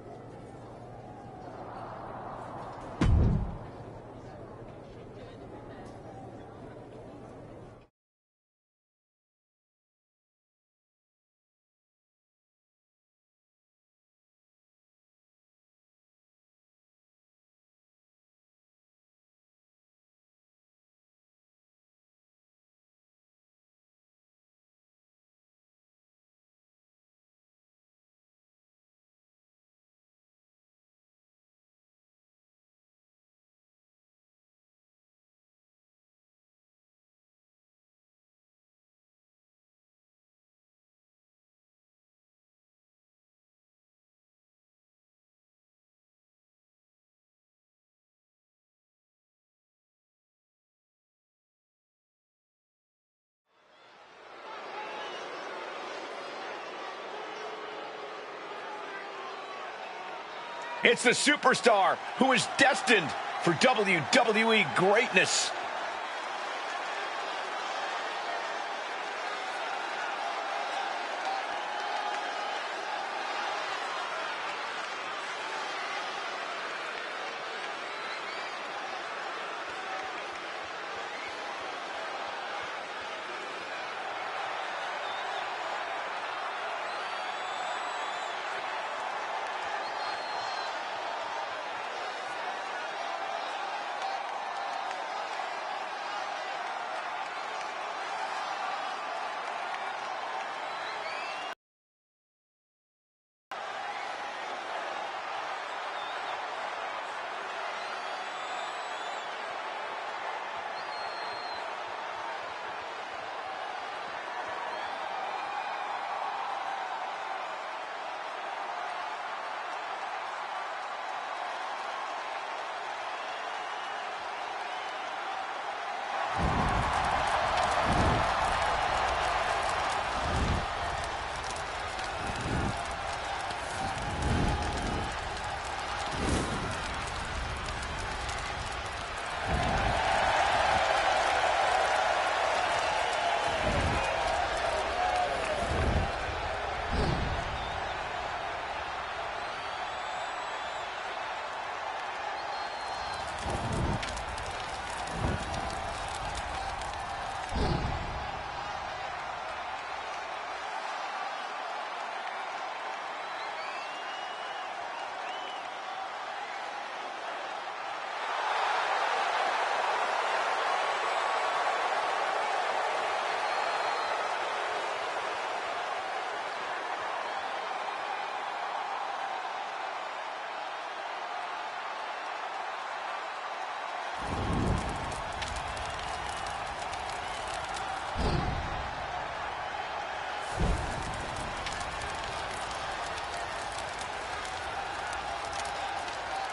It's the superstar who is destined for WWE greatness.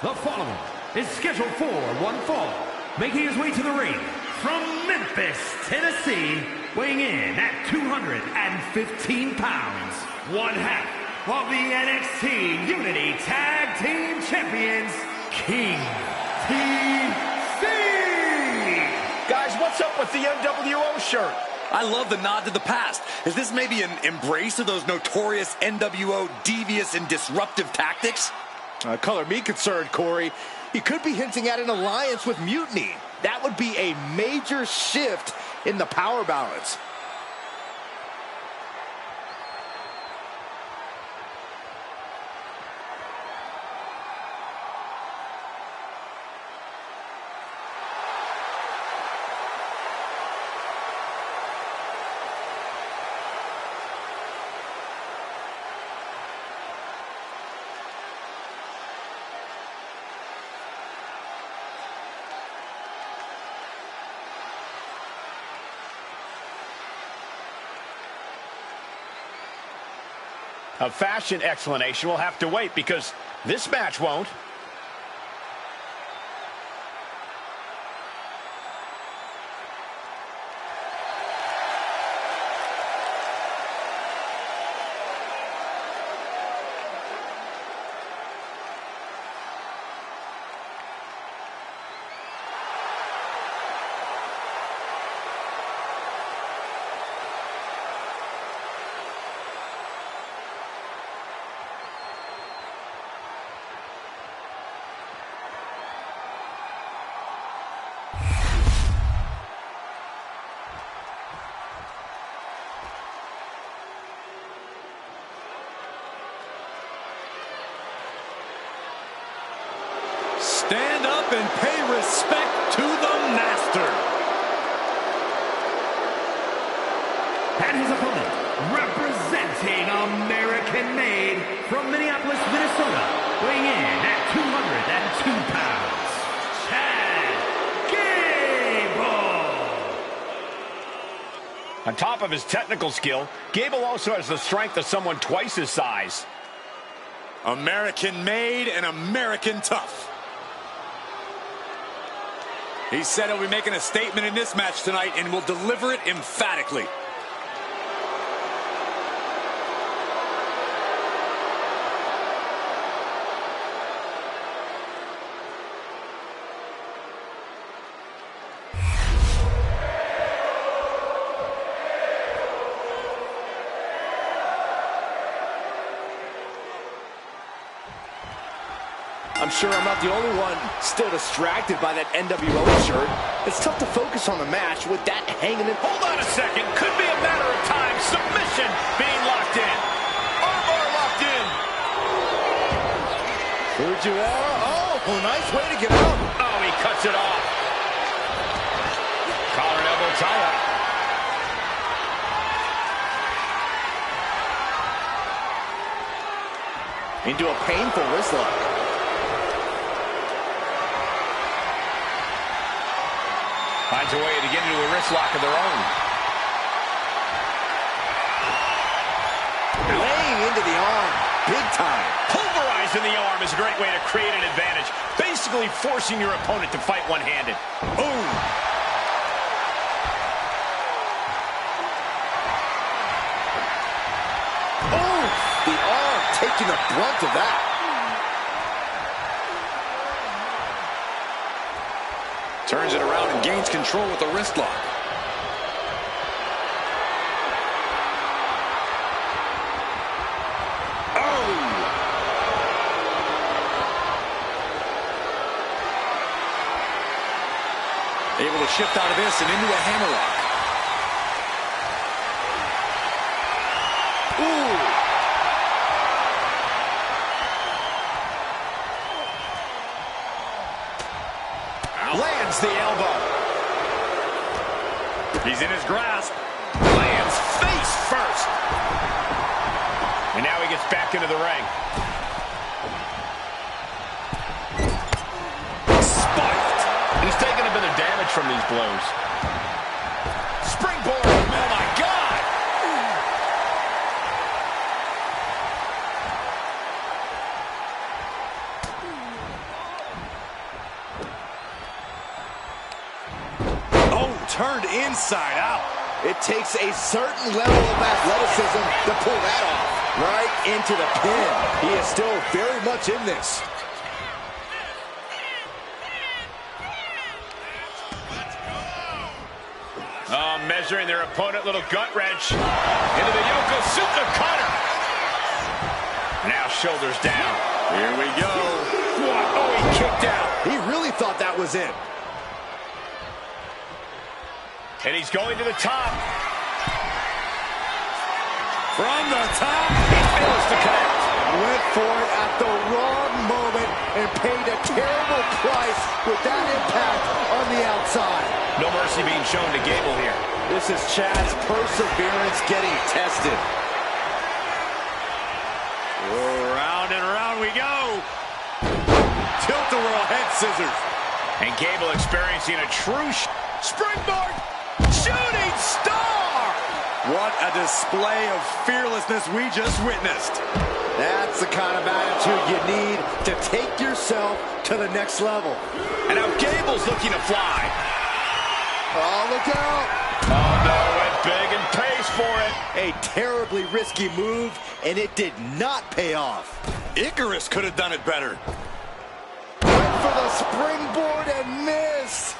The following is scheduled for one fall, making his way to the ring from Memphis, Tennessee, weighing in at 215 pounds, one half of the NXT Unity Tag Team Champions, King TC. Guys, what's up with the NWO shirt? I love the nod to the past. Is this maybe an embrace of those notorious NWO devious and disruptive tactics? Color me concerned, Corey. He could be hinting at an alliance with Mutiny. That would be a major shift in the power balance. A fashion explanation will have to wait because this match won't. Stand up and pay respect to the master. And his opponent, representing American-made from Minneapolis, Minnesota, weighing in at 202 pounds, Chad Gable. On top of his technical skill, Gable also has the strength of someone twice his size. American-made and American tough. He said he'll be making a statement in this match tonight and will deliver it emphatically. I'm sure I'm not the only one still distracted by that NWO shirt. It's tough to focus on the match with that hanging in. Hold on a second. Could be a matter of time. Submission being locked in. Armbar locked in. Fujiwara. Oh, nice way to get out. Oh, he cuts it off. Collar and elbow tie-up. Into a painful wrist lock. Finds a way to get into a wrist lock of their own. Laying into the arm. Big time. Pulverizing the arm is a great way to create an advantage. Basically forcing your opponent to fight one-handed. Boom. Oh, the arm taking the brunt of that. Turns it around and gains control with the wrist lock. Oh! Able to shift out of this and into a hammerlock. Ooh! Lands the elbow. He's in his grasp. Lands face first. And now he gets back into the ring. Spiked. He's taking a bit of damage from these blows. Springboard. Oh, my God. Turned inside out. It takes a certain level of athleticism to pull that off. Right into the pin. He is still very much in this. Oh, measuring their opponent, little gut wrench. Into the Yokosuka cutter. Now shoulders down. Here we go. What? Oh, he kicked out. He really thought that was it. And he's going to the top. From the top. He fails to connect. Went for it at the wrong moment and paid a terrible price with that impact on the outside. No mercy being shown to Gable here. This is Chad's perseverance getting tested. Round and round we go. Tilt-a-whirl head scissors. And Gable experiencing a true springboard. Shooting star! What a display of fearlessness we just witnessed. That's the kind of attitude you need to take yourself to the next level. And now Gable's looking to fly. Oh, look out. Oh, no, went big and pays for it. A terribly risky move, and it did not pay off. Icarus could have done it better. Went for the springboard and missed.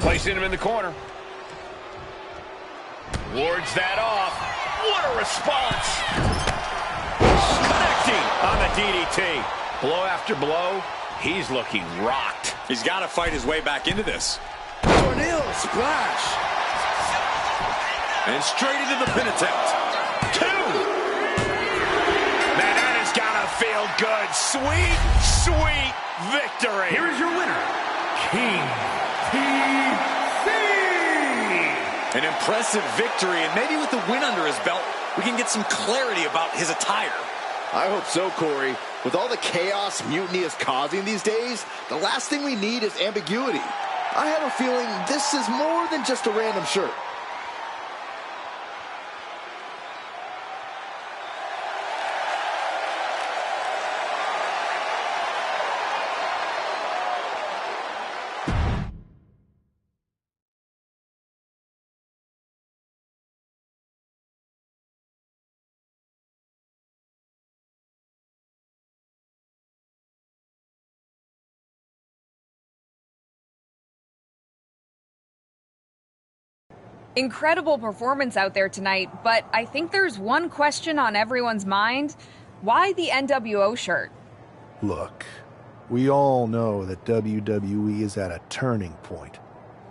Placing him in the corner. Wards that off. What a response. Connecting on the DDT. Blow after blow. He's looking rocked. He's got to fight his way back into this. Tornado splash. And straight into the pin attempt. 2. Now that has got to feel good. Sweet, sweet victory. Here is your winner, King TC. An impressive victory, and maybe with the win under his belt, we can get some clarity about his attire. I hope so, Corey. With all the chaos Mutiny is causing these days, the last thing we need is ambiguity. I have a feeling this is more than just a random shirt. Incredible performance out there tonight, but I think there's one question on everyone's mind. Why the NWO shirt? Look, we all know that WWE is at a turning point.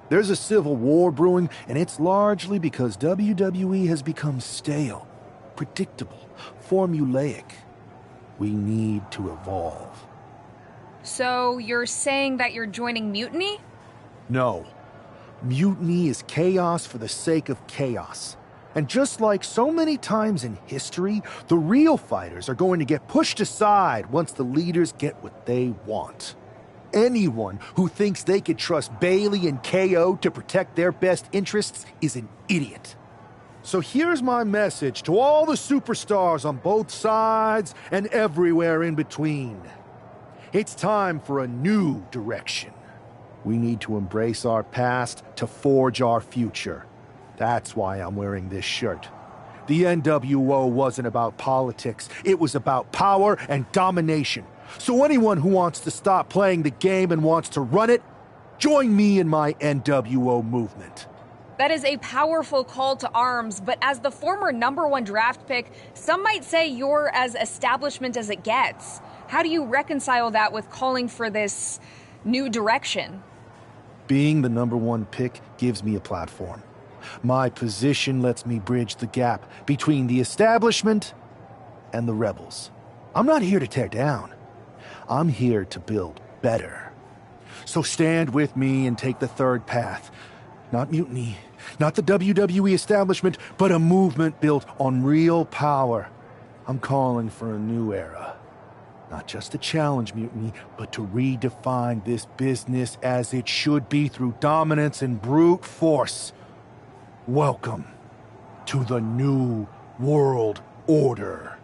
There's a civil war brewing, and it's largely because WWE has become stale, predictable, formulaic. We need to evolve. So you're saying that you're joining Mutiny? No. Mutiny is chaos for the sake of chaos. And just like so many times in history, the real fighters are going to get pushed aside once the leaders get what they want. Anyone who thinks they could trust Bailey and KO to protect their best interests is an idiot. So here's my message to all the superstars on both sides and everywhere in between. It's time for a new direction. We need to embrace our past to forge our future. That's why I'm wearing this shirt. The NWO wasn't about politics. It was about power and domination. So anyone who wants to stop playing the game and wants to run it, join me in my NWO movement. That is a powerful call to arms, but as the former #1 draft pick, some might say you're as establishment as it gets. How do you reconcile that with calling for this new direction? Being the #1 pick gives me a platform. My position lets me bridge the gap between the establishment and the rebels. I'm not here to tear down. I'm here to build better. So stand with me and take the third path. Not mutiny, not the WWE establishment, but a movement built on real power. I'm calling for a new era. Not just to challenge mutiny, but to redefine this business as it should be through dominance and brute force. Welcome to the New World Order.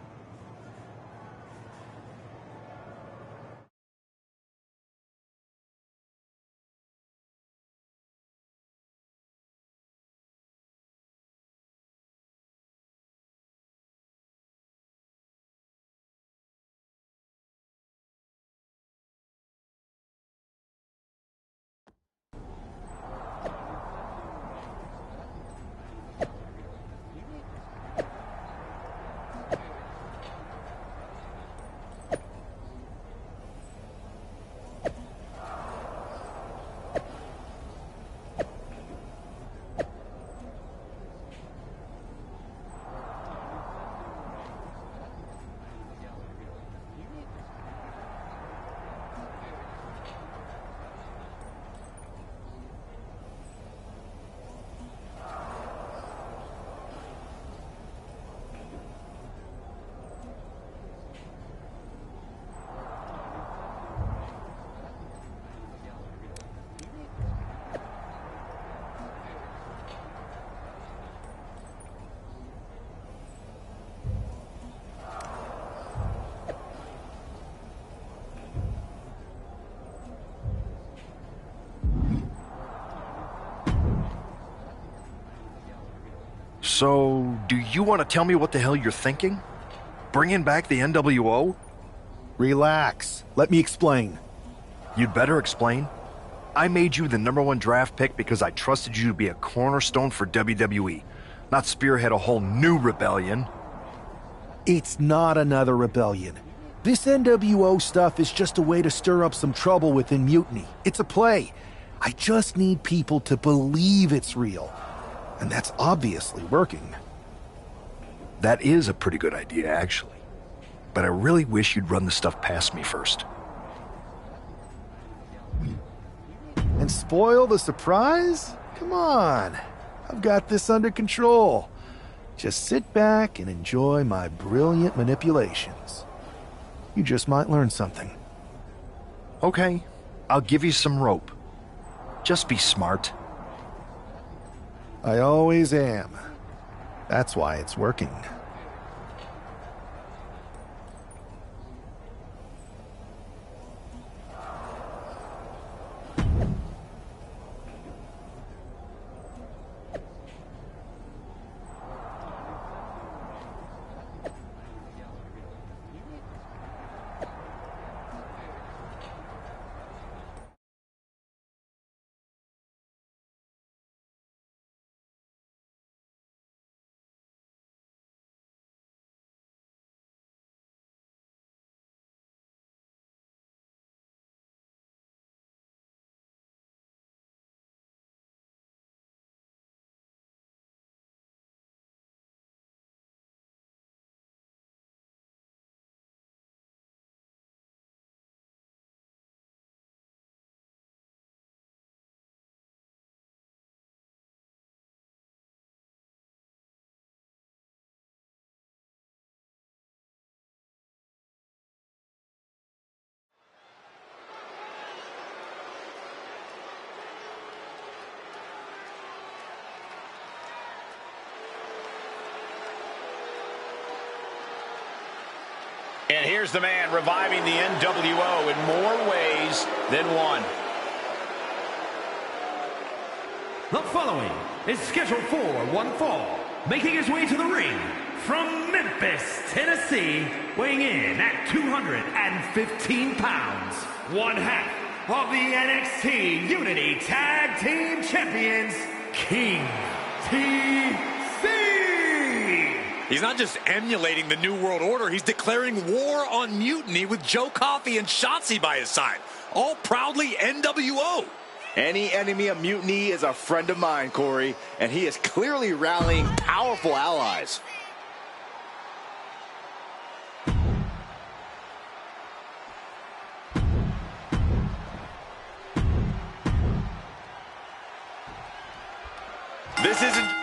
So, do you want to tell me what the hell you're thinking? Bringing back the NWO? Relax. Let me explain. You'd better explain. I made you the #1 draft pick because I trusted you to be a cornerstone for WWE, not spearhead a whole new rebellion. It's not another rebellion. This NWO stuff is just a way to stir up some trouble within Mutiny. It's a play. I just need people to believe it's real. And that's obviously working. That is a pretty good idea, actually. but I really wish you'd run the stuff past me first. And spoil the surprise? Come on. I've got this under control. Just sit back and enjoy my brilliant manipulations. You just might learn something. Okay, I'll give you some rope. Just be smart. I always am. That's why it's working. And here's the man reviving the NWO in more ways than one. The following is scheduled for one fall, making his way to the ring from Memphis, Tennessee, weighing in at 215 pounds, one half of the NXT Unity Tag Team Champions, King TC. He's not just emulating the New World Order, he's declaring war on Mutiny with Joe Coffey and Shotzi by his side, all proudly NWO. Any enemy of Mutiny is a friend of mine, Corey, and he is clearly rallying powerful allies. This isn't